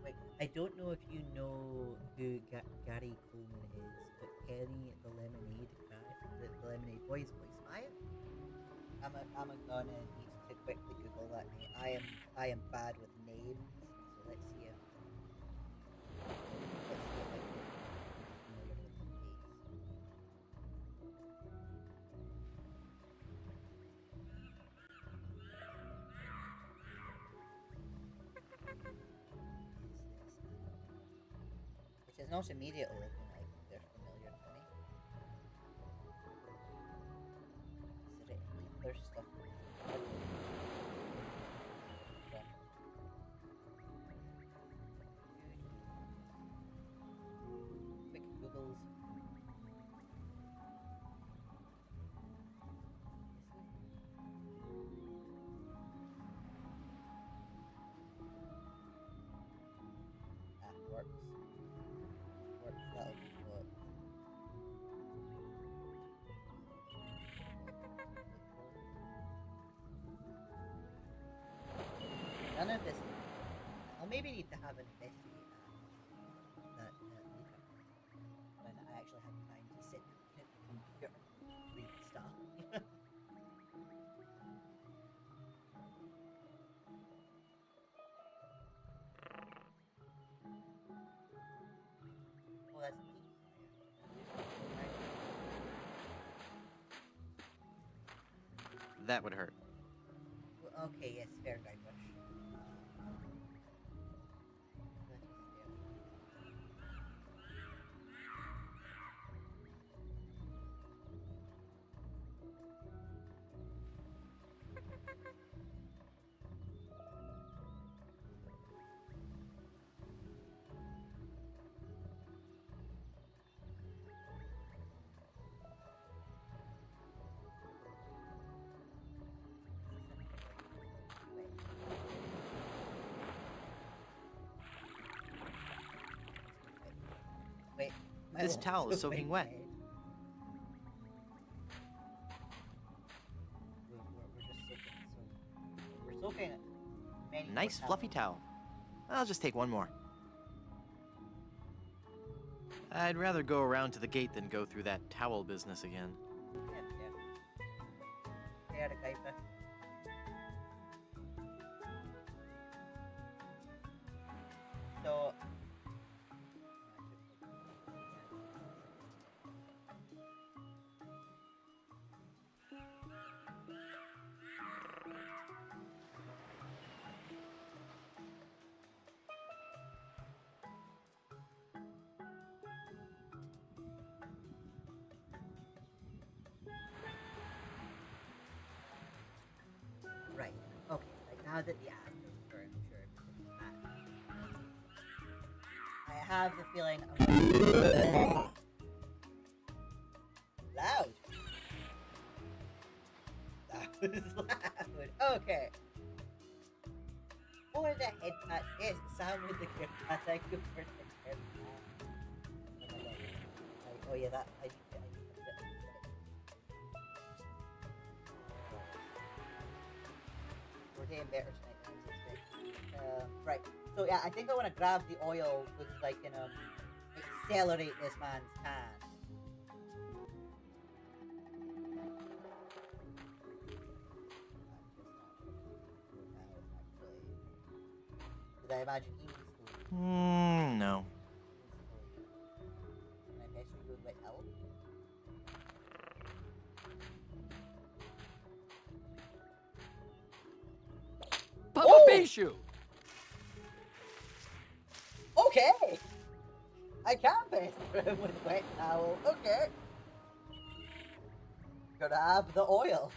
Wait, I don't know if you know who Gary Coleman is, but Kenny the Lemonade guy, the Lemonade Boy's voiced by it. I'm gonna need to quickly Google that name. I am bad with names, so let's see if I can familiar with the face. Which is not immediately looking like they're familiar to me. Is there other stuff? Quick Googles. Works. That'll be what. None of this. I'll maybe need to have an investigate that later when I actually have time to sit at the computer and read stuff. Oh, that's deep. That would hurt. Well, okay, yes, fair guybrush. Wait, This towel is soaking wet. We're soaking many Nice more fluffy towels. towel. I'll just take one more. I'd rather go around to the gate than go through that towel business again. Yeah, the guyper. So right, okay, like now that the ad is sure, I have the feeling I'm gonna loud. That was loud. Okay. For the head pat, yes, Sam with the grip pat. I go for the grip pat. Oh my god. Oh yeah, that I need to fit it. We're getting better tonight. Right. So yeah, I think I want to grab the oil so that I can accelerate this man's tan. Because I imagine he needs to leave. No. And I guess you're doing with help. BubbleBuoy! Okay! I can pass through him with a wet towel. Okay. Grab the oil.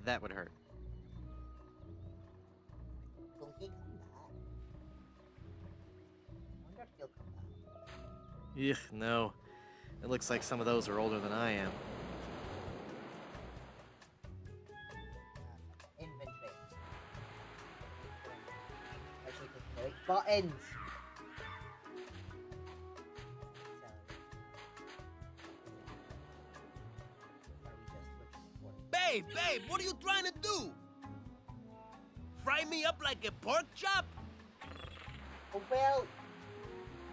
That would hurt. Will he come back? I wonder if he'll come back. Ugh, no. It looks like some of those are older than I am. Inventory. Actually, click the right buttons. Hey, babe, what are you trying to do? Fry me up like a pork chop? Oh, well,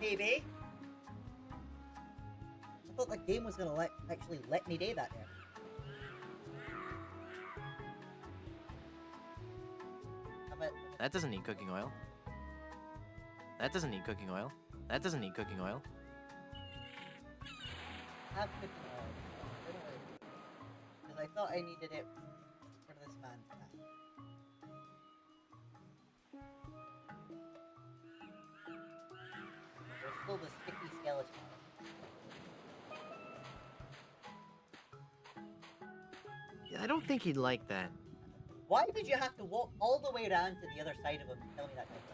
maybe. I thought the game was gonna actually let me do that there. That doesn't need cooking oil. That doesn't need cooking oil. That doesn't need cooking oil. Have cooking oil. Because I thought I needed it for this man's pack. There's still the sticky skeleton. Yeah, I don't think he'd like that. Why did you have to walk all the way around to the other side of him and tell me that kind of thing?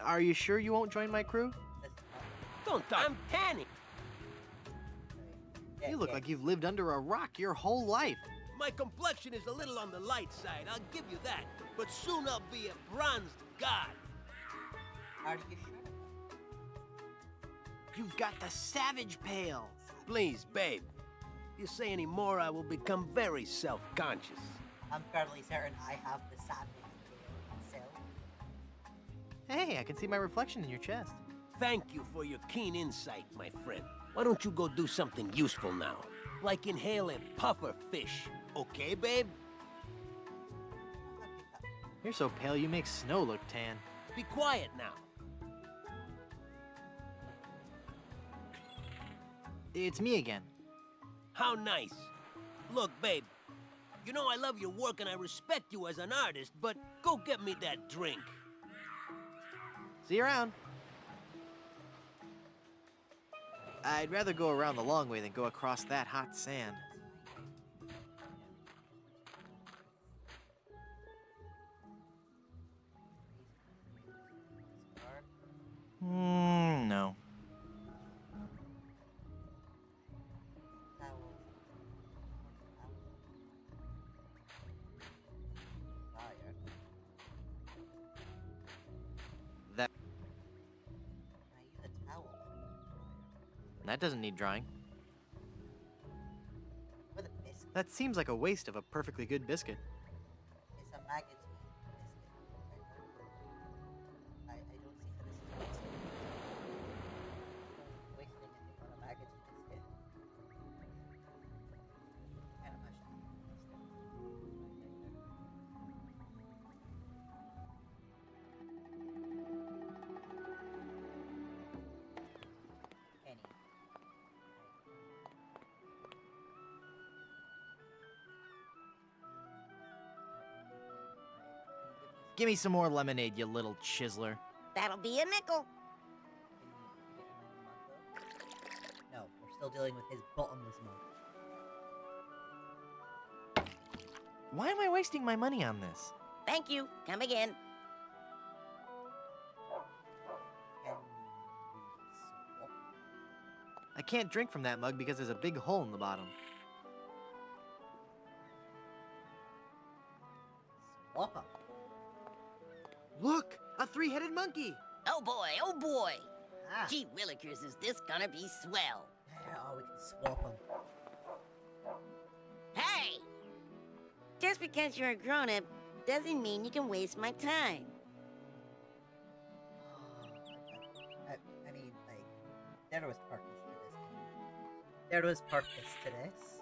Are you sure you won't join my crew? Don't talk. I'm tanning. You look like you've lived under a rock your whole life. My complexion is a little on the light side, I'll give you that. But soon I'll be a bronzed god. How do you sure? You've got the savage pale. Please, babe. If you say any more, I will become very self-conscious. I'm fairly certain I have the savage myself. Hey, I can see my reflection in your chest. Thank you for your keen insight, my friend. Why don't you go do something useful now? Like inhale a puffer fish. Okay, babe? You're so pale you make snow look tan. Be quiet now. It's me again. How nice. Look, babe. You know I love your work and I respect you as an artist, but go get me that drink. See you around. I'd rather go around the long way than go across that hot sand. No. That doesn't need drying. With a biscuit. That seems like a waste of a perfectly good biscuit. It's a magazine biscuit. I don't see how this is wasting it on a magazine biscuit. Can't imagine. Penny. Give me some more lemonade, you little chiseler. That'll be a nickel. No, we're still dealing with his bottomless mug. Why am I wasting my money on this? Thank you. Come again. I can't drink from that mug because there's a big hole in the bottom. Swap up. Look! A three-headed monkey! Oh boy, oh boy. Ah. Gee willikers, is this gonna be swell? Oh, we can swap them. Hey! Just because you're a grown-up doesn't mean you can waste my time. I mean, like, there was purpose to this. There was purpose to this.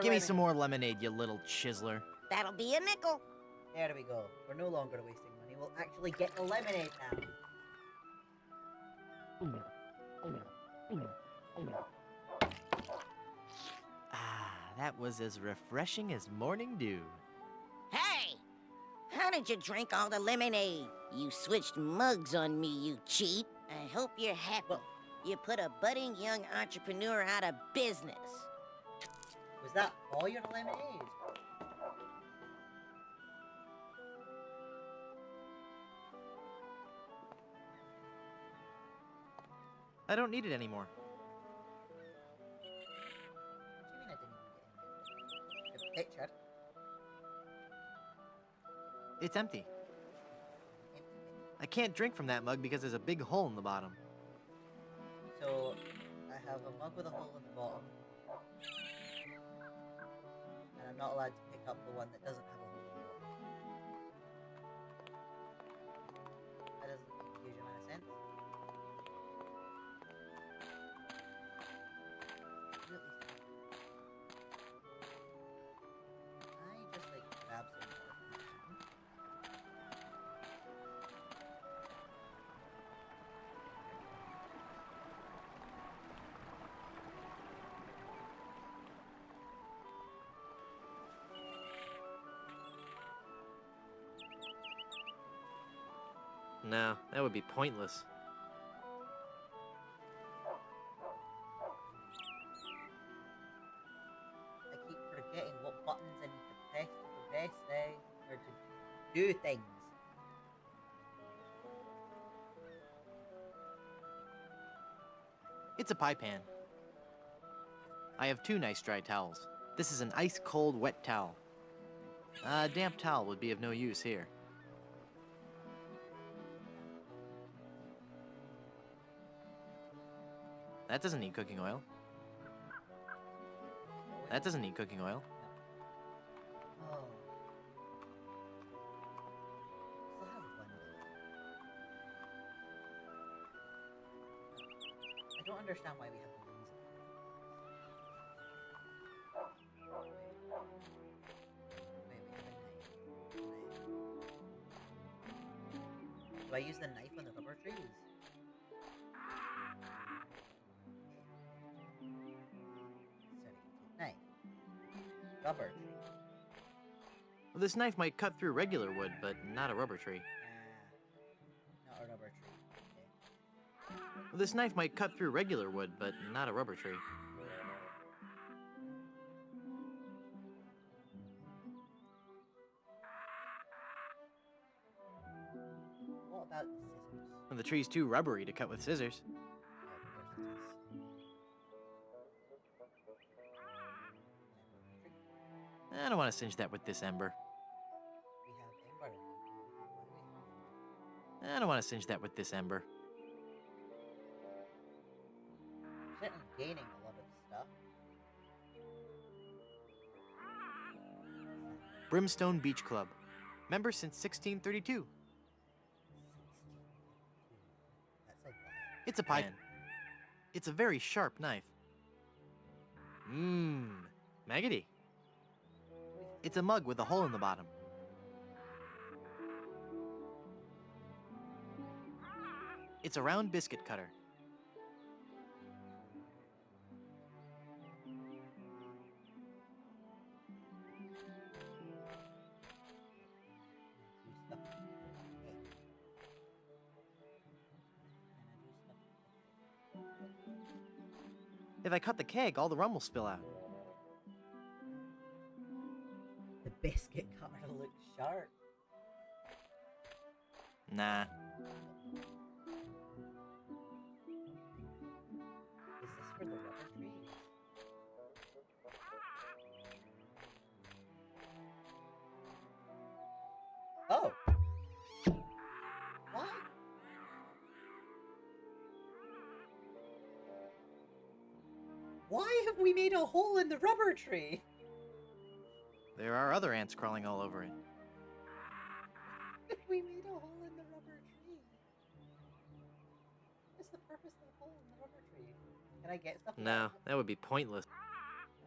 Give me some more lemonade, you little chiseler. That'll be a nickel. There we go. We're no longer wasting money. We'll actually get the lemonade now. Ah, that was as refreshing as morning dew. Hey! How did you drink all the lemonade? You switched mugs on me, you cheat. I hope you're happy. You put a budding young entrepreneur out of business. Was that all your lemonade? I don't need it anymore. What do you mean I didn't even get in there? The picture. It's empty. Empty. I can't drink from that mug because there's a big hole in the bottom. So, I have a mug with a hole in the bottom. And I'm not allowed to pick up the one that doesn't have a hole in the bottom. That doesn't make a huge amount of sense. You at least- I just like grab some more. No, that would be pointless. I keep forgetting what buttons I need to press things, or to do things. It's a pie pan. I have 2 nice dry towels. This is an ice-cold wet towel. A damp towel would be of no use here. That doesn't need cooking oil. That doesn't need cooking oil. Oh. Still have one. I don't understand why we have the ones. Wait, we have a knife. Do I use the knife on the rubber trees? Knife. Rubber tree. Well, this knife might cut through regular wood, but not a rubber tree. Not a rubber tree. Okay. Well, this knife might cut through regular wood, but not a rubber tree. What about the scissors? Well, the tree's too rubbery to cut with scissors. Oh, of course it is. I don't want to singe that with this ember. We have ember. I don't want to singe that with this ember. Certainly gaining a lot of stuff. Brimstone Beach Club. Member since 1632. That's a lot. It's a pie. It's a very sharp knife. Mmm, maggoty. It's a mug with a hole in the bottom. It's a round biscuit cutter. If I cut the keg, all the rum will spill out. The biscuit cutter looks sharp. Nah. Is this for the rubber trees? Oh! What? Why have we made a hole in the rubber tree? There are other ants crawling all over it. We made a hole in the rubber tree. What's the purpose of the hole in the rubber tree? Can I get stuff? No, that would be pointless.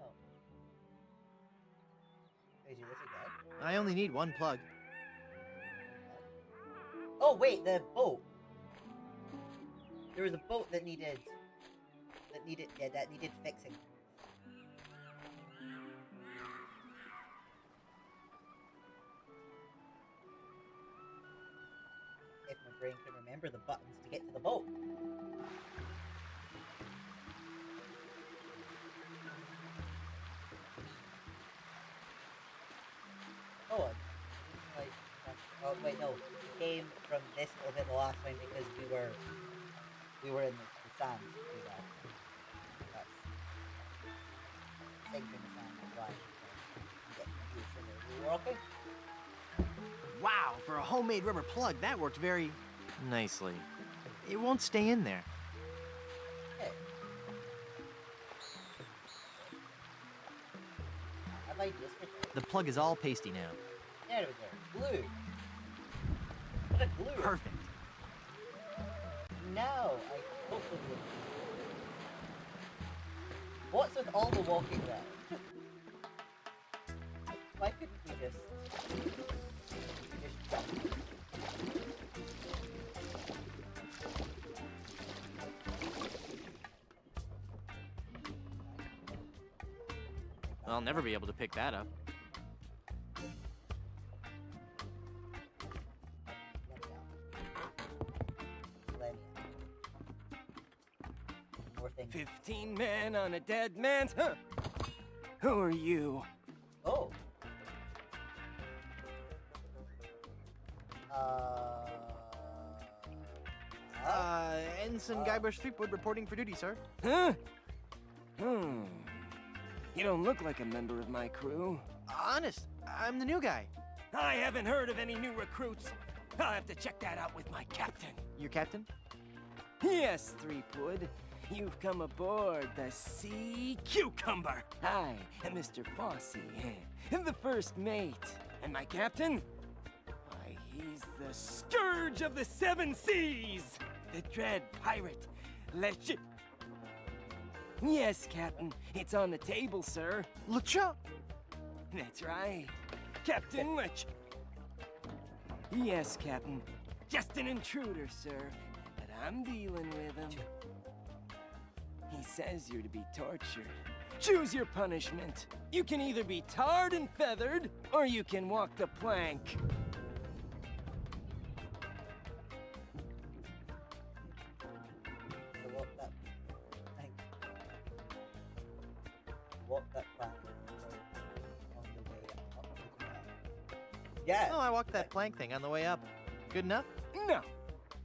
Oh. Can I do this again? I only need 1 plug. Oh wait, the boat. There was a boat that needed fixing. If my brain can remember the buttons to get to the boat. Oh, like, oh wait, no, it came from this little bit the last time because we were in the sand too bad. That's sinking the sand. That's why I'm getting confused from the rewalking. Wow, for a homemade rubber plug, that worked very nicely. It won't stay in there. Hey. Have ideas for this? The plug is all pasty now. There we go. Glue. What a glue. Perfect. Now I hopefully. What's with all the walking around? Why couldn't we just jump? I'll never be able to pick that up. More things. 15 men on a dead man's. Huh? Who are you? Oh. Ensign Guybrush Threepwood reporting for duty, sir. Huh? You don't look like a member of my crew. Honest, I'm the new guy. I haven't heard of any new recruits. I'll have to check that out with my captain. Your captain? Yes, Threepwood. You've come aboard the Sea Cucumber. I am Mr. Fossey, the first mate. And my captain? Why, he's the scourge of the seven seas. The dread pirate, Lech. Yes, Captain. It's on the table, sir. LeChuck! That's right. Captain Lech. Yes, Captain. Just an intruder, sir. But I'm dealing with him. He says you're to be tortured. Choose your punishment. You can either be tarred and feathered, or you can walk the plank. Walk that plank on the way up. Yeah. Oh, I walked that plank thing on the way up. Good enough? No.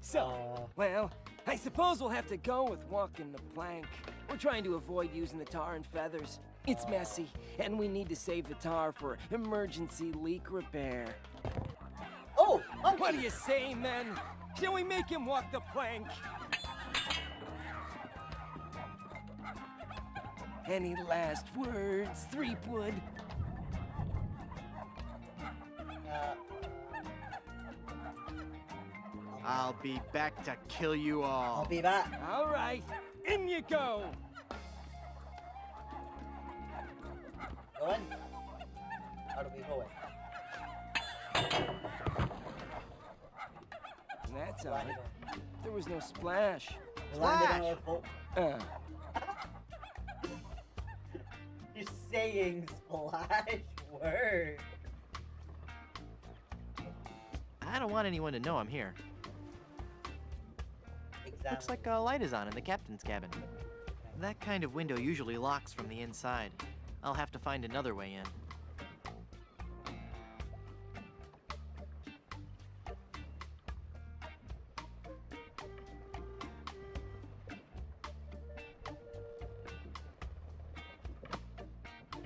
So, well, I suppose we'll have to go with walking the plank. We're trying to avoid using the tar and feathers. It's messy, and we need to save the tar for emergency leak repair. Oh, monkey. What do you say, men? Shall we make him walk the plank? Any last words, Threepwood? I'll be back to kill you all. I'll be back. All right, in you go. Go in. How do we go in? That's all right. There was no splash. We landed on our boat. You're saying splash word. I don't want anyone to know I'm here. Exactly. Looks like a light is on in the captain's cabin. That kind of window usually locks from the inside. I'll have to find another way in.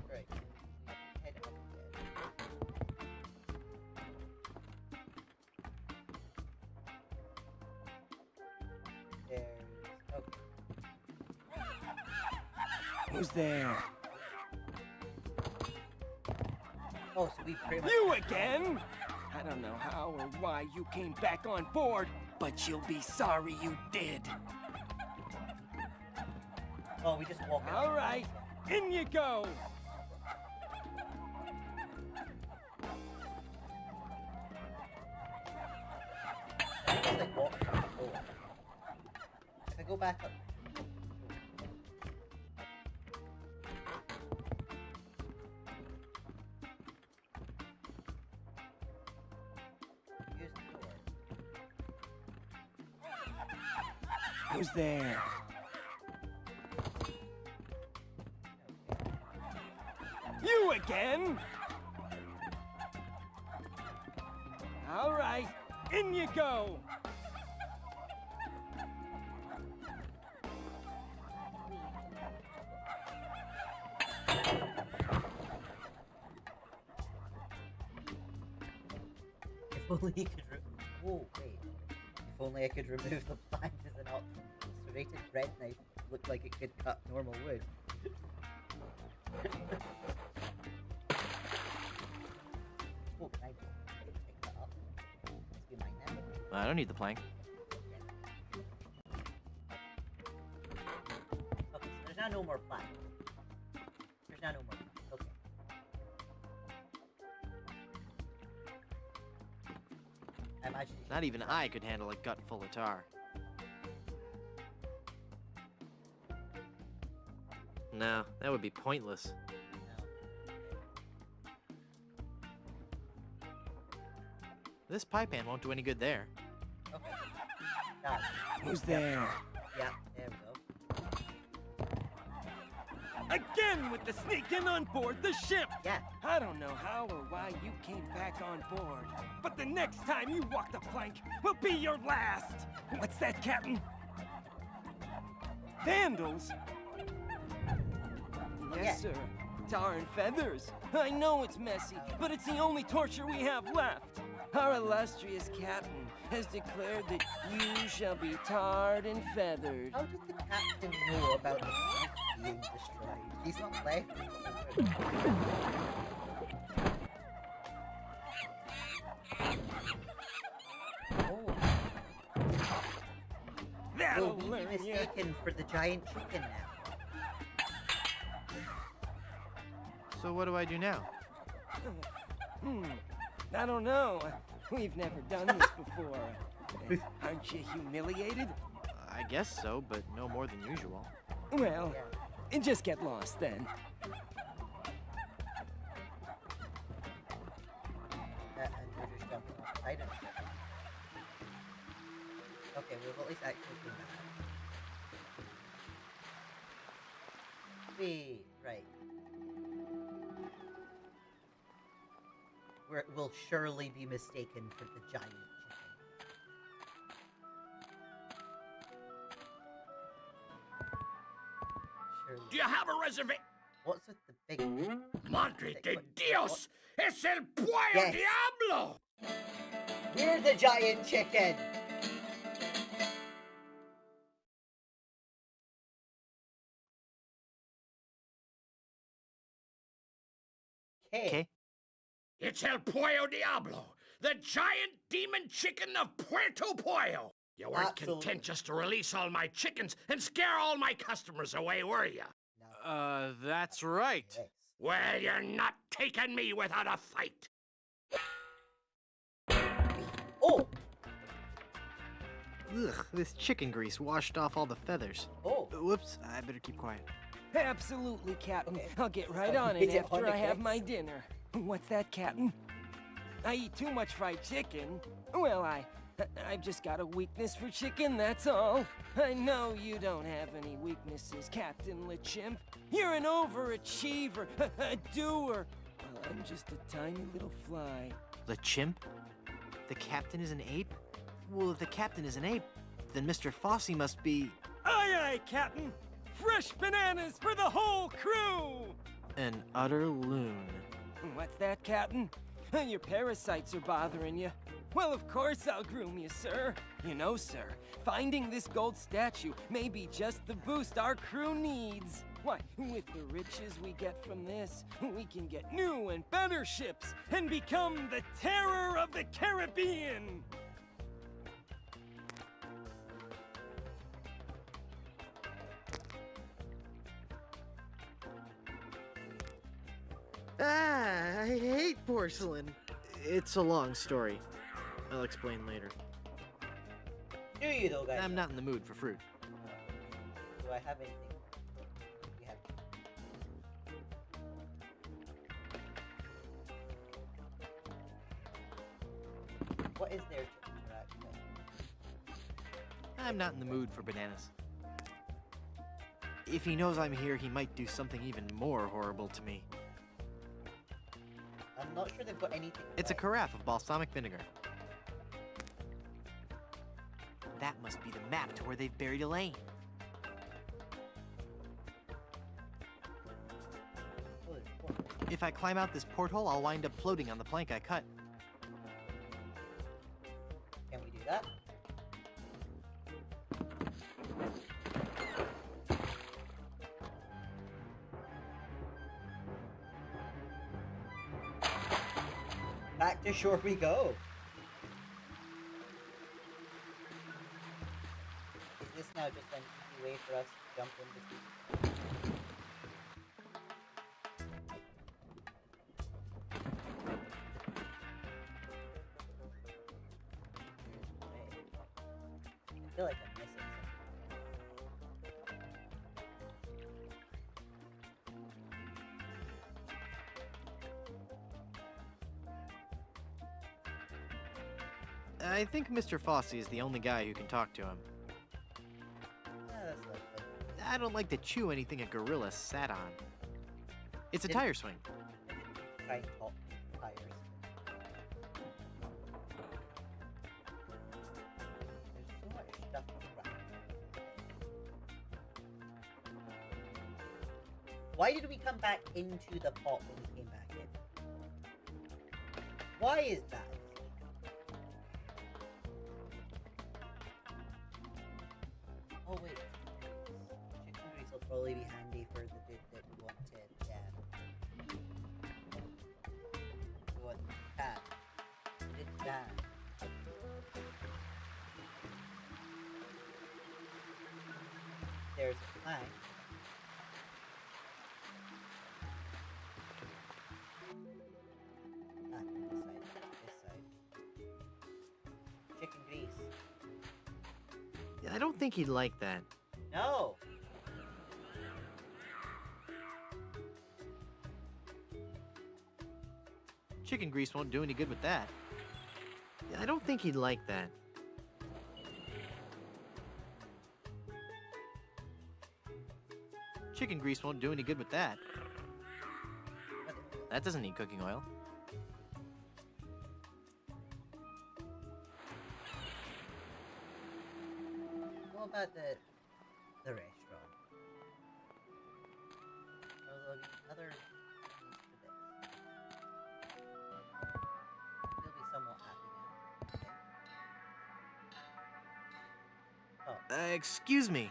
Right. Head up again. There's okay. Who's there? Oh, so we pretty much. You again? I don't know how or why you came back on board, but you'll be sorry you did. Oh, we just walk out. All right, in you go. I think it's like walk through the door. If I go back up. Use the door. Who's there? You again? All right, in you go. only you could. Oh wait. If only I could remove the plank as an option. The serrated bread knife looked like it could cut normal wood. Oh, can I pick that up? Must be mine now. I don't need the plank. Okay, so there's now no more plank. There's now no more plank. Okay. I imagine you Not even I could handle a gut full of tar. No, that would be pointless. This pie pan won't do any good there. Okay. Now, Who's there? yeah, there we go. Again with the sneaking on board the ship! Yeah. I don't know how or why you came back on board, but the next time you walk the plank will be your last! What's that, Captain? Vandals? Yes, sir. Tar and feathers. I know it's messy, but it's the only torture we have left. Our illustrious captain has declared that you shall be tarred and feathered. How does the captain know about the plank being destroyed? He's not left. Oh. That'll Will we learn be ya. mistaken for the giant chicken now? So what do I do now? I don't know. We've never done this before. Aren't you humiliated? I guess so, but no more than usual. Well, just get lost then. And we're just jumping off the side of it. Okay, we've at least actually cleaned that up. Right. We'll surely be mistaken for the giant chicken. Surely. Do you have a reservation? What's with the big... Madre de Dios! Es el pollo Yes. diablo! We're the giant chicken! Okay. It's el pollo diablo, the giant demon chicken of Puerto Pollo. You weren't Absolutely. content just to release all my chickens and scare all my customers away, were you? That's right. Yes. Well, you're not taking me without a fight. Oh! Ugh, this chicken grease washed off all the feathers. Oh! Whoops, I better keep quiet. Absolutely, Captain. Okay. I'll get right So on we it get after on I the have case. my dinner. What's that, Captain? I eat too much fried chicken. Well, I've just got a weakness for chicken, that's all. I know you don't have any weaknesses, Captain LeChimp. You're an overachiever, a doer. Well, I'm just a tiny little fly. The chimp? The captain is an ape? Well, if the captain is an ape, then Mr. Fosse must be... Aye, aye, Captain. Fresh bananas for the whole crew! an utter loon. What's that, Captain? Your parasites are bothering you. Well, of course I'll groom you, sir. You know, sir, finding this gold statue may be just the boost our crew needs. Why, with the riches we get from this, we can get new and better ships and become the terror of the Caribbean. I hate porcelain. It's a long story. I'll explain later. Do you though, guys? I'm not in the mood for fruit. Do I have anything? We have. What is there to interact with? I'm not in the mood for bananas. If he knows I'm here, he might do something even more horrible to me. I'm not sure they've got anything. It's a left. carafe of balsamic vinegar. That must be the map to where they've buried Elaine. Oh, there's one. If I climb out this porthole, I'll wind up floating on the plank I cut. that. Back to shore we go. Is this now just an easy way for us to jump into the I feel like I'm missing something. I think Mr. Fossey is the only guy who can talk to him. That's lovely. I don't like to chew anything a gorilla sat on. It's a tire swing. Try and talk tires. There's so much stuff around. Why did we come back into the pot when we came back in? Why is that? Oh wait, chicken grease will probably be handy for the dude that we want to, yeah. We want that. Did that. There's a plank. This side. Chicken grease. I don't think he'd like that. No! Chicken grease won't do any good with that. I don't think he'd like that. Chicken grease won't do any good with that. That doesn't need cooking oil. What about the restaurant? Or there'll be other things for this. He'll be somewhat happy now. Oh, Excuse me.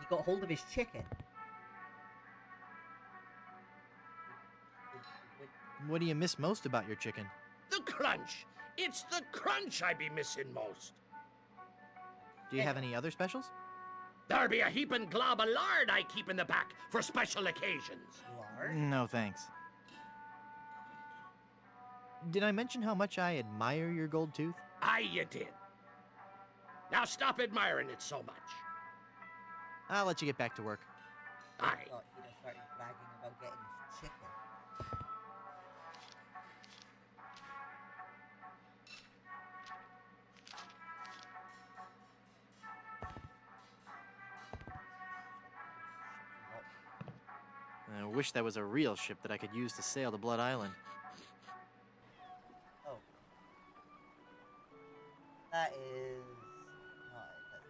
he got hold of his chicken. What do you miss most about your chicken? The crunch! It's the crunch I be missing most. Do you have any other specials? There be a heapin' glob of lard I keep in the back for special occasions. Lard? No, thanks. Did I mention how much I admire your gold tooth? Aye, you did. Now stop admiring it so much. I'll let you get back to work. Aye. I thought he'd have started bragging about getting his chicken. I wish that was a real ship that I could use to sail to Blood Island. Oh. That is... No, that's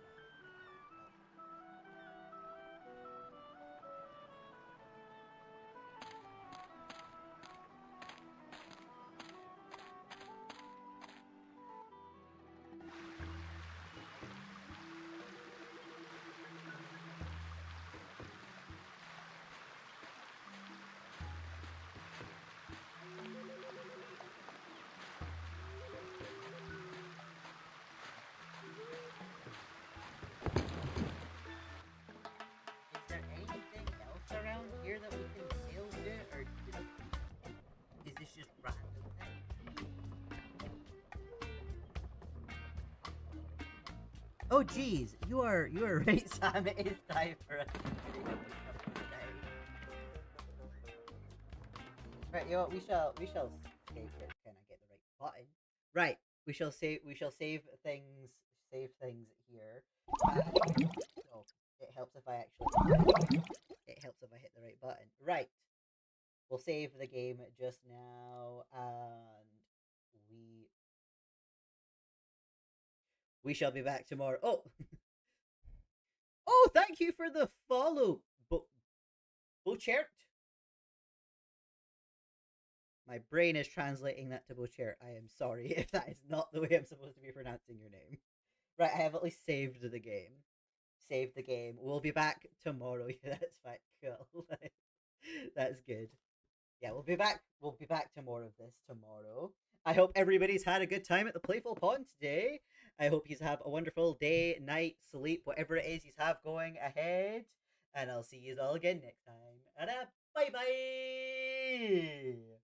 Is there anything else around here that we can sail to, or is this just random thing? Oh geez, you are right, Sam. It is time for us to finish up for today. Right, you know what? We shall save it. Can I get the right button? Right, we shall save things here. Oh, it helps if I actually. It helps if I hit the right button. Right. We'll save the game just now, and we shall be back tomorrow. Oh, oh! Thank you for the follow, Bochert. My brain is translating that to Bocher. I am sorry if that is not the way I'm supposed to be pronouncing your name. Right, I have at least saved the game. Saved the game. We'll be back tomorrow. Yeah, that's fine. Cool. That's good. Yeah, we'll be back. We'll be back to more of this tomorrow. I hope everybody's had a good time at the Playful Pond today. I hope you have a wonderful day, night, sleep, whatever it is you have going ahead. And I'll see you all again next time. And bye bye.